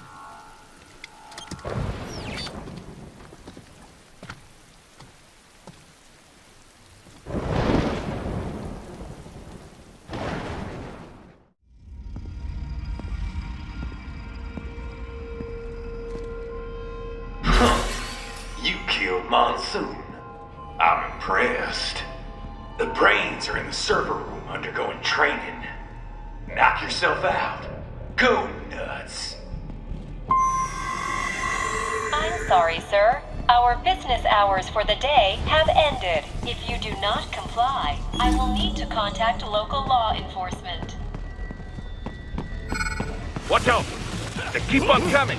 Speaker 7: Monsoon. I'm impressed. The brains are in the server room undergoing training. Knock yourself out. Go nuts.
Speaker 8: I'm sorry, sir. Our business hours for the day have ended. If you do not comply, I will need to contact local law enforcement.
Speaker 6: Watch out! They keep on coming!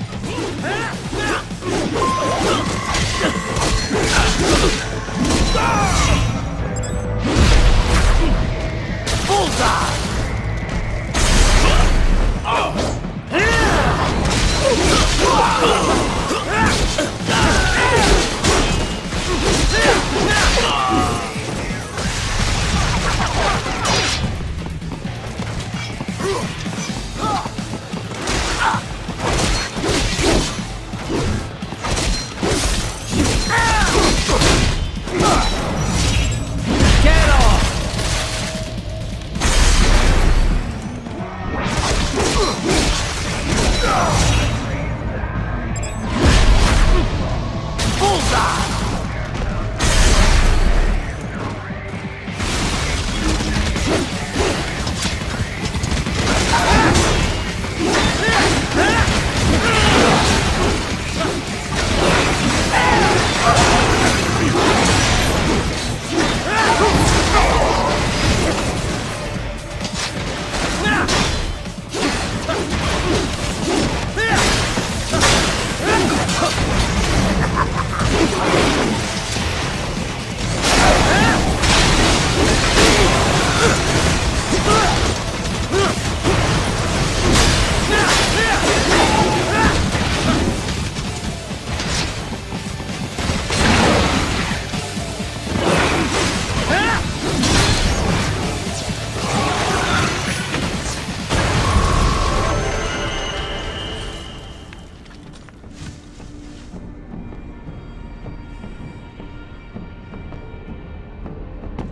Speaker 1: Bullseye!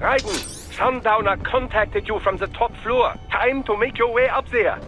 Speaker 14: Raiden, Sundowner contacted you from the top floor. Time to make your way up there.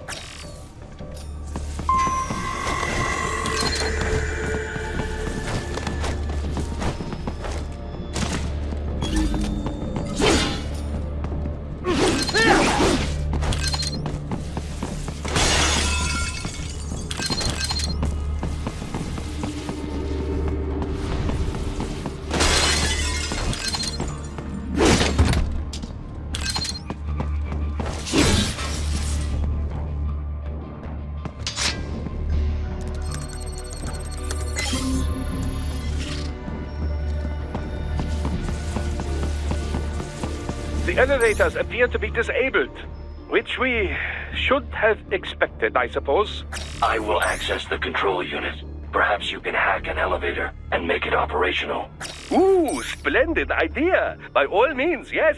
Speaker 14: The elevators appear to be disabled, which we should have expected, I suppose.
Speaker 13: I will access the control unit. Perhaps you can hack an elevator and make it operational.
Speaker 14: Ooh, splendid idea. By all means, yes.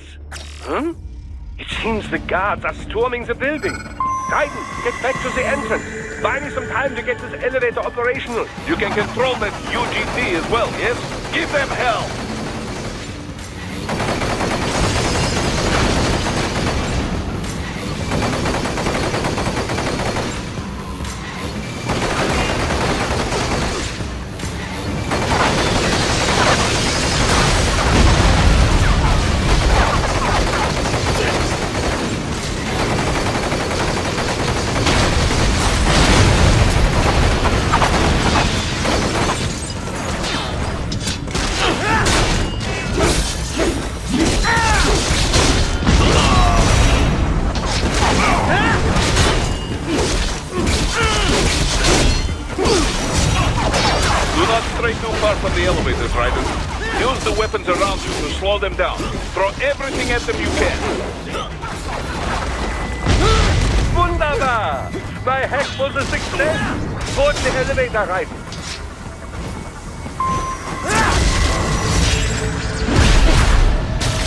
Speaker 14: It seems the guards are storming the building. Raiden, get back to the entrance. Buy me some time to get this elevator operational.
Speaker 6: You can control that UGT as well, yes? Give them hell! From the elevators, Raiden. Use the weapons around you to slow them down. Throw everything at them you can.
Speaker 14: Wunderbar! My hack was a success! Board the elevator, Raiden.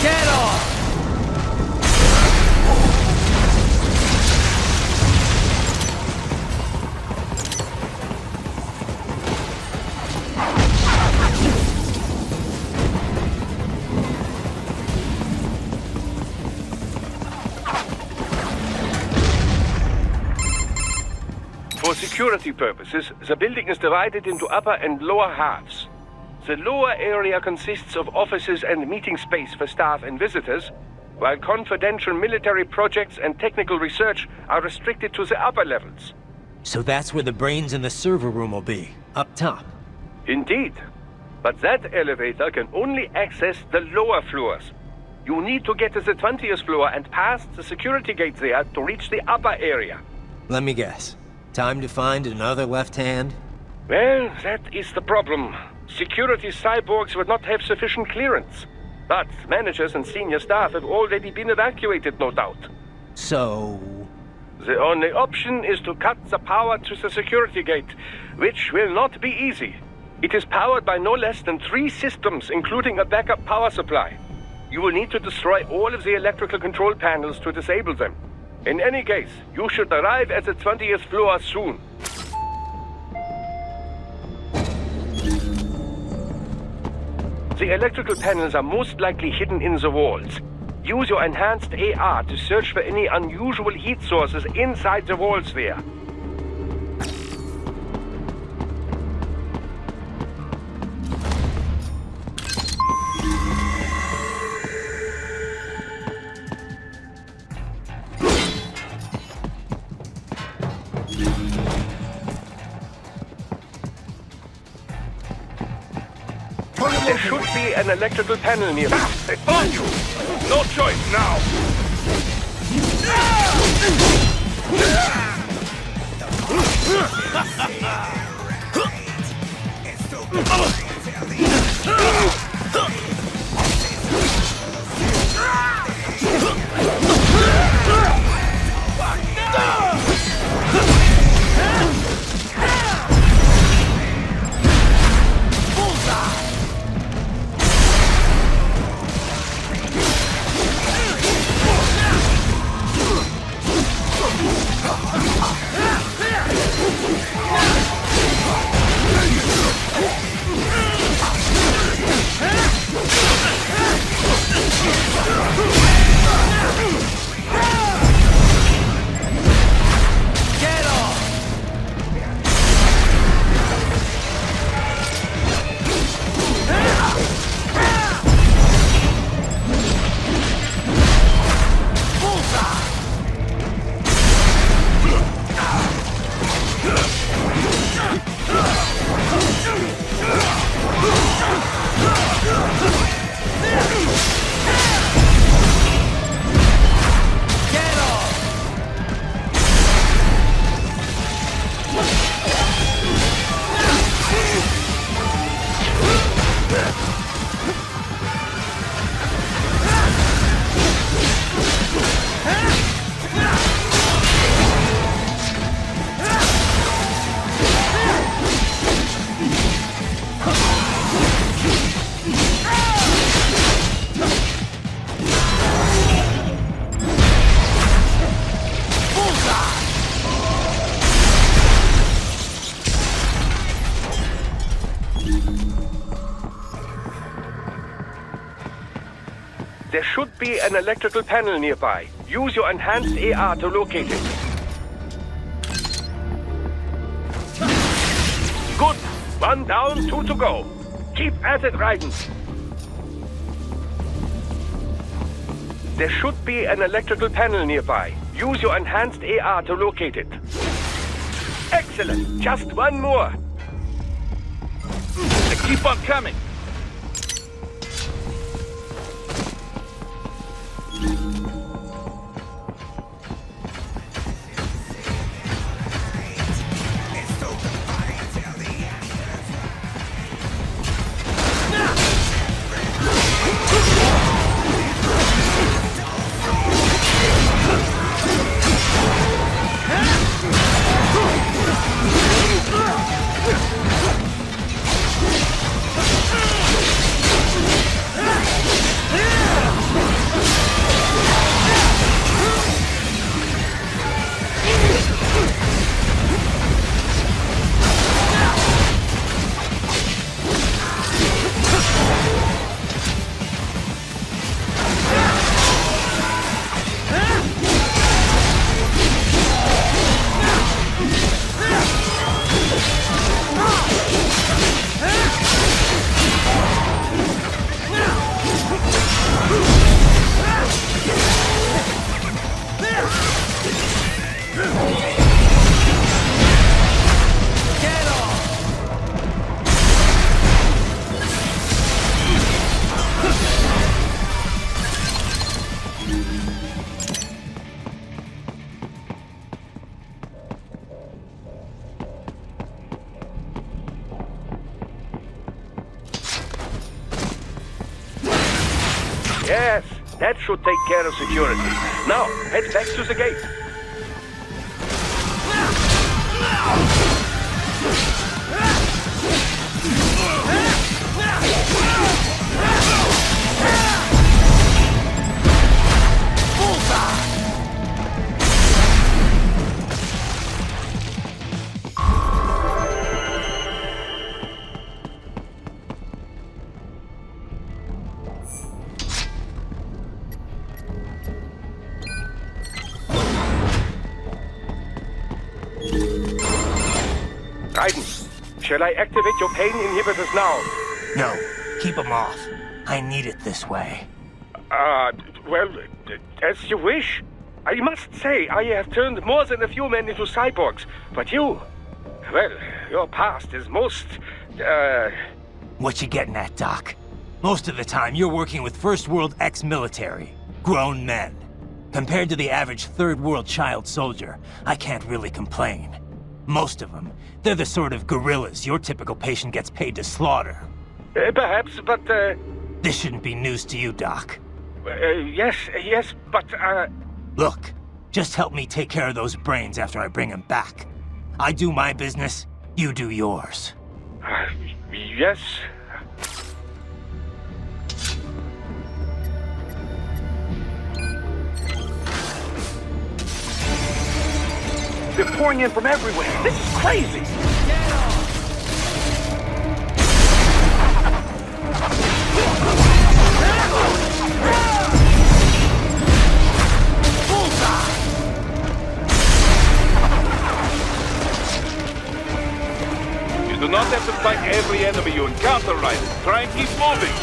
Speaker 1: Get off!
Speaker 14: For security purposes, the building is divided into upper and lower halves. The lower area consists of offices and meeting space for staff and visitors, while confidential military projects and technical research are restricted to the upper levels.
Speaker 3: So that's where the brains in the server room will be, up top.
Speaker 14: Indeed. But that elevator can only access the lower floors. You need to get to the 20th floor and pass the security gate there to reach the upper area.
Speaker 3: Let me guess. Time to find another left hand?
Speaker 14: Well, that is the problem. Security cyborgs would not have sufficient clearance. But managers and senior staff have already been evacuated, no doubt.
Speaker 3: So...
Speaker 14: The only option is to cut the power to the security gate, which will not be easy. It is powered by no less than 3 systems, including a backup power supply. You will need to destroy all of the electrical control panels to disable them. In any case, you should arrive at the 20th floor soon. The electrical panels are most likely hidden in the walls. Use your enhanced AR to search for any unusual heat sources inside the walls there. There should be an electrical panel nearby.
Speaker 6: They found you! No choice now!
Speaker 14: There should be an electrical panel nearby. Use your enhanced AR to locate it. Good. 1 down, 2 to go. Keep at it, Raiden. There should be an electrical panel nearby. Use your enhanced AR to locate it. Excellent. Just 1 more.
Speaker 6: Keep on coming.
Speaker 14: Yes, that should take care of security. Now, head back to the gate. Raiden, shall I activate your pain inhibitors now?
Speaker 17: No, keep them off. I need it this way.
Speaker 14: Well, as you wish. I must say, I have turned more than a few men into cyborgs, but you... Well, your past is most,
Speaker 17: What you getting at, Doc? Most of the time, you're working with First World ex-military. Grown men. Compared to the average Third World child soldier, I can't really complain. Most of them, they're the sort of guerrillas your typical patient gets paid to slaughter.
Speaker 14: Perhaps, but,
Speaker 17: This shouldn't be news to you, Doc.
Speaker 14: Yes, but,
Speaker 17: Look, just help me take care of those brains after I bring them back. I do my business, you do yours.
Speaker 14: Yes. They're pouring in from everywhere. This is crazy.
Speaker 6: You do not have to fight every enemy you encounter, Raiden. Try and keep moving.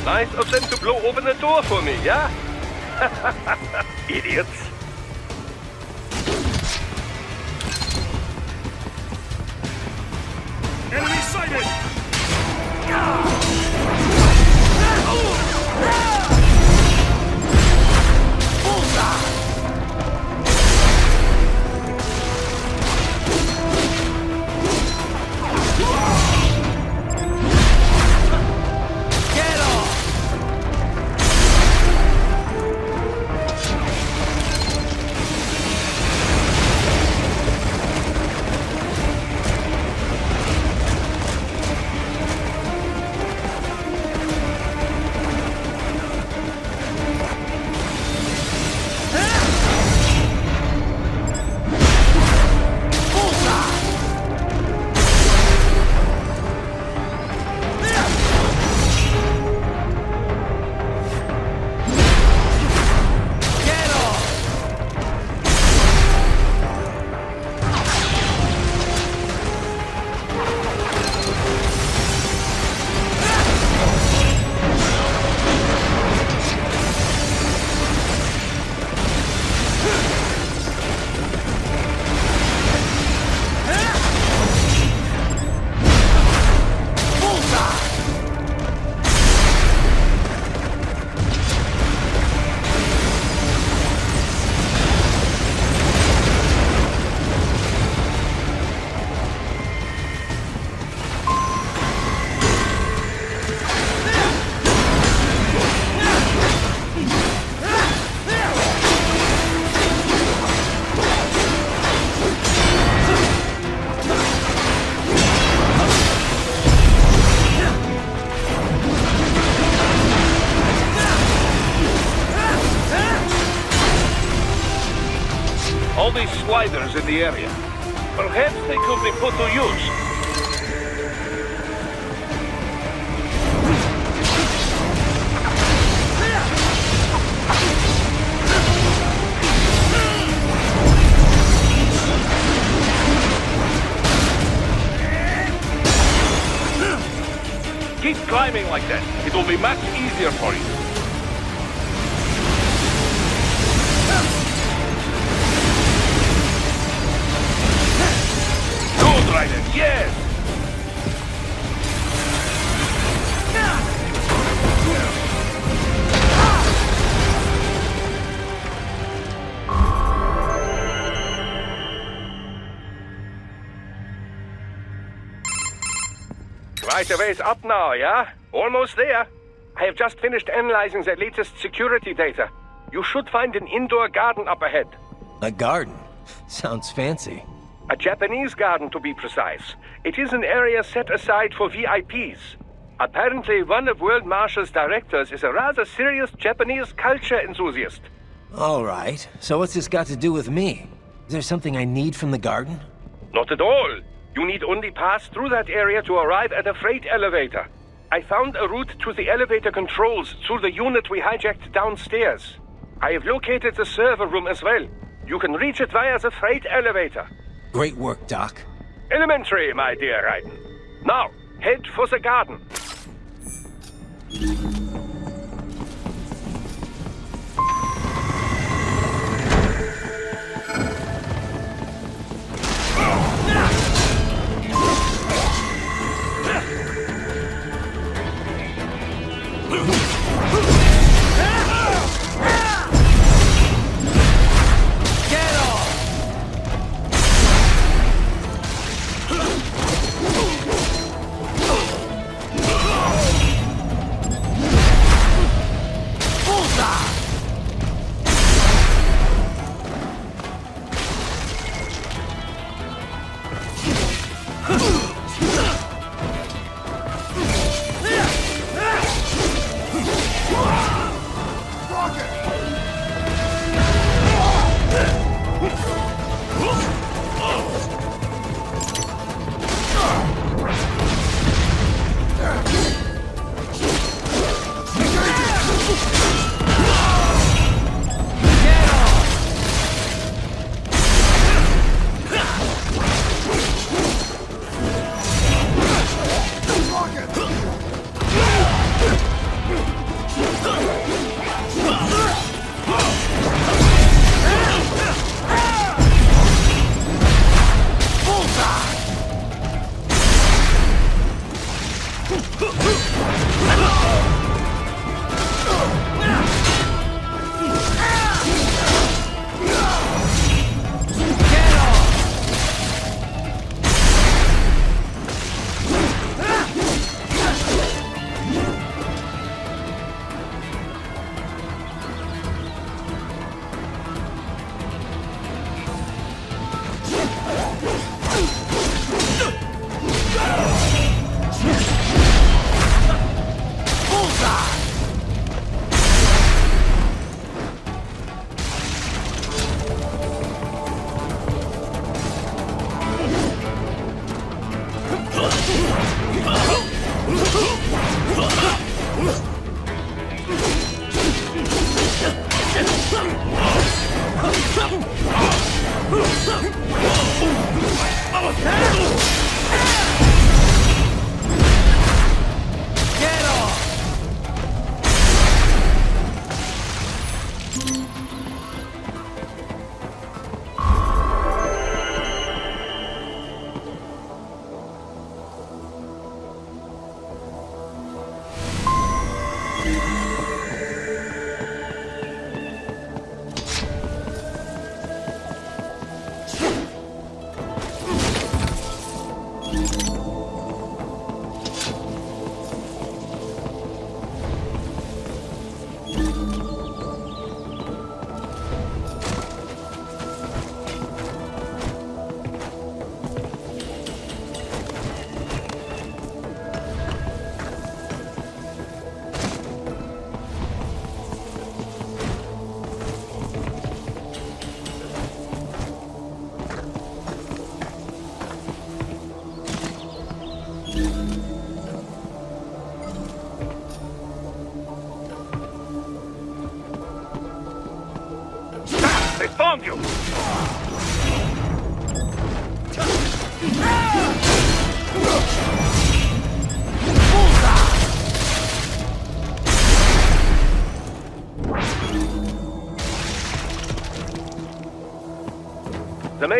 Speaker 14: Nice of them to blow open the door for me, yeah? Idiots.
Speaker 6: Enemy sighted! sliders in the area. Perhaps they could be put to use. Keep climbing like that. It will be much easier for you. Good, Ryder. Yes!
Speaker 14: Right away's up now, yeah? Almost there. I have just finished analyzing the latest security data. You should find an indoor garden up ahead.
Speaker 3: A garden? Sounds fancy.
Speaker 14: A Japanese garden, to be precise. It is an area set aside for VIPs. Apparently, one of World Marshal's directors is a rather serious Japanese culture enthusiast.
Speaker 3: All right. So what's this got to do with me? Is there something I need from the garden?
Speaker 14: Not at all. You need only pass through that area to arrive at a freight elevator. I found a route to the elevator controls through the unit we hijacked downstairs. I have located the server room as well. You can reach it via the freight elevator.
Speaker 3: Great work, Doc.
Speaker 14: Elementary, my dear Raiden. Now, head for the garden.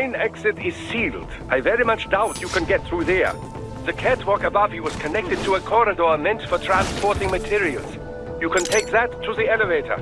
Speaker 14: main exit is sealed. I very much doubt you can get through there. The catwalk above you is connected to a corridor meant for transporting materials. You can take that to the elevator.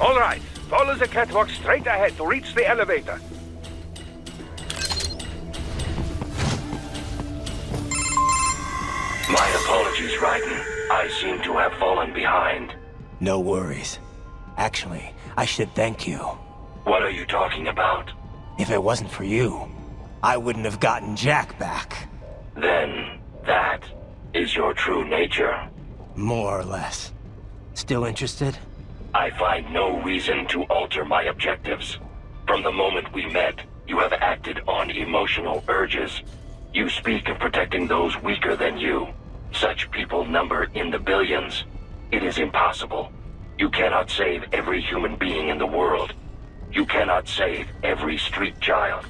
Speaker 14: All right, follow the catwalk straight ahead to reach the elevator.
Speaker 13: My apologies, Raiden. I seem to have fallen behind.
Speaker 3: No worries. Actually, I should thank you.
Speaker 13: What are you talking about?
Speaker 3: If it wasn't for you, I wouldn't have gotten Jack back.
Speaker 13: Then, that is your true nature?
Speaker 3: More or less. Still interested?
Speaker 13: I find no reason to alter my objectives. From the moment we met, you have acted on emotional urges. You speak of protecting those weaker than you. Such people number in the billions. It is impossible. You cannot save every human being in the world. You cannot save every street child.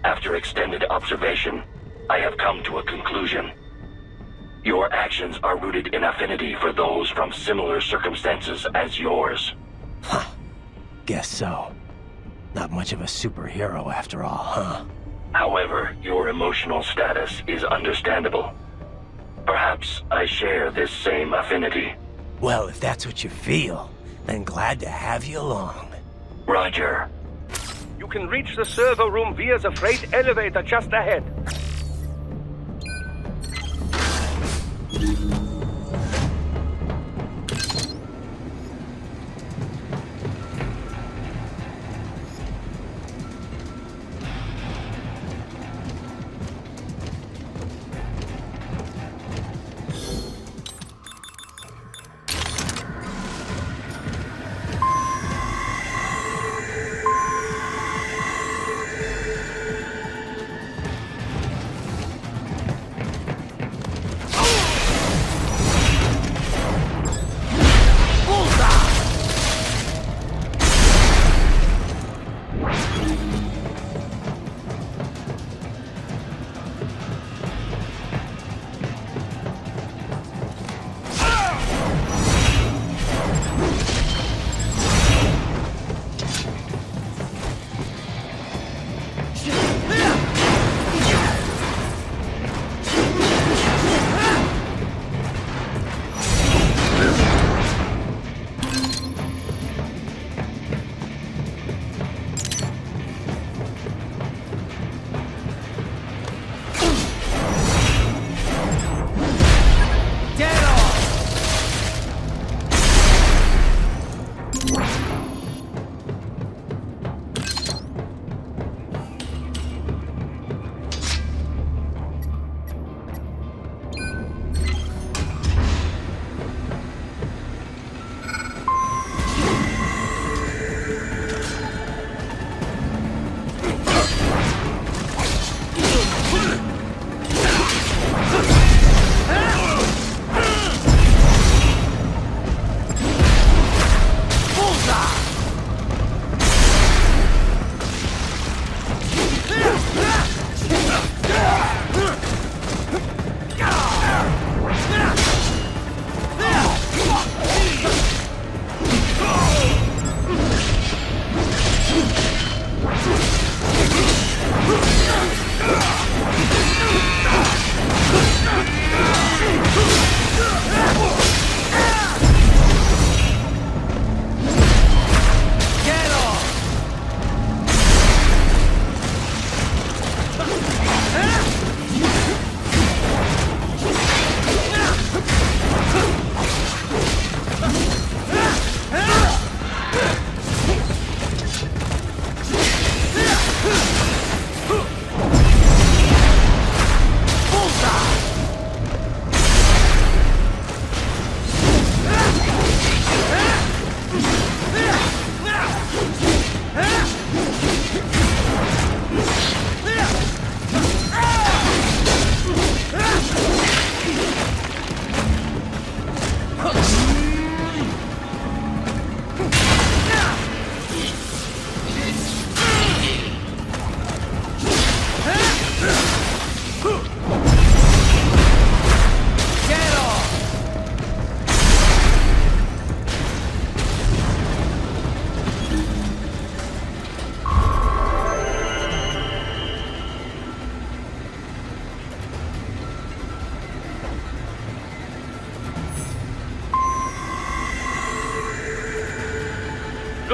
Speaker 13: After extended observation, I have come to a conclusion. Your actions are rooted in affinity for those from similar circumstances as yours.
Speaker 3: Huh. Guess so. Not much of a superhero after all, huh?
Speaker 13: However, your emotional status is understandable. Perhaps I share this same affinity.
Speaker 3: Well, if that's what you feel, then glad to have you along.
Speaker 13: Roger.
Speaker 14: You can reach the server room via the freight elevator just ahead.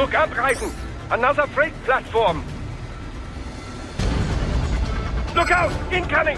Speaker 14: Look up, Raiden! Another freight platform! Look out! Incoming!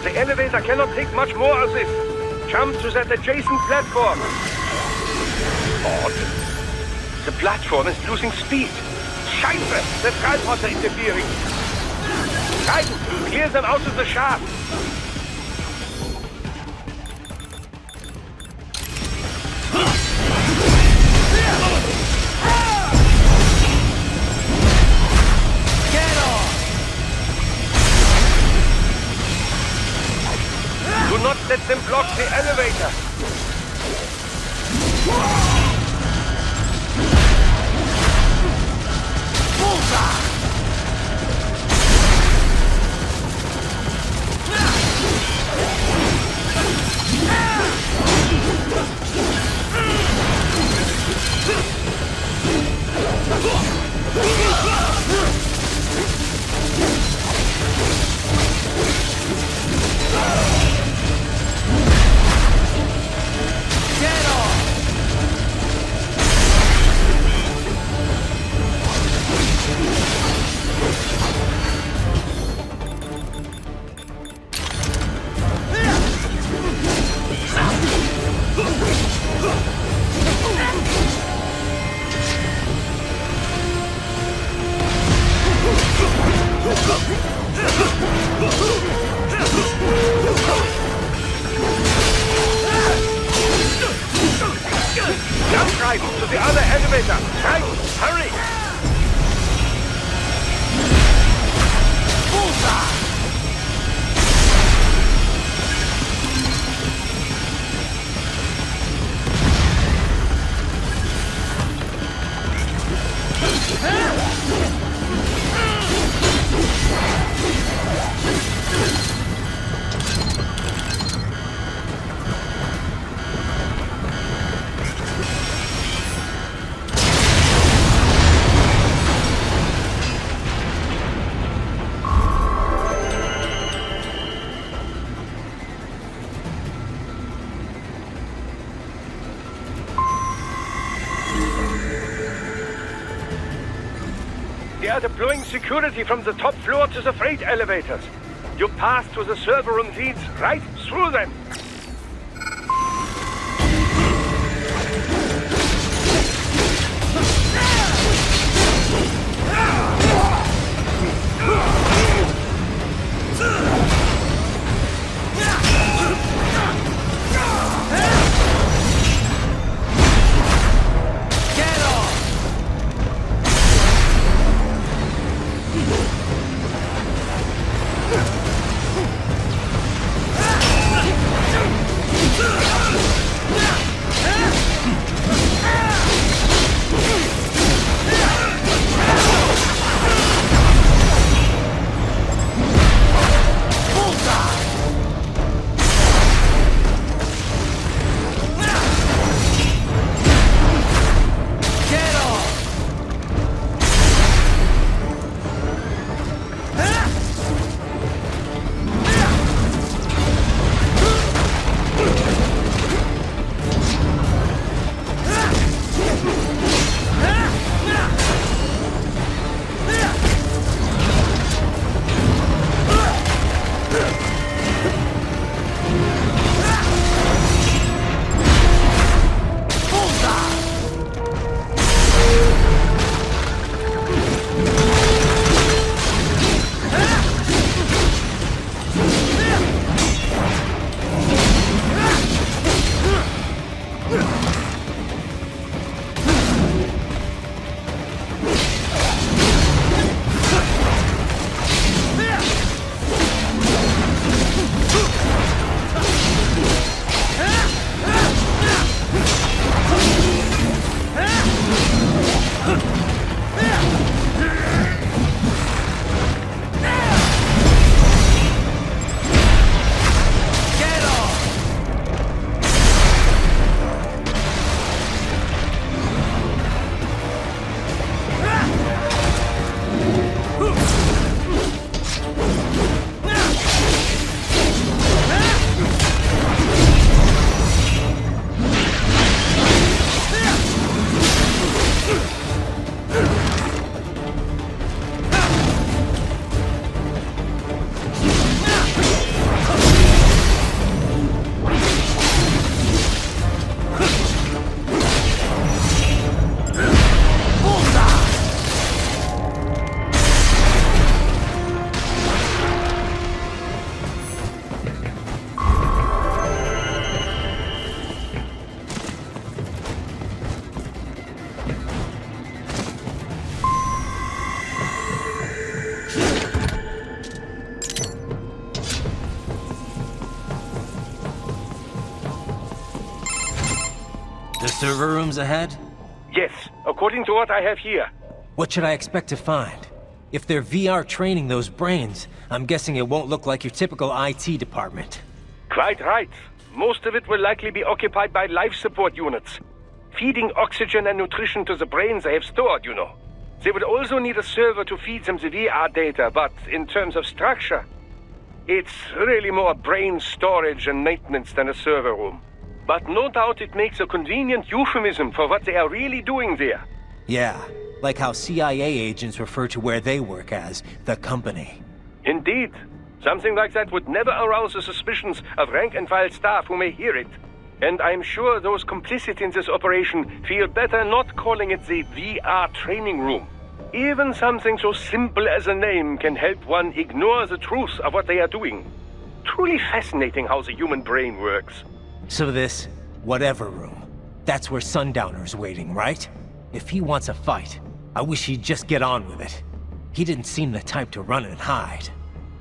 Speaker 14: The elevator cannot take much more of this. Jump to that adjacent platform. Odd. The platform is losing speed. Scheiße! The tripods are interfering. Raiden, clear them out of the shaft. Do not let them block the elevator! Jump right to the other elevator! Right! Hurry! Bullseye! They are deploying security from the top floor to the freight elevators. You pass to the server room leads right through them.
Speaker 3: Server rooms ahead?
Speaker 14: Yes, according to what I have here.
Speaker 3: What should I expect to find? If they're VR training those brains, I'm guessing it won't look like your typical IT department.
Speaker 14: Quite right. Most of it will likely be occupied by life support units. Feeding oxygen and nutrition to the brains they have stored, you know. They would also need a server to feed them the VR data, but in terms of structure, it's really more brain storage and maintenance than a server room. But no doubt it makes a convenient euphemism for what they are really doing there.
Speaker 3: Yeah, like how CIA agents refer to where they work as the company.
Speaker 14: Indeed. Something like that would never arouse the suspicions of rank-and-file staff who may hear it. And I'm sure those complicit in this operation feel better not calling it the VR training room. Even something so simple as a name can help one ignore the truth of what they are doing. Truly fascinating how the human brain works.
Speaker 3: So this, whatever room, that's where Sundowner's waiting, right? If he wants a fight, I wish he'd just get on with it. He didn't seem the type to run and hide.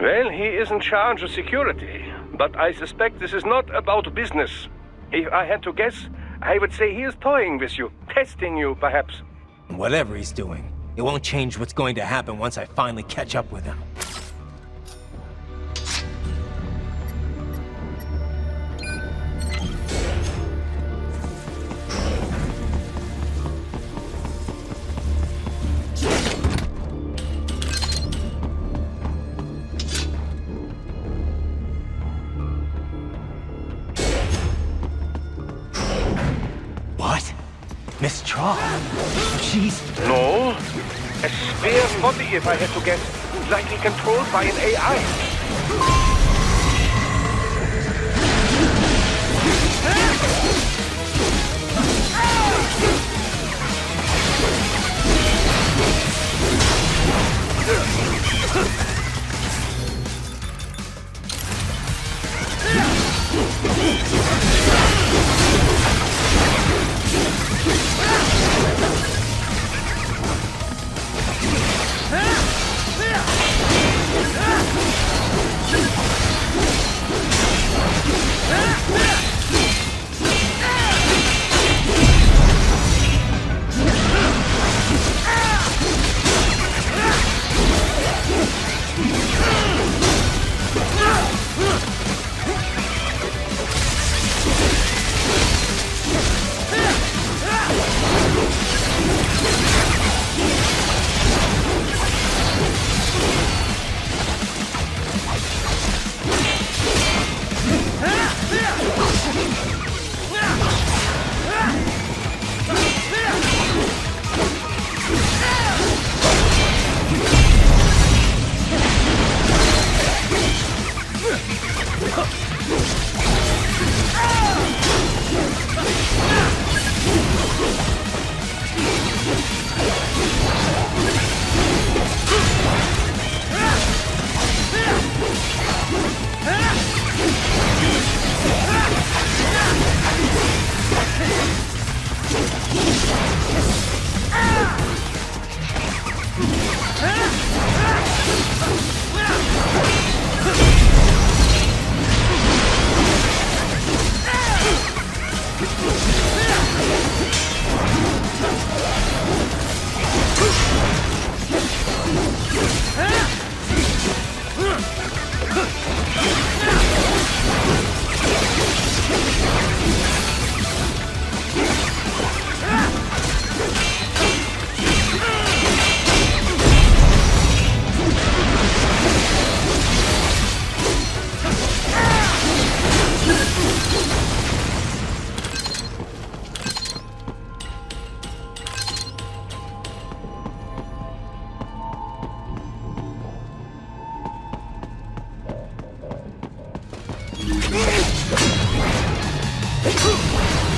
Speaker 14: Well, he is in charge of security, but I suspect this is not about business. If I had to guess, I would say he is toying with you, testing you, perhaps.
Speaker 3: Whatever he's doing, it won't change what's going to happen once I finally catch up with him. Miss Traw? She's...
Speaker 14: No. A spare body, if I had to guess. Likely controlled by an AI.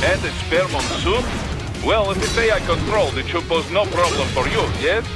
Speaker 6: And a spare monsoon? Well, if it's AI controlled, it should pose no problem for you, yes?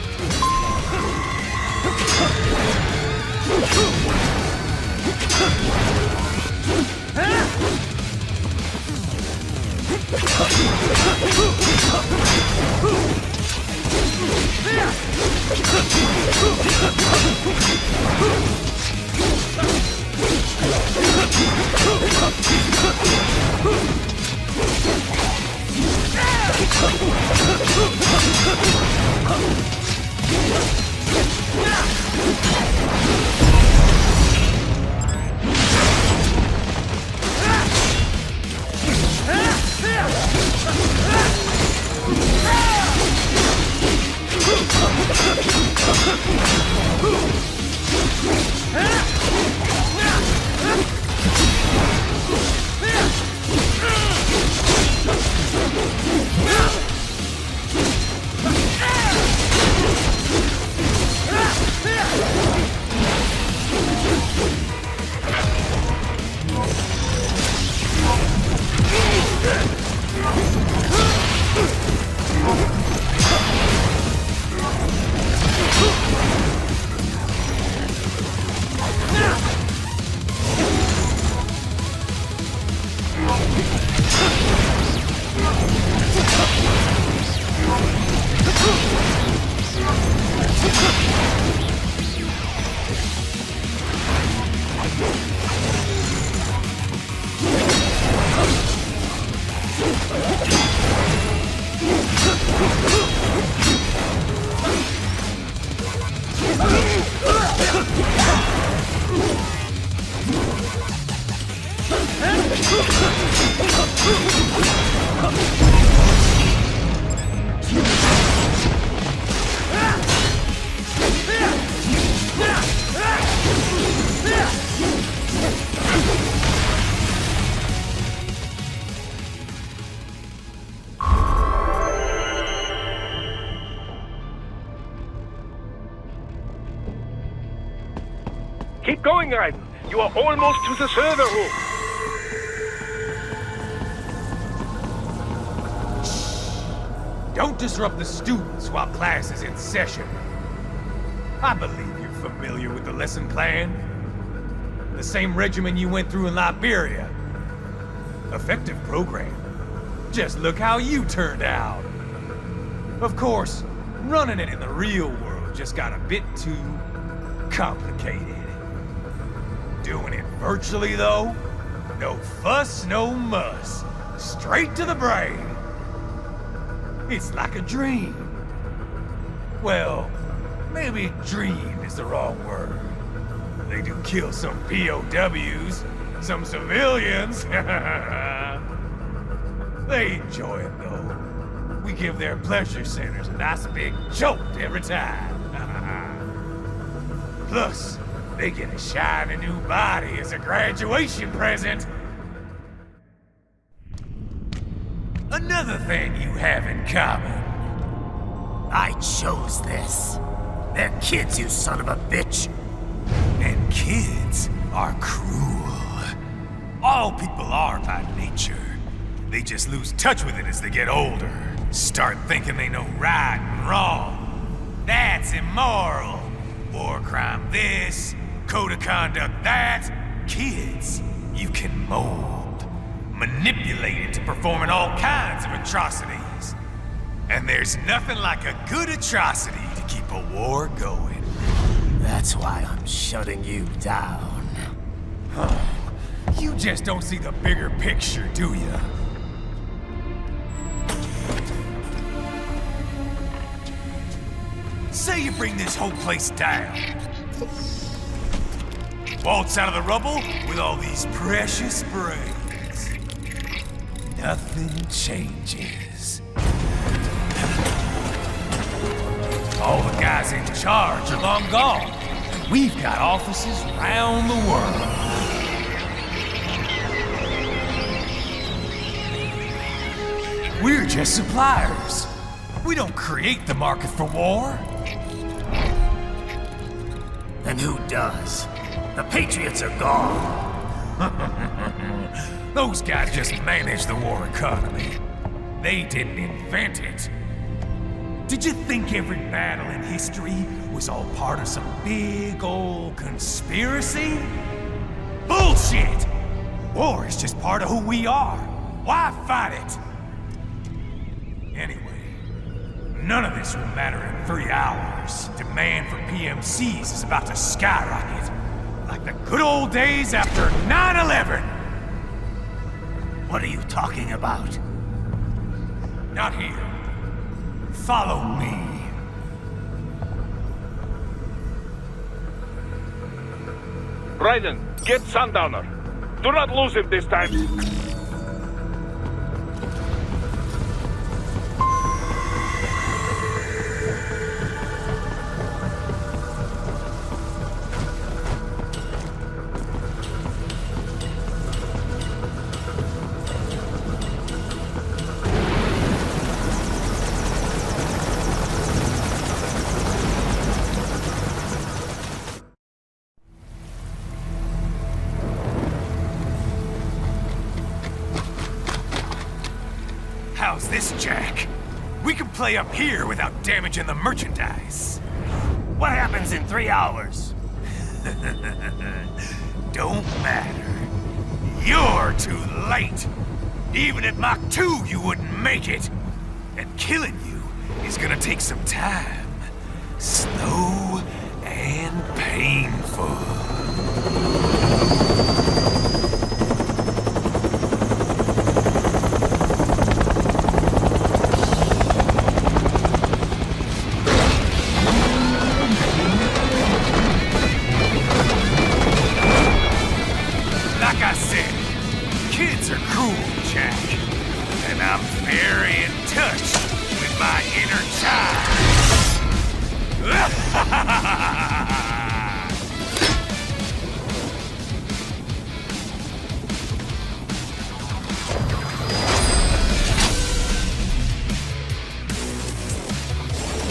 Speaker 14: Keep going, Raiden. You are almost to the server room.
Speaker 7: Don't disrupt the students while class is in session. I believe you're familiar with the lesson plan. The same regimen you went through in Liberia. Effective program. Just look how you turned out. Of course, running it in the real world just got a bit too complicated. Doing it virtually, though? No fuss, no muss. Straight to the brain. It's like a dream. Well, maybe dream is the wrong word. They do kill some POWs, some civilians. They enjoy it, though. We give their pleasure centers a nice big jolt every time. Plus, they get a shiny new body as a graduation present. Another thing you have in common. I chose this. They're kids, you son of a bitch. And kids are cruel. All people are by nature. They just lose touch with it as they get older. Start thinking they know right and wrong. That's immoral. War crime this, code of conduct that. Kids, you can mold, manipulate into performing all kinds of atrocities. And there's nothing like a good atrocity to keep a war going. That's why I'm shutting you down. You just don't see the bigger picture, do you? Say you bring this whole place down. Waltz out of the rubble with all these precious brains. Nothing changes. All the guys in charge are long gone. We've got offices around the world. We're just suppliers. We don't create the market for war. Then who does? The Patriots are gone. Those guys just manage the war economy. They didn't invent it. Did you think every battle in history was all part of some big old conspiracy? Bullshit! War is just part of who we are. Why fight it? Anyway, none of this will matter in 3 hours. Demand for PMCs is about to skyrocket. Like the good old days after 9/11. What are you talking about? Not here. Follow me.
Speaker 14: Raiden, get Sundowner. Do not lose him this time.
Speaker 7: How's this, Jack? We can play up here without damaging the merchandise.
Speaker 3: What happens in 3 hours?
Speaker 7: Don't matter. You're too late. Even at Mach 2, you wouldn't make it. And killing you is gonna take some time. Slow and painful. Like I said, kids are cool, Jack. And I'm very in touch with my inner child.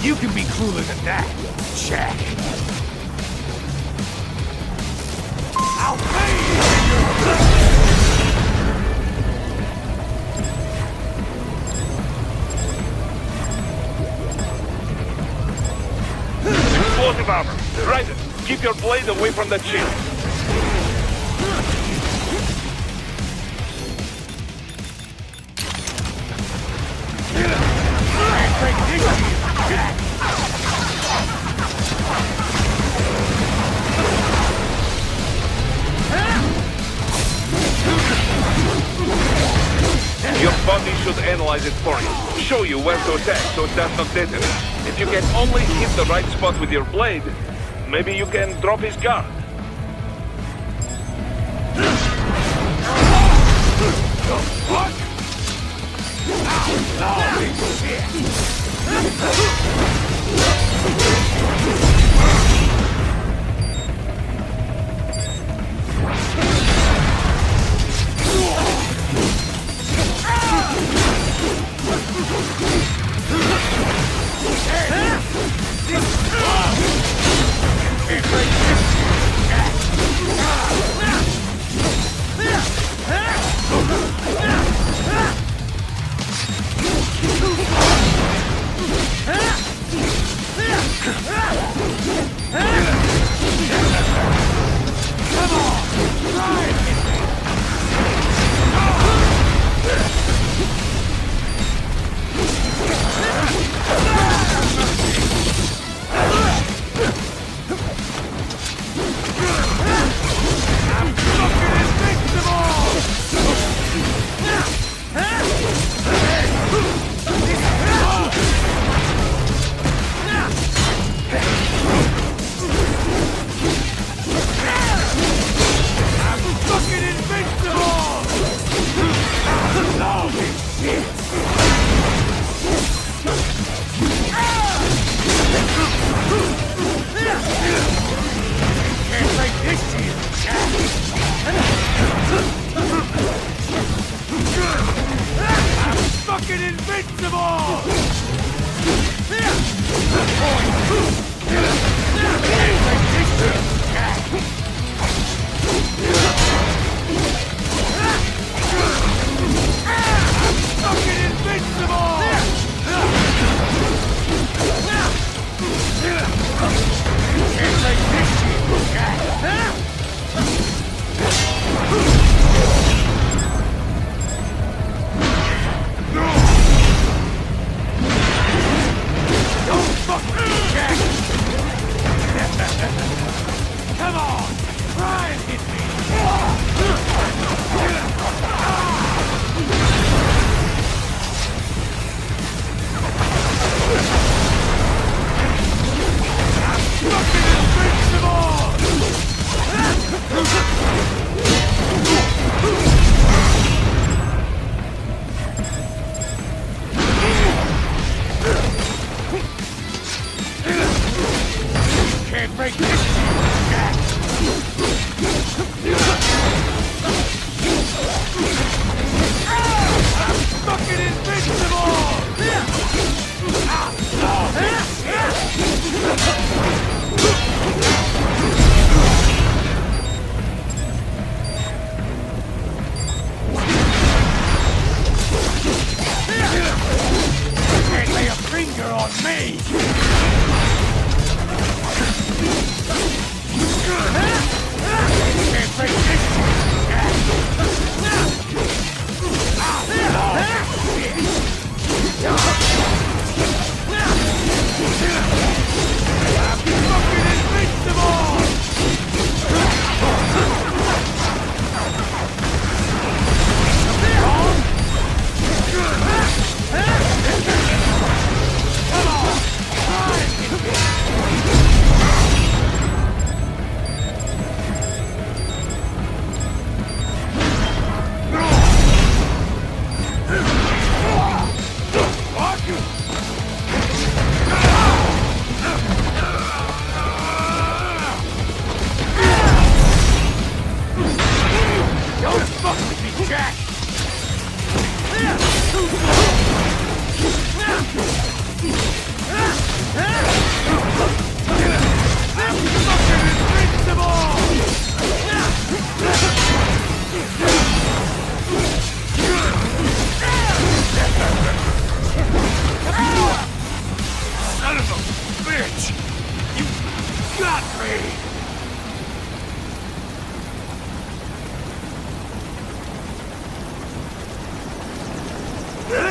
Speaker 7: You can be cooler than that, Jack.
Speaker 6: your blade away from the chin. Your body should analyze it for you. Show you where to attack so it does not detonate. If you can only hit the right spot with your blade, maybe you can drop his guard. What?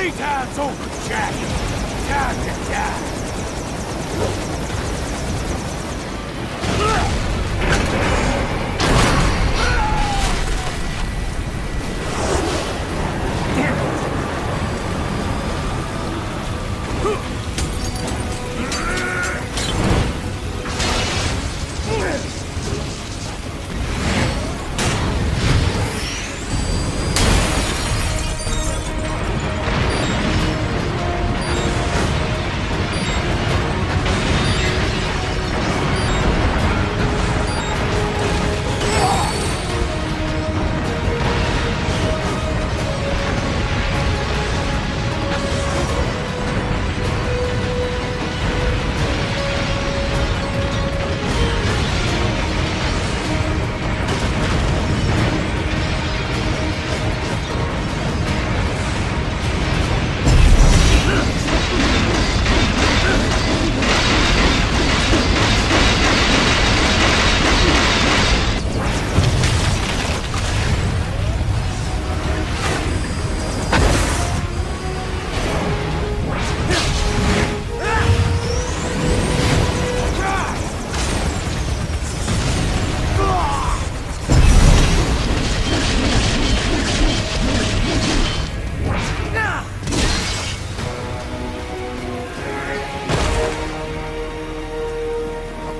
Speaker 1: Playtime's over, Jack. Time to die.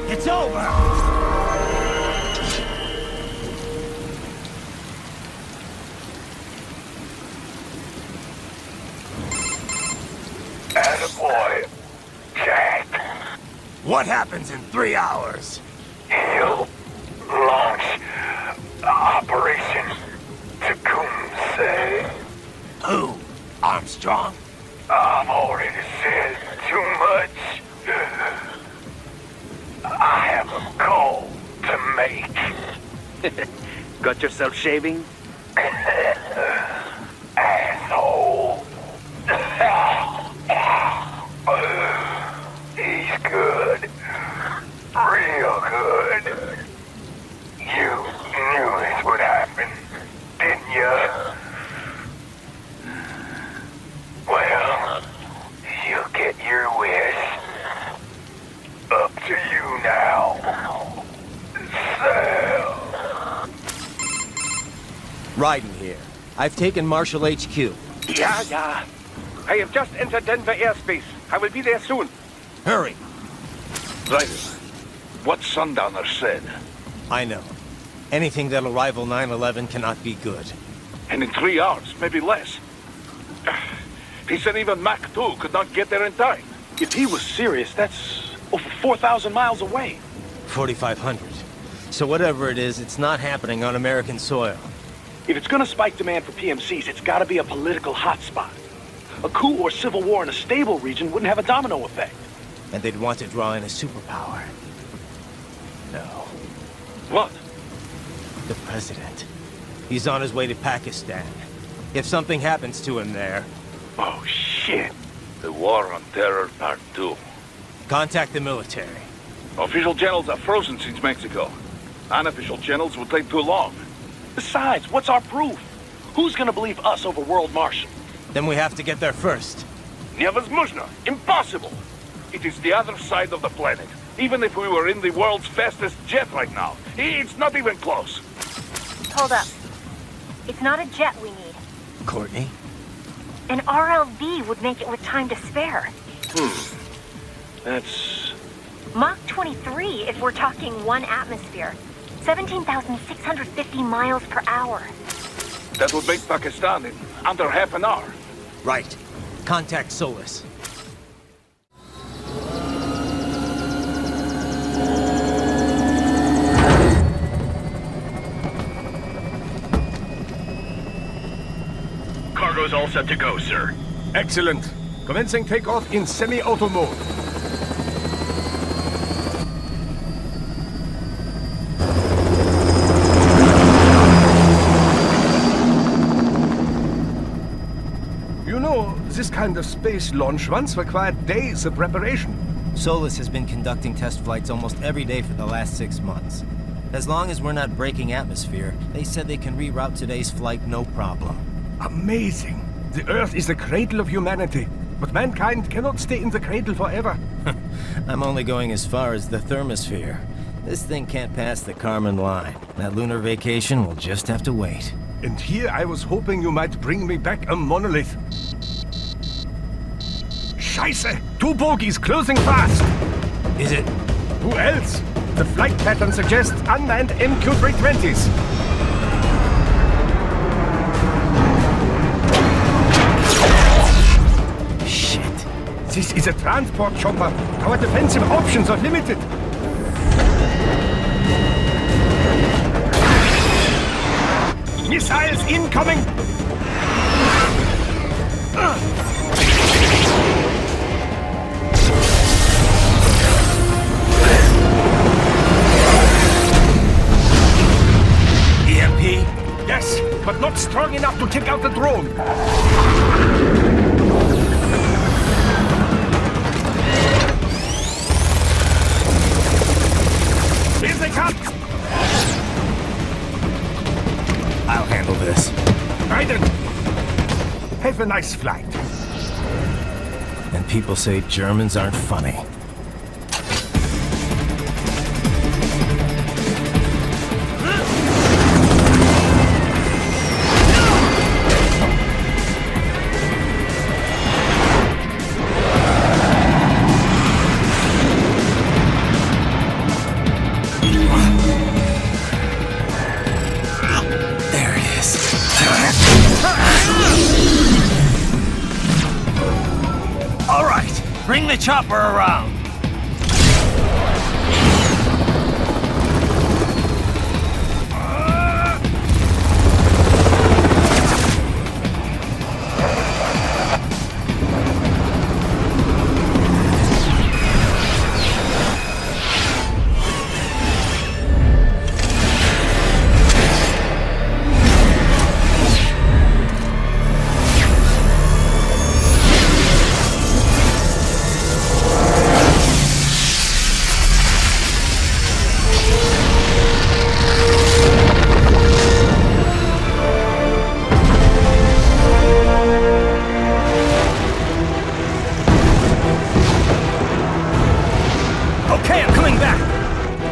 Speaker 21: It's over!
Speaker 1: Attaboy, Jack.
Speaker 21: What happens in 3 hours?
Speaker 1: He'll launch Operation Tecumseh.
Speaker 21: Who? Armstrong?
Speaker 1: I've already said too much. I have a call to make.
Speaker 14: Got yourself shaving?
Speaker 1: Asshole. He's good. Real good. You knew this would happen, didn't you? Well, you'll get your wish. Up to you now. Sam.
Speaker 3: Raiden here. I've taken Marshall HQ.
Speaker 14: Yeah. I have just entered Denver airspace. I will be there soon.
Speaker 3: Hurry.
Speaker 6: Raiden, what Sundowner said.
Speaker 3: I know. Anything that'll rival 9/11 cannot be good.
Speaker 6: And in 3 hours, maybe less. He said even Mach 2 could not get there in time.
Speaker 5: If he was serious, that's over 4,000 miles away.
Speaker 3: 4,500. So whatever it is, it's not happening on American soil.
Speaker 5: If it's gonna spike demand for PMCs, it's gotta be a political hotspot. A coup or civil war in a stable region wouldn't have a domino effect.
Speaker 3: And they'd want to draw in a superpower. No.
Speaker 6: What?
Speaker 3: The president. He's on his way to Pakistan. If something happens to him there...
Speaker 6: Oh, shit. The War on Terror Part 2.
Speaker 3: Contact the military.
Speaker 6: Official channels are frozen since Mexico. Unofficial channels will take too long.
Speaker 5: Besides, what's our proof? Who's gonna believe us over World Marshal?
Speaker 3: Then we have to get there first.
Speaker 6: Невозможно. Impossible. It is the other side of the planet. Even if we were in the world's fastest jet right now, it's not even close.
Speaker 16: Hold up. It's not a jet we need.
Speaker 3: Courtney?
Speaker 16: An RLV would make it with time to spare.
Speaker 5: That's...
Speaker 16: Mach 23 if we're talking 1 atmosphere. 17,650 miles per hour.
Speaker 6: That would make Pakistan in under half an hour.
Speaker 3: Right. Contact Solus.
Speaker 9: Cargo's all set to go, sir.
Speaker 14: Excellent. Commencing takeoff in semi-auto mode. You know, this kind of space launch once required days of preparation.
Speaker 3: Solus has been conducting test flights almost every day for the last 6 months. As long as we're not breaking atmosphere, they said they can reroute today's flight no problem.
Speaker 14: Amazing. The Earth is the cradle of humanity, but mankind cannot stay in the cradle forever.
Speaker 3: I'm only going as far as the thermosphere. This thing can't pass the Kármán line. That lunar vacation will just have to wait.
Speaker 14: And here I was hoping you might bring me back a monolith. Scheiße! 2 bogies closing fast!
Speaker 3: Is it?
Speaker 14: Who else? The flight pattern suggests unmanned MQ-320s.
Speaker 3: Shit.
Speaker 14: This is a transport chopper. Our defensive options are limited. Missiles incoming!
Speaker 3: EMP?
Speaker 14: Yes, but not strong enough to take out the drone. Here they come!
Speaker 3: I'll handle this.
Speaker 14: Raiden! Have a nice flight.
Speaker 3: And people say Germans aren't funny.
Speaker 17: Bring the chopper around.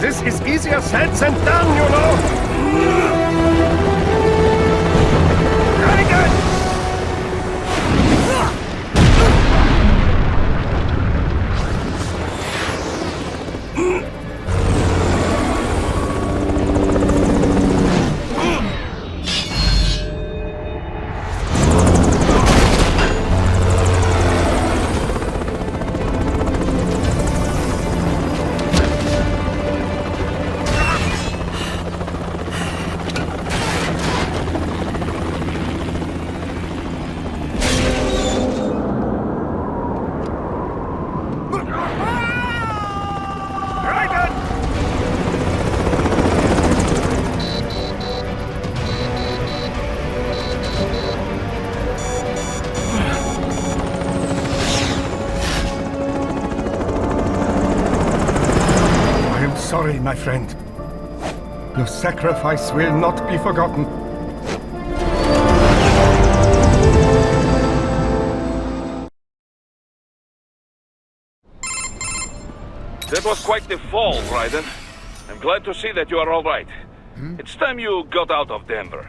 Speaker 14: This is easier said than done, you know. Very good. Sorry, my friend. Your sacrifice will not be forgotten.
Speaker 6: That was quite the fall, Raiden. I'm glad to see that you are all right. It's time you got out of Denver.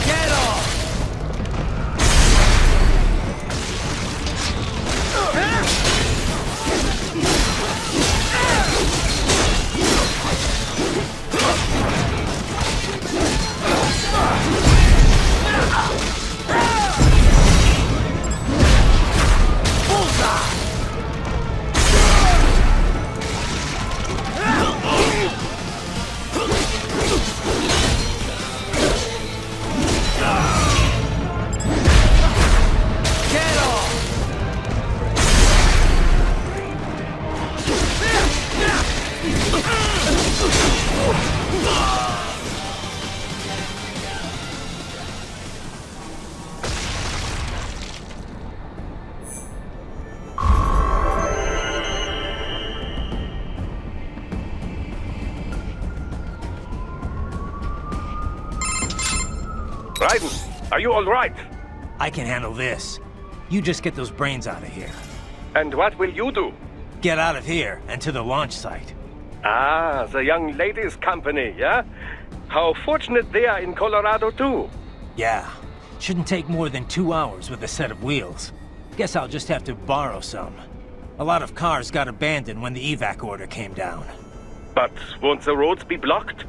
Speaker 17: Get off!
Speaker 14: Raiden, are you all right?
Speaker 3: I can handle this. You just get those brains out of here.
Speaker 14: And what will you do?
Speaker 3: Get out of here and to the launch site.
Speaker 14: Ah, the young ladies' company, yeah? How fortunate they are in Colorado, too.
Speaker 3: Yeah. Shouldn't take more than 2 hours with a set of wheels. Guess I'll just have to borrow some. A lot of cars got abandoned when the evac order came down.
Speaker 14: But won't the roads be blocked?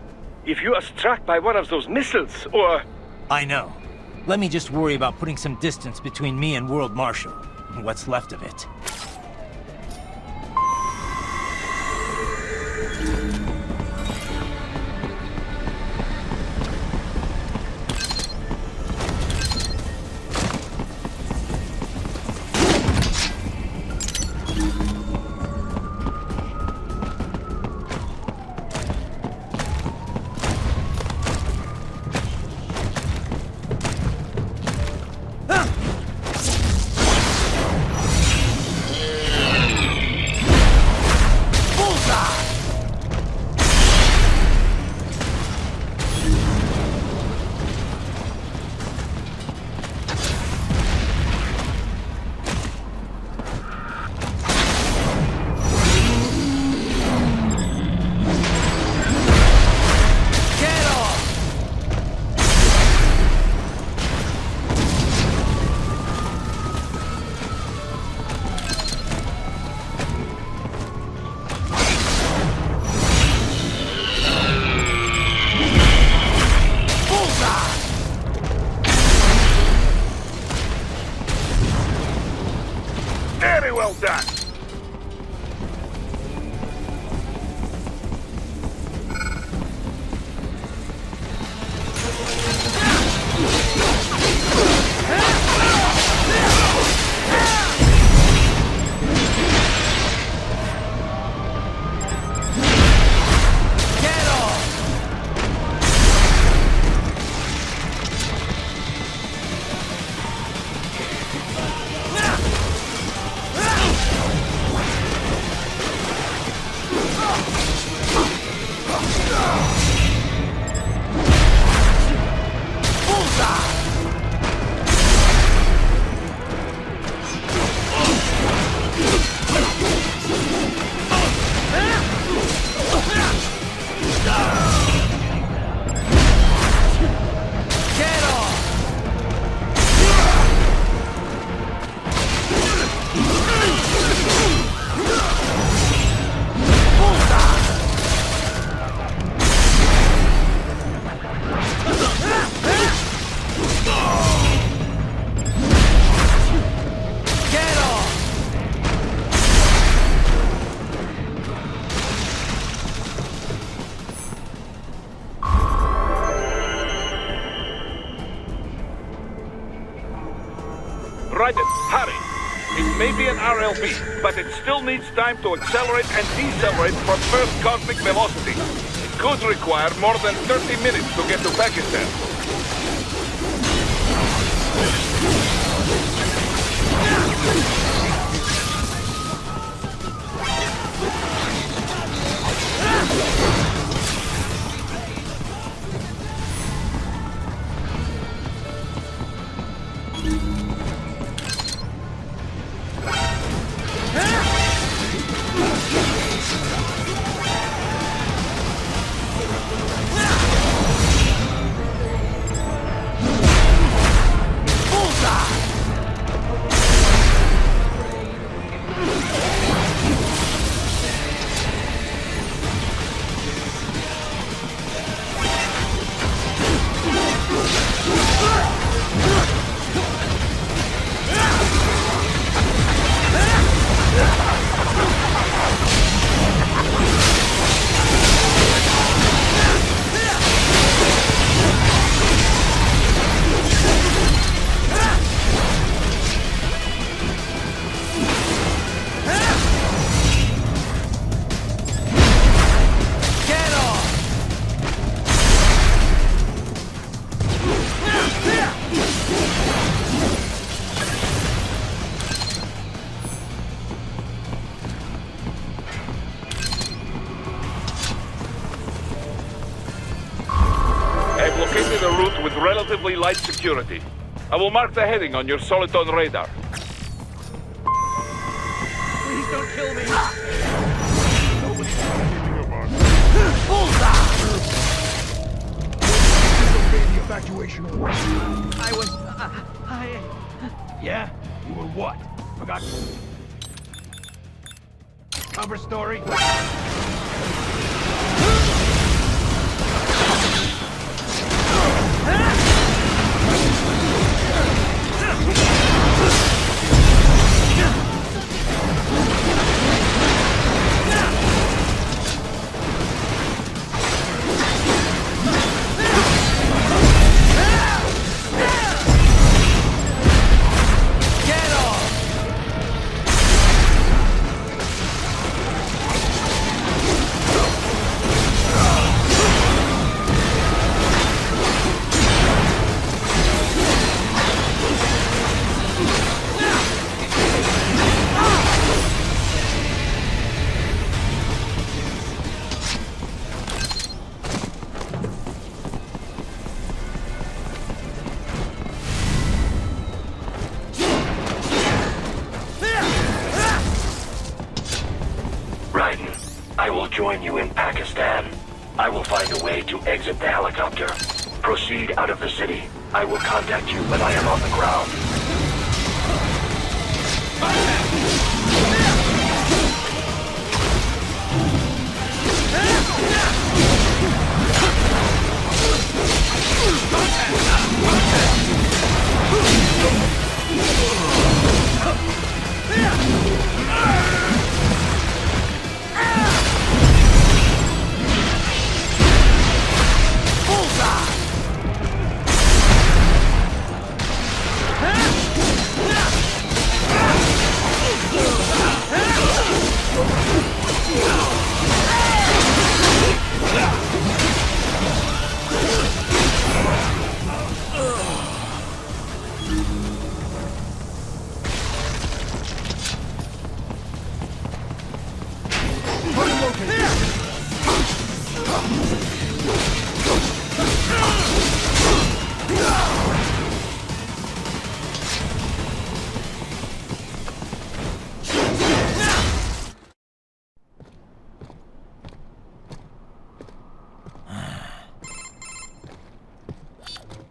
Speaker 14: If you are struck by one of those missiles, or...
Speaker 3: I know. Let me just worry about putting some distance between me and World Marshal. What's left of it.
Speaker 14: Very well done. Raiden, hurry. It may be an RLB, but it still needs time to accelerate and decelerate from first cosmic velocity. It could require more than 30 minutes to get to Pakistan.
Speaker 6: relatively light security. I will mark the heading on your Soliton radar.
Speaker 12: Please don't kill me!
Speaker 20: Bullseye! Disobey the evacuation order.
Speaker 12: I was...
Speaker 20: Yeah? You were what? Forgot. Cover story?
Speaker 13: I will join you in Pakistan. I will find a way to exit the helicopter. Proceed out of the city. I will contact you when I am on the ground.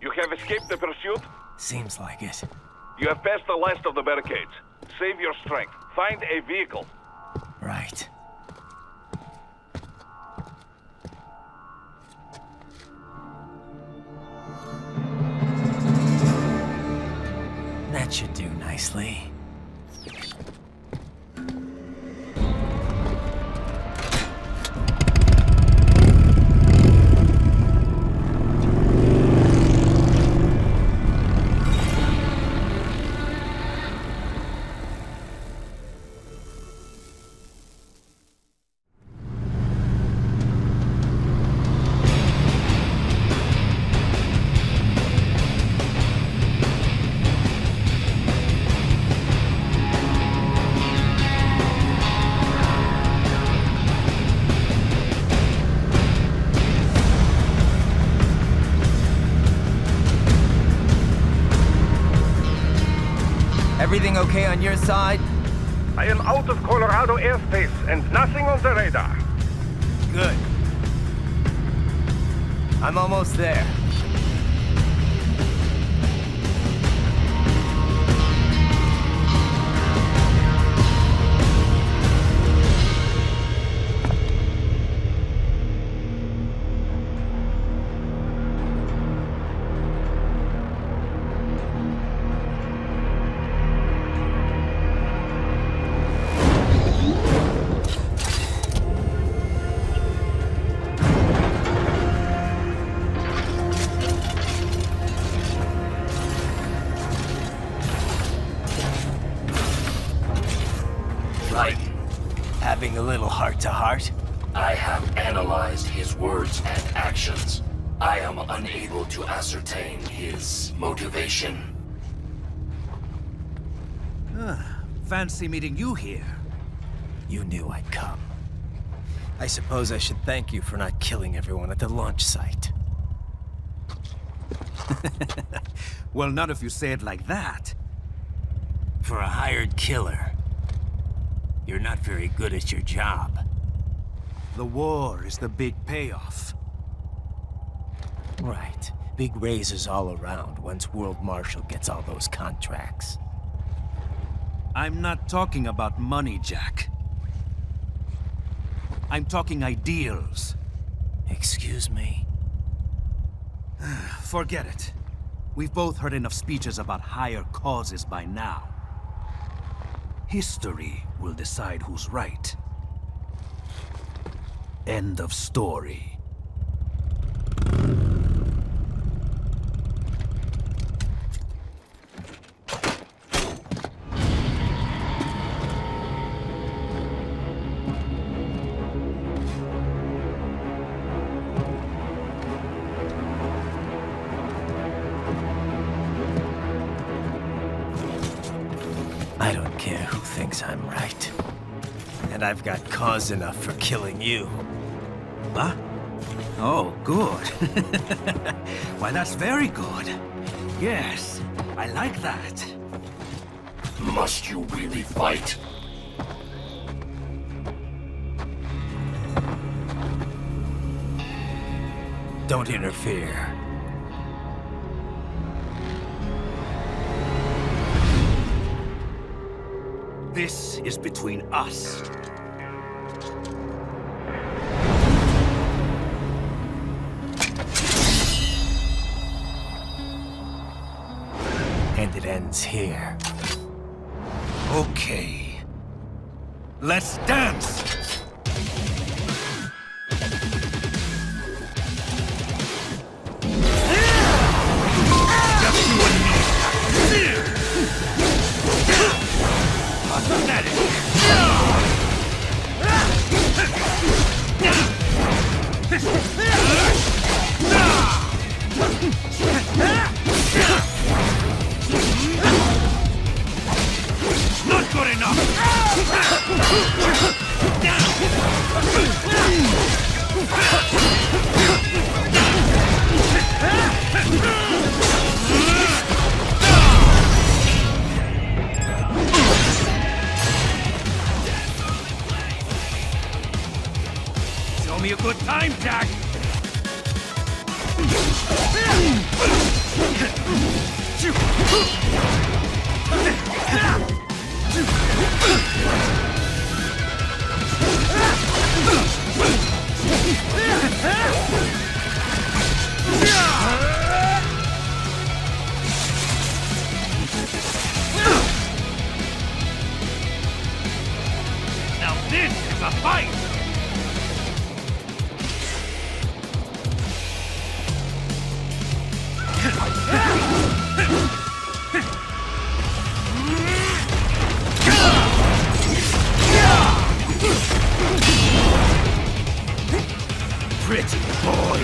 Speaker 6: You have escaped the pursuit?
Speaker 3: Seems like it.
Speaker 6: You have passed the last of the barricades. Save your strength. Find a vehicle.
Speaker 3: Right. That should do nicely.
Speaker 17: Everything okay on your side?
Speaker 14: I am out of Colorado airspace and nothing on the radar.
Speaker 17: Good. I'm almost there. Having a little heart-to-heart?
Speaker 13: I have analyzed his words and actions. I am unable to ascertain his motivation.
Speaker 12: Fancy meeting you here.
Speaker 3: You knew I'd come. I suppose I should thank you for not killing everyone at the launch site.
Speaker 2: Well, not if you say it like that.
Speaker 3: For a hired killer, you're not very good at your job.
Speaker 2: The war is the big payoff.
Speaker 3: Right. Big raises all around once World Marshal gets all those contracts.
Speaker 2: I'm not talking about money, Jack. I'm talking ideals.
Speaker 3: Excuse me?
Speaker 2: Forget it. We've both heard enough speeches about higher causes by now. History will decide who's right. End of story.
Speaker 3: I don't care who thinks I'm right. And I've got cause enough for killing you.
Speaker 2: Huh? Oh, good. Why, that's very good. Yes, I like that.
Speaker 13: Must you really fight?
Speaker 3: Don't interfere.
Speaker 2: This is between us.
Speaker 3: And it ends here.
Speaker 2: Okay. Let's dance!
Speaker 1: Not good enough! Show me a good time, Jack! Now this is a fight! Pretty boy!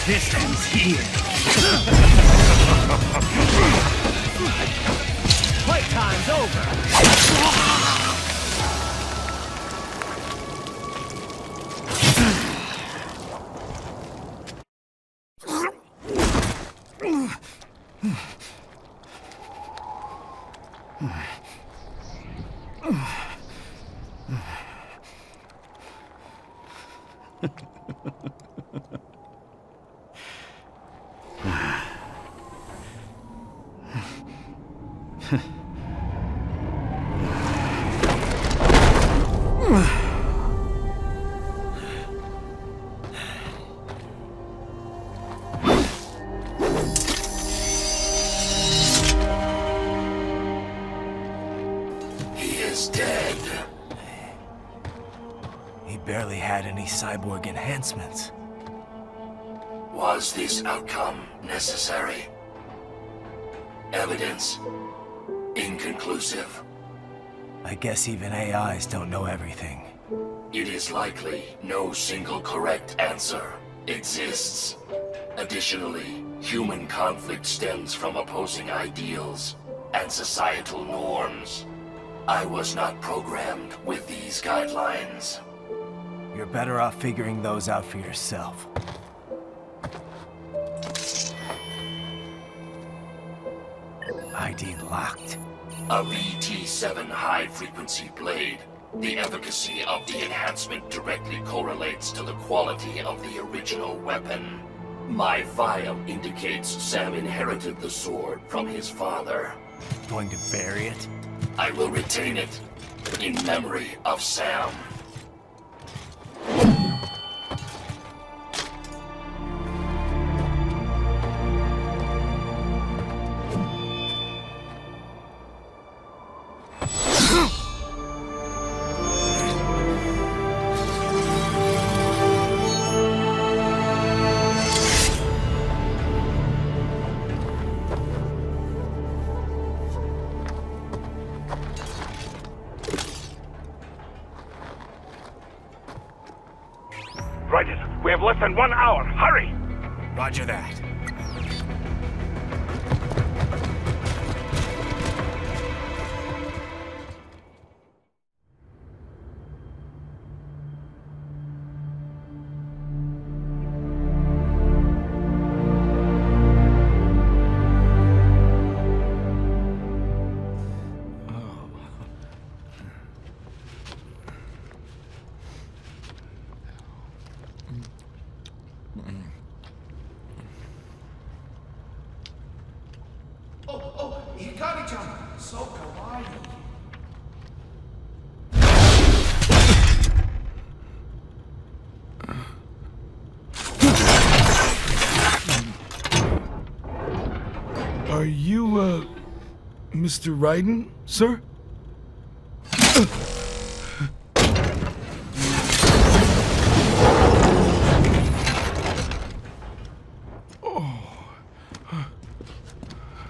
Speaker 1: This ends here. Playtime's over.
Speaker 3: Barely had any cyborg enhancements.
Speaker 13: Was this outcome necessary? Evidence inconclusive.
Speaker 3: I guess even AIs don't know everything.
Speaker 13: It is likely no single correct answer exists. Additionally, human conflict stems from opposing ideals and societal norms. I was not programmed with these guidelines.
Speaker 3: You're better off figuring those out for yourself. ID locked.
Speaker 13: A VT7 high-frequency blade. The efficacy of the enhancement directly correlates to the quality of the original weapon. My file indicates Sam inherited the sword from his father.
Speaker 3: Going to bury it?
Speaker 13: I will retain it in memory of Sam.
Speaker 6: We have less than 1 hour. Hurry!
Speaker 3: Roger that.
Speaker 20: Are you, Mr. Raiden, sir?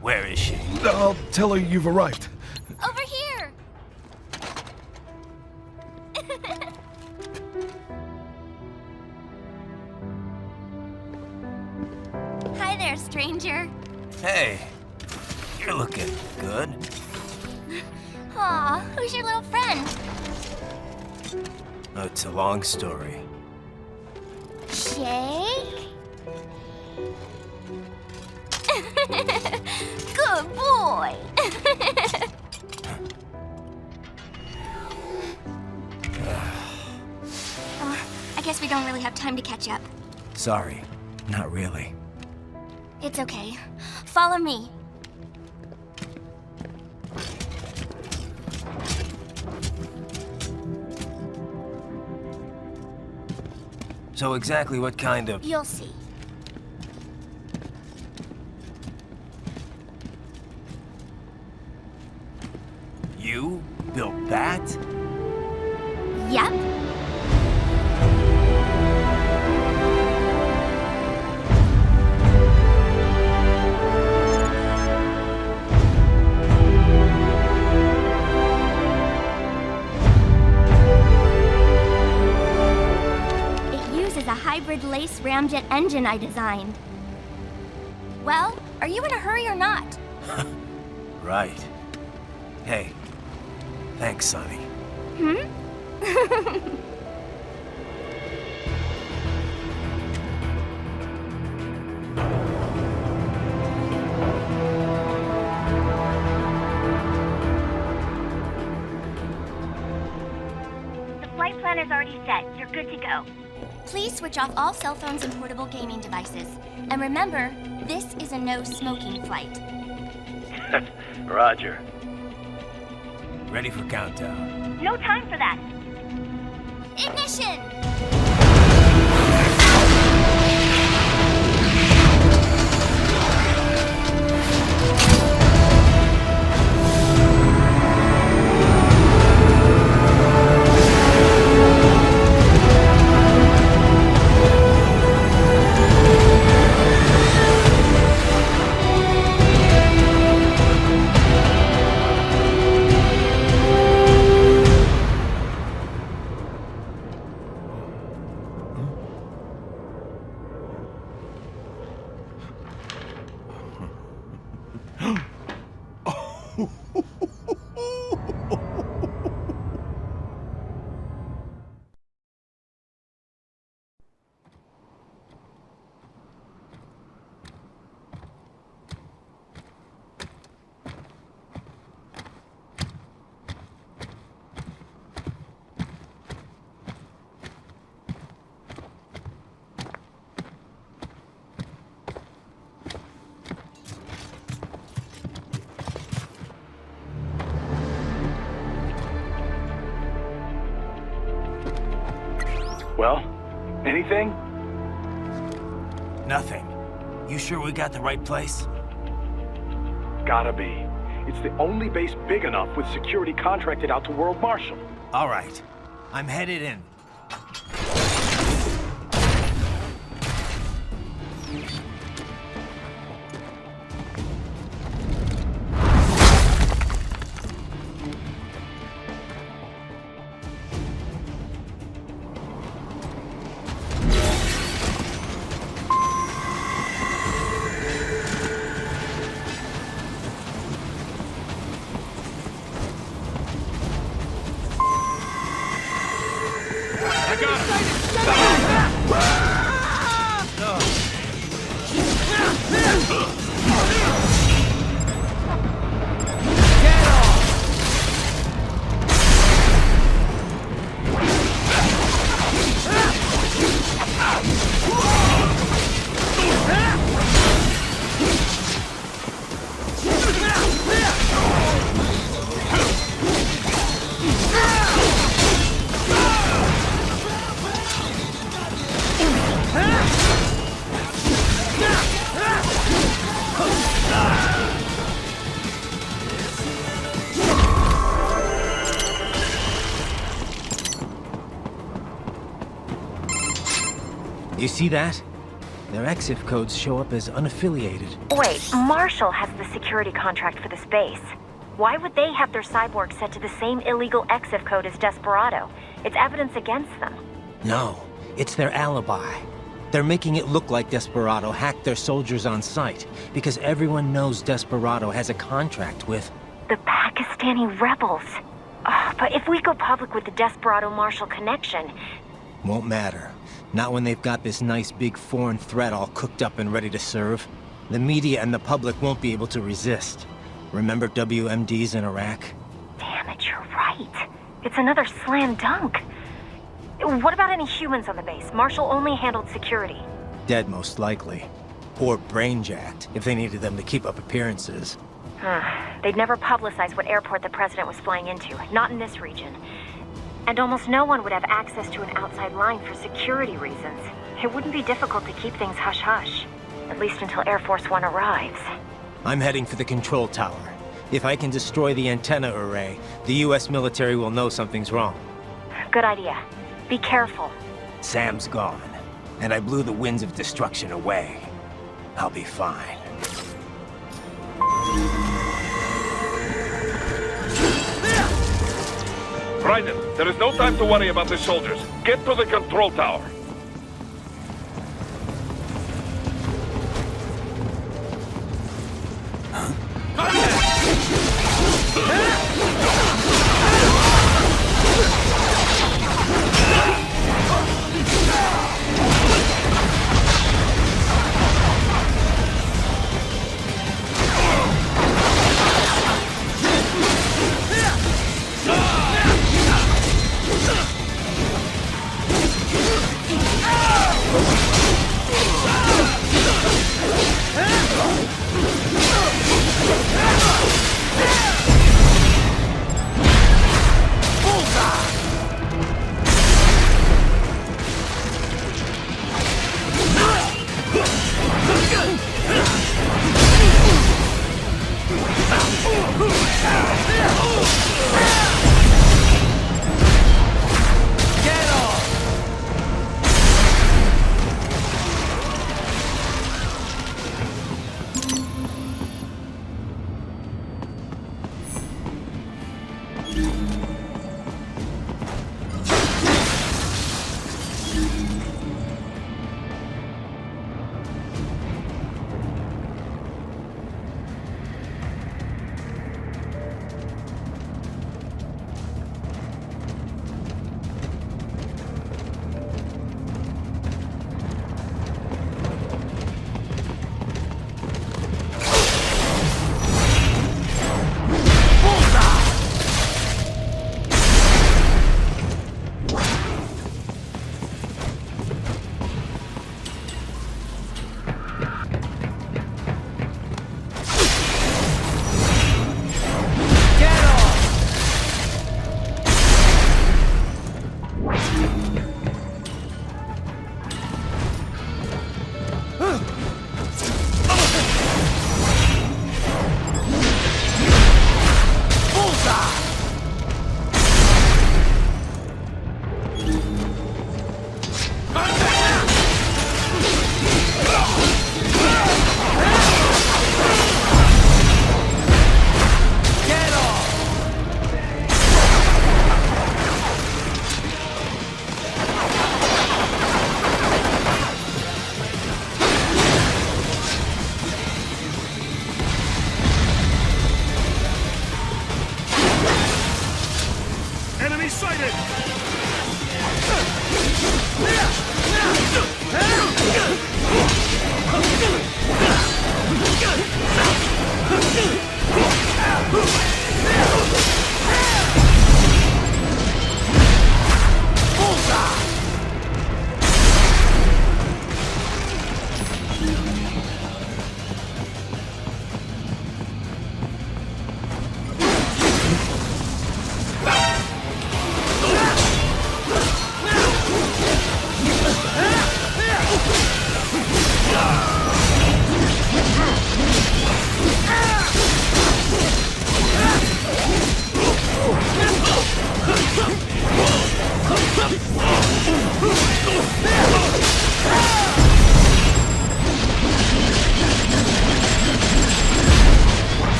Speaker 3: Where is she?
Speaker 20: I'll tell her you've arrived.
Speaker 15: Over here! Hi there, stranger.
Speaker 3: Hey, you're looking good.
Speaker 15: Aw, who's your little friend?
Speaker 3: Oh, it's a long story.
Speaker 15: Shake? Good boy! I guess we don't really have time to catch up.
Speaker 3: Sorry, not really.
Speaker 15: It's okay. Follow me.
Speaker 3: So exactly what kind of...
Speaker 15: You'll see.
Speaker 3: You built that?
Speaker 15: Yep. A hybrid lace ramjet engine I designed. Well, are you in a hurry or not?
Speaker 3: Right. Hey, thanks, Sonny.
Speaker 15: Hmm?
Speaker 16: The flight plan is already set. You're good to go.
Speaker 15: Please switch off all cell phones and portable gaming devices. And remember, this is a no-smoking flight.
Speaker 5: Roger.
Speaker 3: Ready for countdown.
Speaker 16: No time for that.
Speaker 9: Ignition!
Speaker 5: Well, anything?
Speaker 3: Nothing. You sure we got the right place?
Speaker 5: Gotta be. It's the only base big enough with security contracted out to World Marshal.
Speaker 3: All right. I'm headed in. You see that? Their EXIF codes show up as unaffiliated.
Speaker 16: Wait, Marshall has the security contract for this base. Why would they have their cyborg set to the same illegal EXIF code as Desperado? It's evidence against them.
Speaker 3: No, it's their alibi. They're making it look like Desperado hacked their soldiers on sight, because everyone knows Desperado has a contract with...
Speaker 16: the Pakistani rebels. Oh, but if we go public with the Desperado-Marshall connection...
Speaker 3: Won't matter. Not when they've got this nice big foreign threat all cooked up and ready to serve. The media and the public won't be able to resist. Remember WMDs in Iraq?
Speaker 16: Damn it, you're right. It's another slam dunk. What about any humans on the base? Marshall only handled security.
Speaker 3: Dead, most likely. Or brain-jacked, if they needed them to keep up appearances.
Speaker 16: They'd never publicize what airport the president was flying into, not in this region. And almost no one would have access to an outside line for security reasons. It wouldn't be difficult to keep things hush-hush, at least until Air Force One arrives.
Speaker 3: I'm heading for the control tower. If I can destroy the antenna array, the US military will know something's wrong.
Speaker 16: Good idea. Be careful.
Speaker 3: Sam's gone, and I blew the winds of destruction away. I'll be fine.
Speaker 6: Raiden, there is no time to worry about the soldiers. Get to the control tower.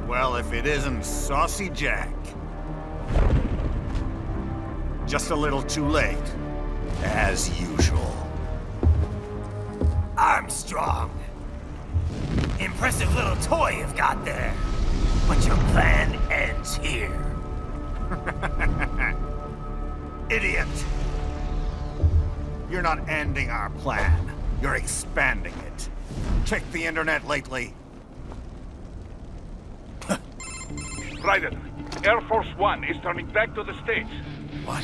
Speaker 7: Well, if it isn't Saucy Jack. Just a little too late, as usual.
Speaker 4: Armstrong. Impressive little toy you've got there. But your plan ends here.
Speaker 7: Idiot! You're not ending our plan. You're expanding it. Checked the internet lately?
Speaker 6: Ryder, Air Force One is turning back to the States.
Speaker 3: What?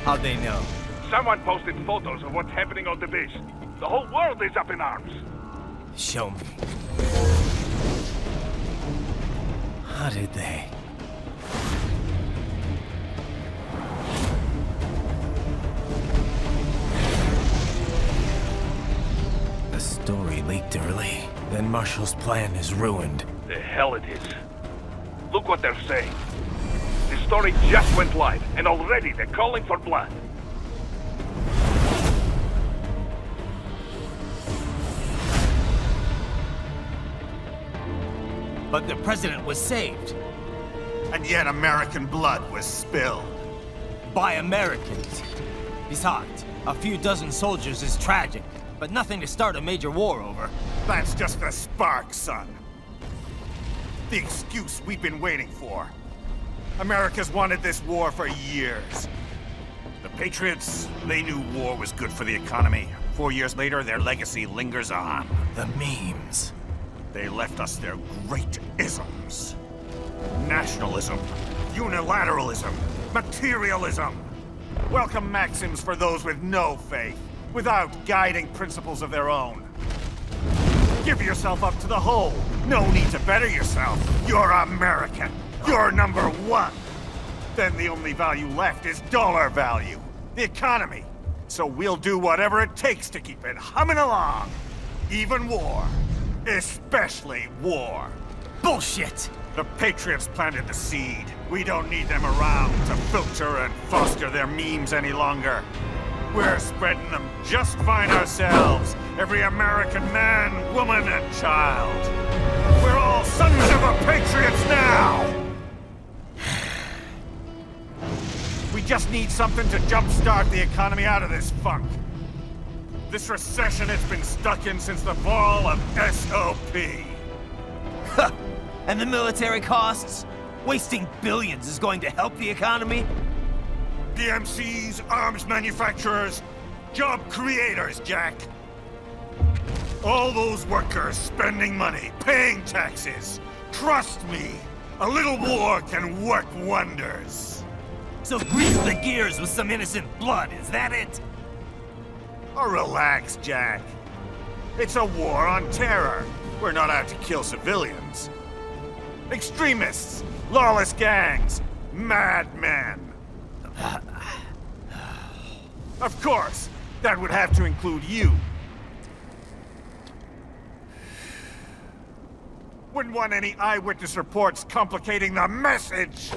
Speaker 3: How'd they know?
Speaker 6: Someone posted photos of what's happening on the base. The whole world is up in arms.
Speaker 3: Show me. How did they? The story leaked early. Then Marshall's plan is ruined.
Speaker 6: The hell it is. Look what they're saying. The story just went live, and already they're calling for blood.
Speaker 3: But the president was saved.
Speaker 7: And yet American blood was spilled.
Speaker 3: By Americans. Besides, a few dozen soldiers is tragic, but nothing to start a major war over.
Speaker 7: That's just the spark, son. The excuse we've been waiting for. America's wanted this war for years. The Patriots, they knew war was good for the economy. 4 years later, their legacy lingers on.
Speaker 3: The memes.
Speaker 7: They left us their great isms. Nationalism, unilateralism, materialism. Welcome maxims for those with no faith, without guiding principles of their own. Give yourself up to the whole. No need to better yourself. You're American. You're number one. Then the only value left is dollar value. The economy. So we'll do whatever it takes to keep it humming along. Even war. Especially war.
Speaker 3: Bullshit!
Speaker 7: The Patriots planted the seed. We don't need them around to filter and foster their memes any longer. We're spreading them just fine ourselves. Every American man, woman, and child. We're all sons of the Patriots now! We just need something to jumpstart the economy out of this funk. This recession it's been stuck in since the fall of SOP.
Speaker 3: And the military costs? Wasting billions is going to help the economy?
Speaker 7: DMCs, arms manufacturers, job creators, Jack. All those workers spending money, paying taxes. Trust me, a little war can work wonders.
Speaker 4: So grease the gears with some innocent blood, is that it?
Speaker 7: Oh, relax, Jack. It's a war on terror. We're not out to kill civilians. Extremists, lawless gangs, madmen. Of course, that would have to include you. Wouldn't want any eyewitness reports complicating the message.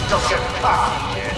Speaker 7: Don't get cocky, kid.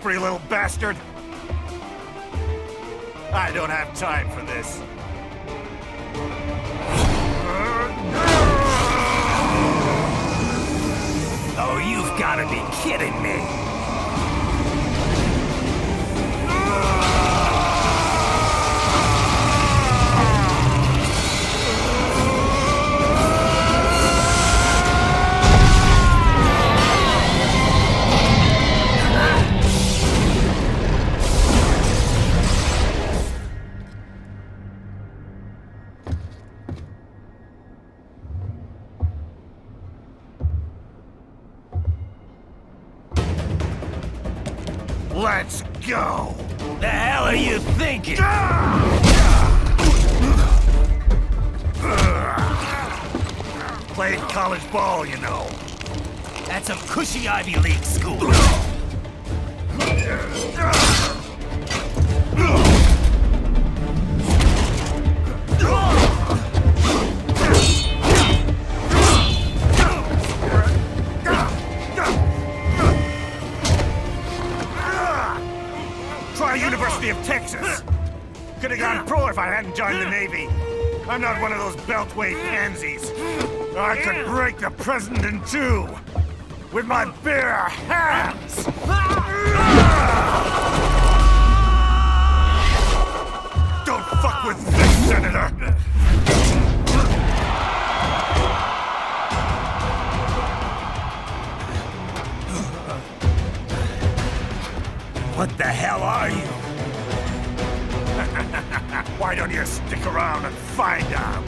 Speaker 7: slippery little bastard! I don't have time for this.
Speaker 4: Oh, you've got to be kidding me!
Speaker 7: Let's go!
Speaker 4: The hell are you thinking?
Speaker 7: Played college ball, you know.
Speaker 4: That's a cushy Ivy League school.
Speaker 7: Try University of Texas. Could have gone pro if I hadn't joined the Navy. I'm not one of those beltway pansies. I could break the president in two with my bare hands. Don't fuck with this, Senator.
Speaker 4: What the hell are you?
Speaker 7: Why don't you stick around and find out?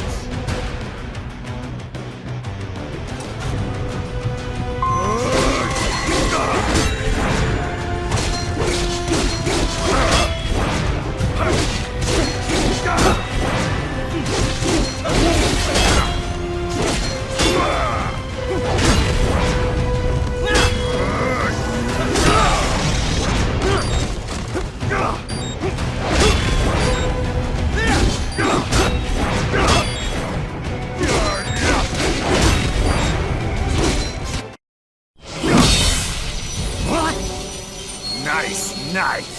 Speaker 7: Nice.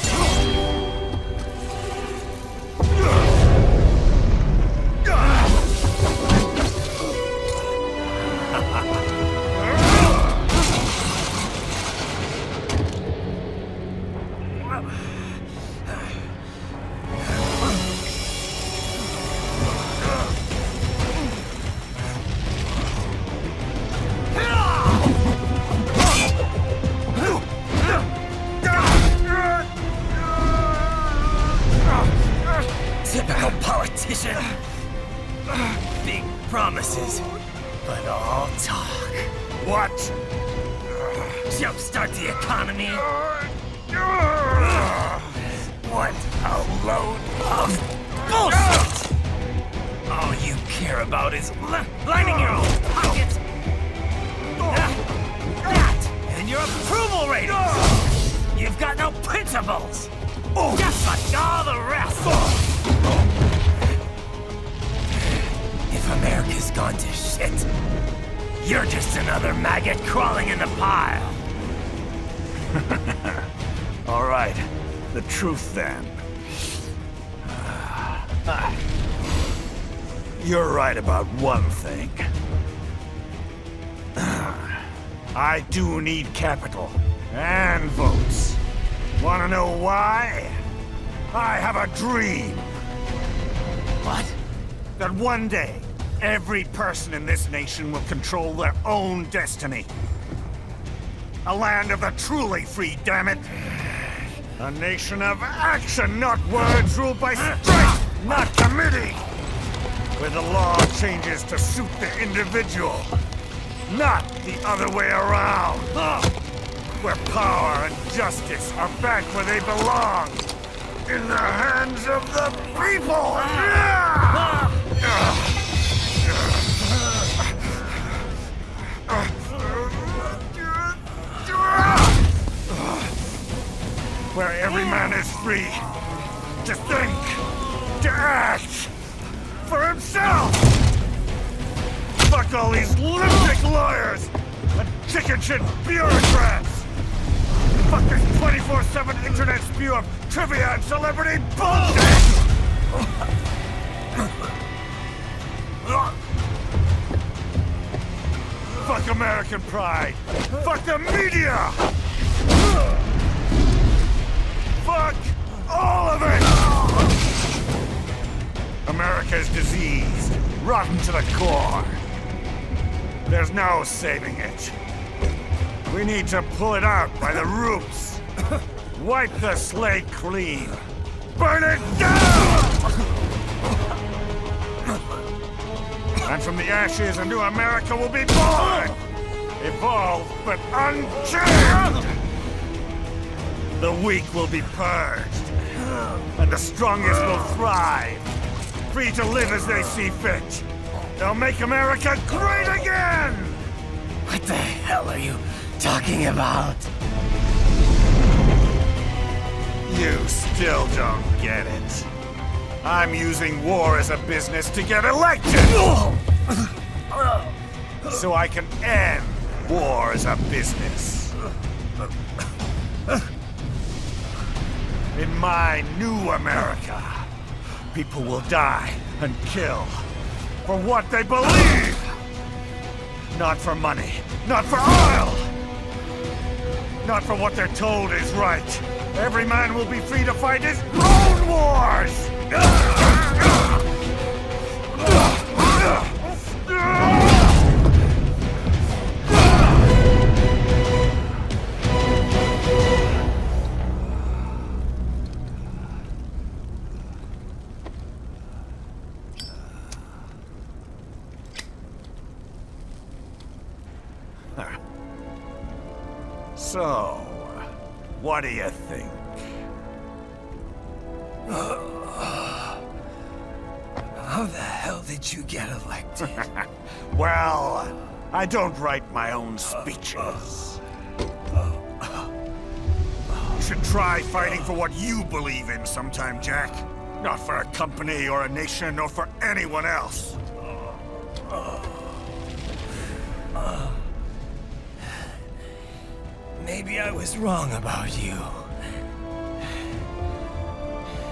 Speaker 4: Typical politician. Big promises, but all talk.
Speaker 7: What?
Speaker 4: Jumpstart the economy? What a load of bullshit! All you care about is lining your own pockets. That and your approval ratings. You've got no principles. Just like all the rest. If America's gone to shit, you're just another maggot crawling in the pile.
Speaker 7: All right, the truth then. You're right about one thing. I do need capital and votes. Wanna know why? I have a dream.
Speaker 4: What?
Speaker 7: That one day, every person in this nation will control their own destiny. A land of the truly free, damn it. A nation of action, not words, ruled by strength, not committee. Where the law changes to suit the individual, not the other way around. Where power and justice are back where they belong. In the hands of the people! Where every man is free to think, to act for himself! Fuck all these lipstick lawyers and chicken shit bureaucrats!
Speaker 6: Fuck this 24/7 internet spew of trivia and celebrity bullshit! Fuck American pride! Fuck the media! Fuck all of it! America's diseased, rotten to the core. There's no saving it. We need to pull it out by the roots. Wipe the slate clean. Burn it down! And from the ashes, a new America will be born! Evolved, but unchained! The weak will be purged. And the strongest will thrive. Free to live as they see fit. They'll make America great again!
Speaker 4: What the hell are you talking about?
Speaker 6: You still don't get it. I'm using war as a business to get elected! So I can end war as a business. In my new America, people will die and kill for what they believe! Not for money, not for oil! Not for what they're told is right. Every man will be free to fight his own wars! So, what do you think?
Speaker 4: How the hell did you get elected?
Speaker 6: Well, I don't write my own speeches. You should try fighting for what you believe in sometime, Jack. Not for a company or a nation or for anyone else.
Speaker 4: Maybe I was wrong about you.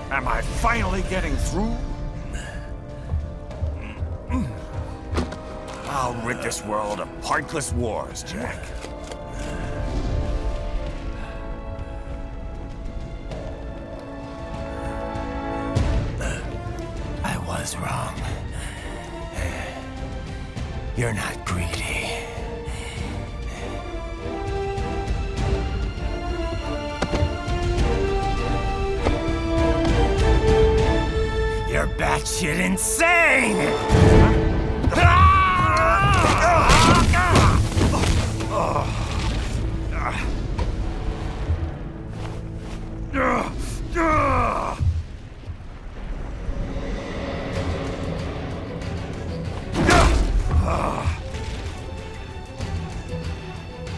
Speaker 6: Am I finally getting through? I'll rid this world of pointless wars, Jack.
Speaker 4: I was wrong. You're not greedy. You're batshit insane!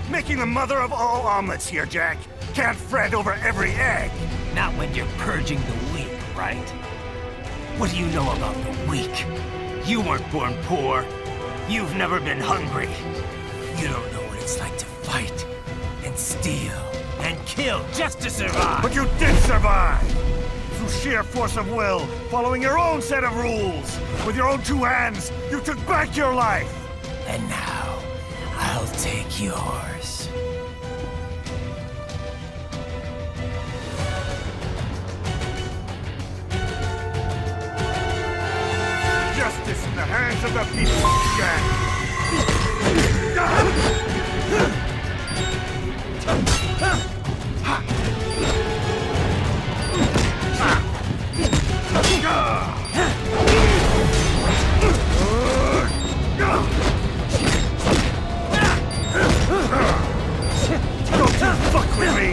Speaker 6: Making the mother of all omelets here, Jack. Can't fret over every egg.
Speaker 4: Not when you're purging the weak, right? What do you know about the weak? You weren't born poor. You've never been hungry. You don't know what it's like to fight, and steal, and kill just to survive.
Speaker 6: But you did survive! Through sheer force of will, following your own set of rules. With your own two hands, you took back your life!
Speaker 4: And now, I'll take yours.
Speaker 6: Justice in the hands of the people, Jack! Don't you fuck with me!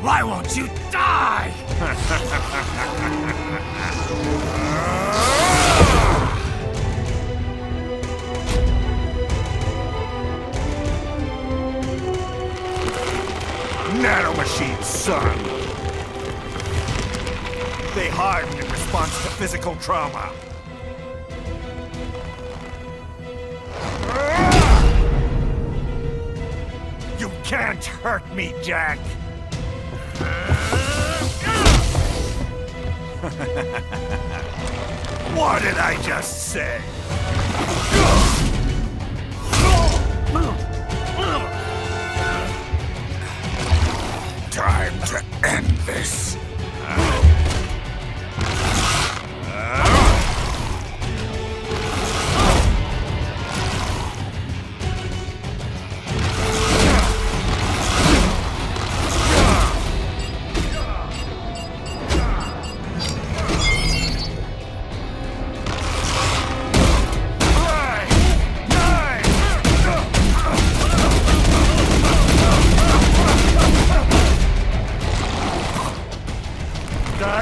Speaker 2: Why won't you die?
Speaker 6: Nanomachines, son. They harden in response to physical trauma. You can't hurt me, Jack. What did I just say? Time to end this.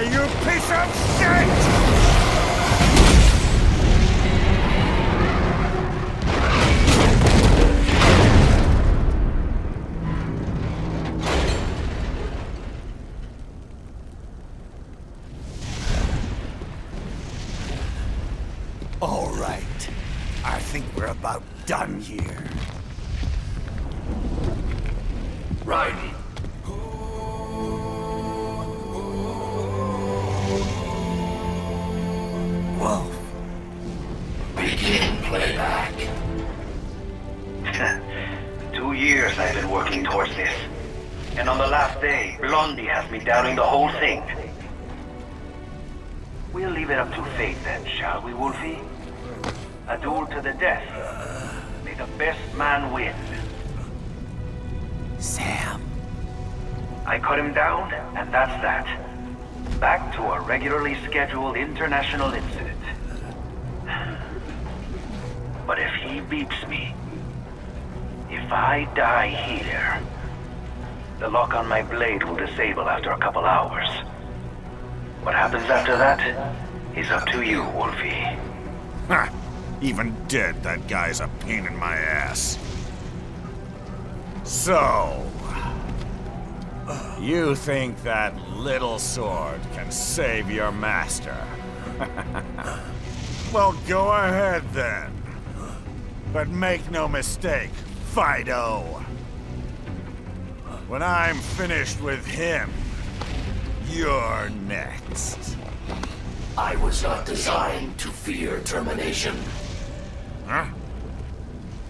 Speaker 6: You piece of shit! All right. I think we're about done here.
Speaker 13: Right.
Speaker 6: Wolf.
Speaker 13: Begin playback.
Speaker 18: 2 years I've been working towards this. And on the last day, Blondie has me doubting the whole thing. We'll leave it up to fate then, shall we, Wolfie? A duel to the death. May the best man win.
Speaker 17: Sam.
Speaker 18: I cut him down, and that's that. Back to a regularly scheduled international incident. But if he beats me, if I die here, the lock on my blade will disable after a couple hours. What happens after that is up to you, Wolfie.
Speaker 6: Ha! Even dead, that guy's a pain in my ass. So... you think that little sword can save your master? Well, go ahead then. But make no mistake, Fido. When I'm finished with him, you're next.
Speaker 13: I was not designed to fear termination.
Speaker 6: Huh?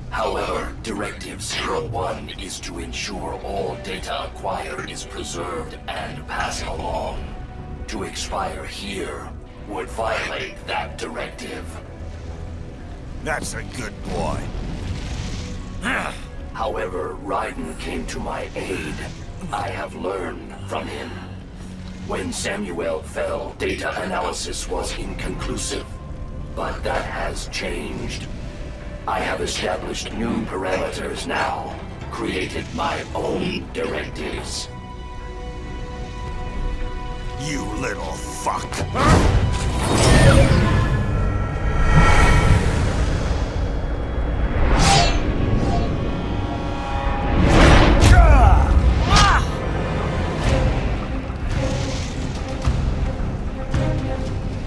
Speaker 13: However, Directive 01 is to ensure all data acquired is preserved and passed along. To expire here would violate that directive.
Speaker 6: That's a good boy.
Speaker 13: However, Raiden came to my aid. I have learned from him. When Samuel fell, data analysis was inconclusive. But that has changed. I have established new parameters now, created my own directives.
Speaker 6: You little fuck.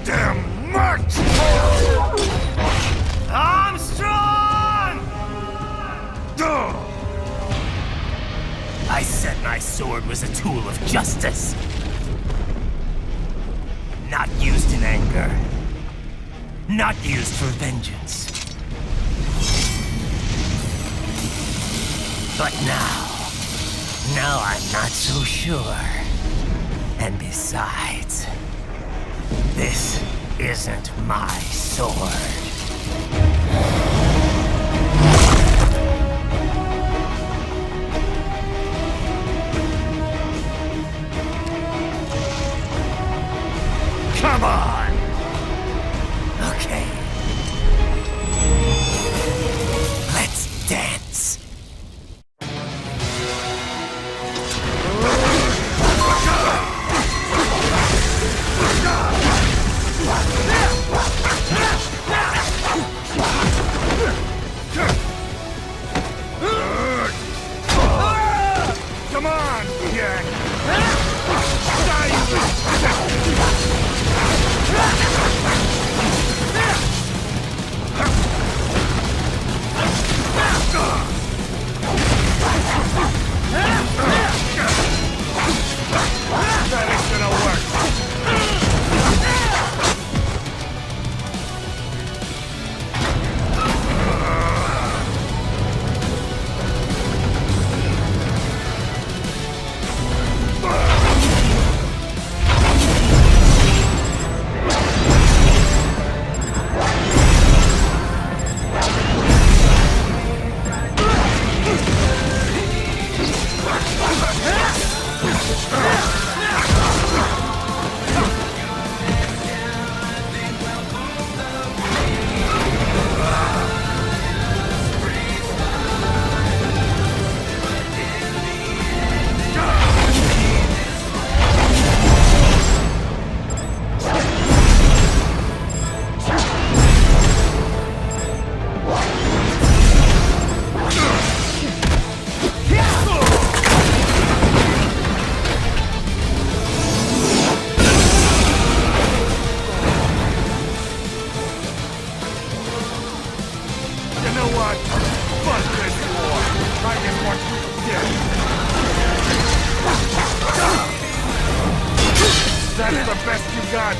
Speaker 6: Damn much!
Speaker 17: Armstrong! I said my sword was a tool of justice. Not used in anger. Not used for vengeance. But now I'm not so sure. And besides, this isn't my sword.
Speaker 6: Come on!
Speaker 17: Okay. Let's dance.
Speaker 20: Come on, Jack! That ain't gonna work! That's the best you got!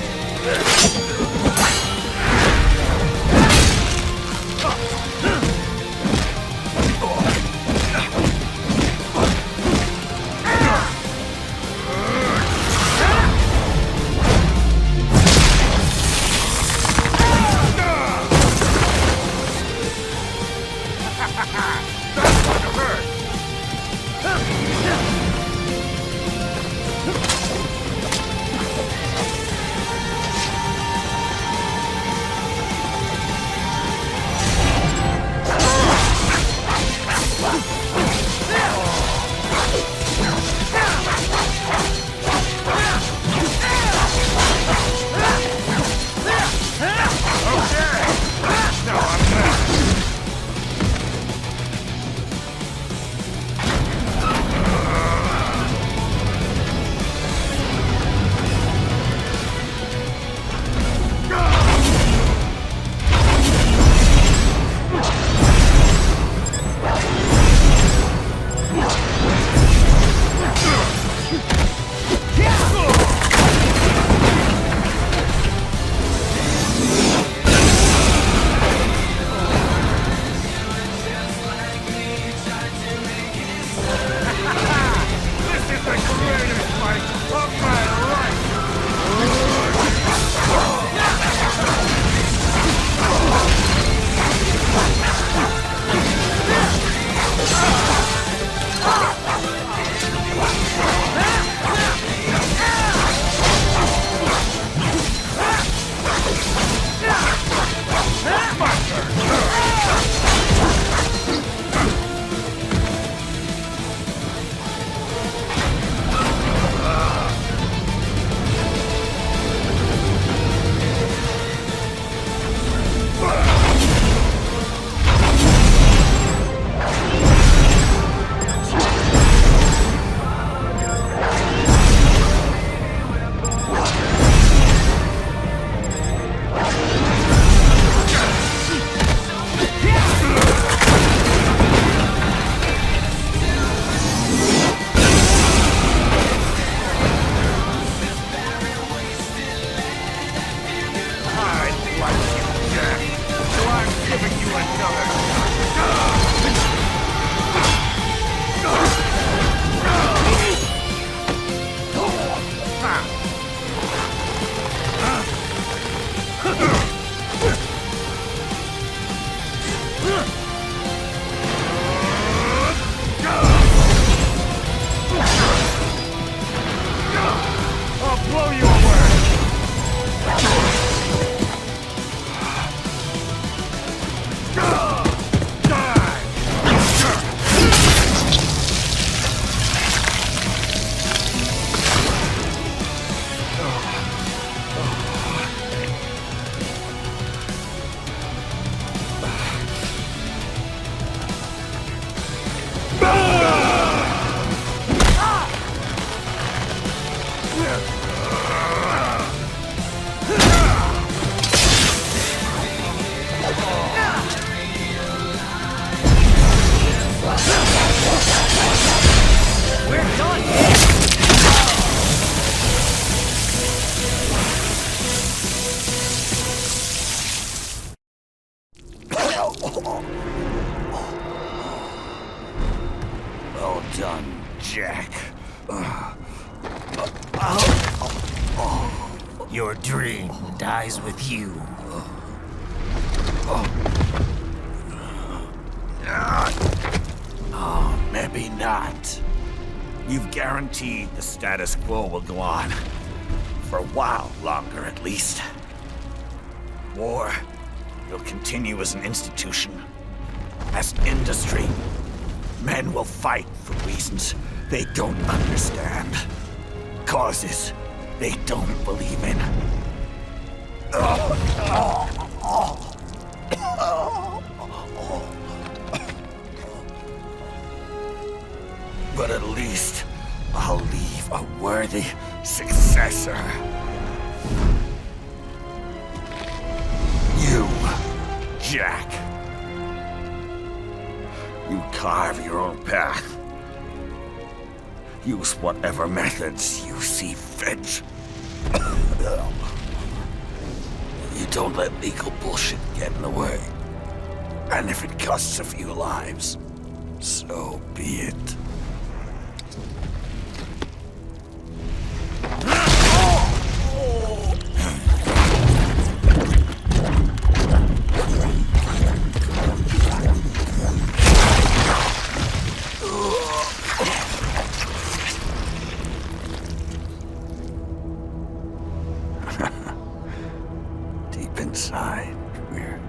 Speaker 4: Jack. Your dream dies with you. Oh, maybe not. You've guaranteed the status quo will go on. For a while longer, at least. War will continue as an institution, as an industry. Men will fight for reasons they don't understand. Causes they don't believe in. But at least I'll leave a worthy successor. You, Jack. You carve your own path. Use whatever methods you see fit. You don't let legal bullshit get in the way. And if it costs a few lives, so be it. Deep inside, we're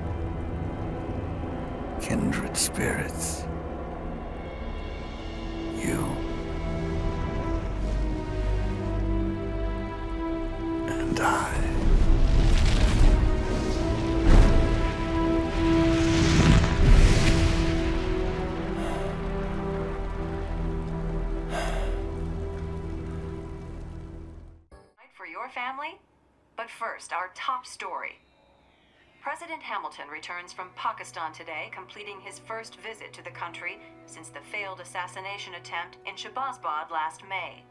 Speaker 4: kindred spirits. You and I.
Speaker 8: For your family? But first, our top story. President Hamilton returns from Pakistan today, completing his first visit to the country since the failed assassination attempt in Shahbazbad last May.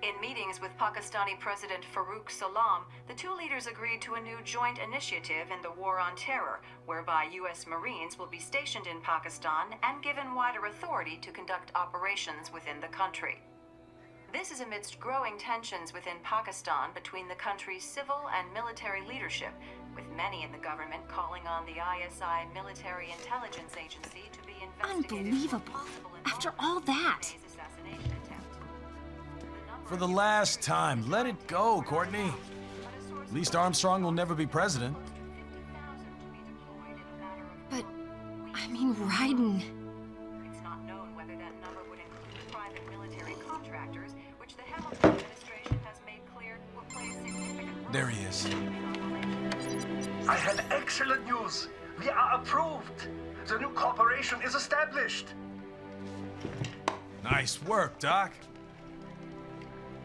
Speaker 8: In meetings with Pakistani President Farooq Salam, the two leaders agreed to a new joint initiative in the War on Terror, whereby U.S. Marines will be stationed in Pakistan and given wider authority to conduct operations within the country. This is amidst growing tensions within Pakistan between the country's civil and military leadership, with many in the government calling on the ISI Military Intelligence Agency to be investigated.
Speaker 16: Unbelievable. After all that.
Speaker 10: For the last time, let it go, Courtney. At least Armstrong will never be president.
Speaker 16: But, I mean, Raiden.
Speaker 8: It's not known whether that number would include private military contractors, which the Hamilton administration has made clear will play a significant role.
Speaker 10: There he is.
Speaker 11: I have excellent news. We are approved. The new corporation is established.
Speaker 10: Nice work, Doc.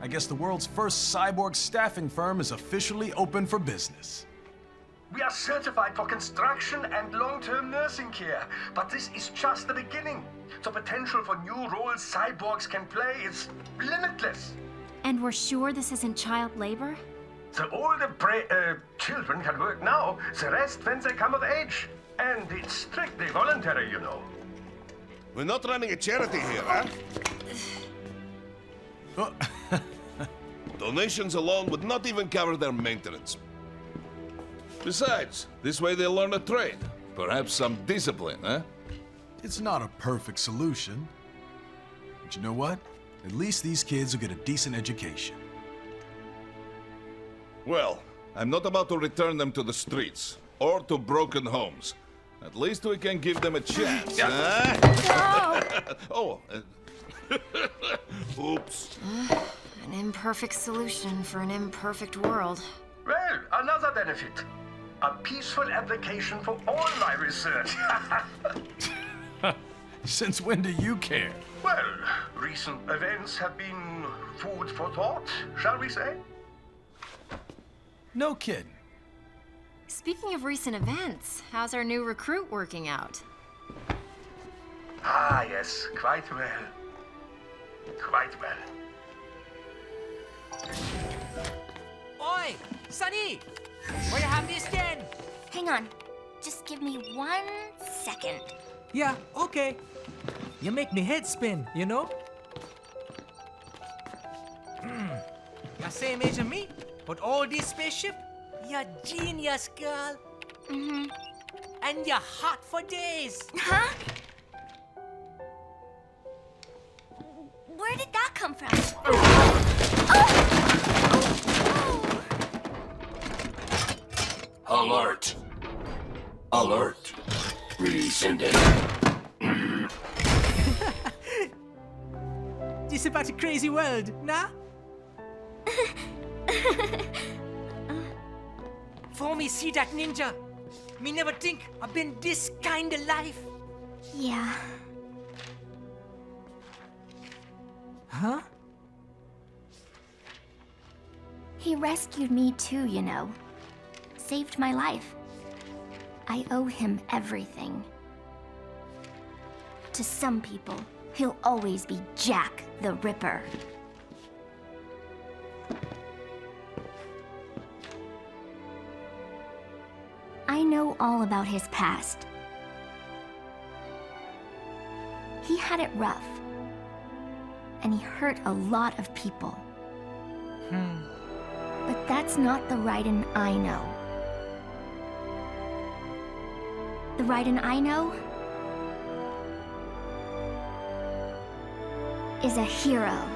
Speaker 10: I guess the world's first cyborg staffing firm is officially open for business.
Speaker 11: We are certified for construction and long-term nursing care, but this is just the beginning. The potential for new roles cyborgs can play is limitless.
Speaker 16: And we're sure this isn't child labor?
Speaker 11: The older children can work now, the rest when they come of age. And it's strictly voluntary, you know.
Speaker 19: We're not running a charity here, huh? Donations alone would not even cover their maintenance. Besides, this way they'll learn a trade. Perhaps some discipline, huh?
Speaker 10: It's not a perfect solution. But you know what? At least these kids will get a decent education.
Speaker 19: Well, I'm not about to return them to the streets or to broken homes. At least we can give them a chance, huh? Oh, oops.
Speaker 16: An imperfect solution for an imperfect world.
Speaker 11: Well, another benefit. A peaceful application for all my research.
Speaker 10: Since when do you care?
Speaker 11: Well, recent events have been food for thought, shall we say?
Speaker 10: No kidding.
Speaker 16: Speaking of recent events, how's our new recruit working out?
Speaker 11: Ah, yes, quite well. Quite well.
Speaker 17: Oi, Sunny! Where you have this again?
Speaker 9: Hang on. Just give me 1 second.
Speaker 17: Yeah, okay. You make me head spin, you know? You're same age as me, but all this spaceship, you're genius, girl.
Speaker 9: Mm-hmm.
Speaker 17: And you're hot for days.
Speaker 9: Huh? Where did that come from?
Speaker 13: Alert! Alert! Rescinding.
Speaker 17: This about a crazy world, nah? For me see that ninja, me never think I've been this kind of life.
Speaker 9: Yeah.
Speaker 17: Huh?
Speaker 9: He rescued me too, you know. Saved my life. I owe him everything. To some people, he'll always be Jack the Ripper. I know all about his past. He had it rough. And he hurt a lot of people. But that's not the Raiden I know. The Raiden I know is a hero.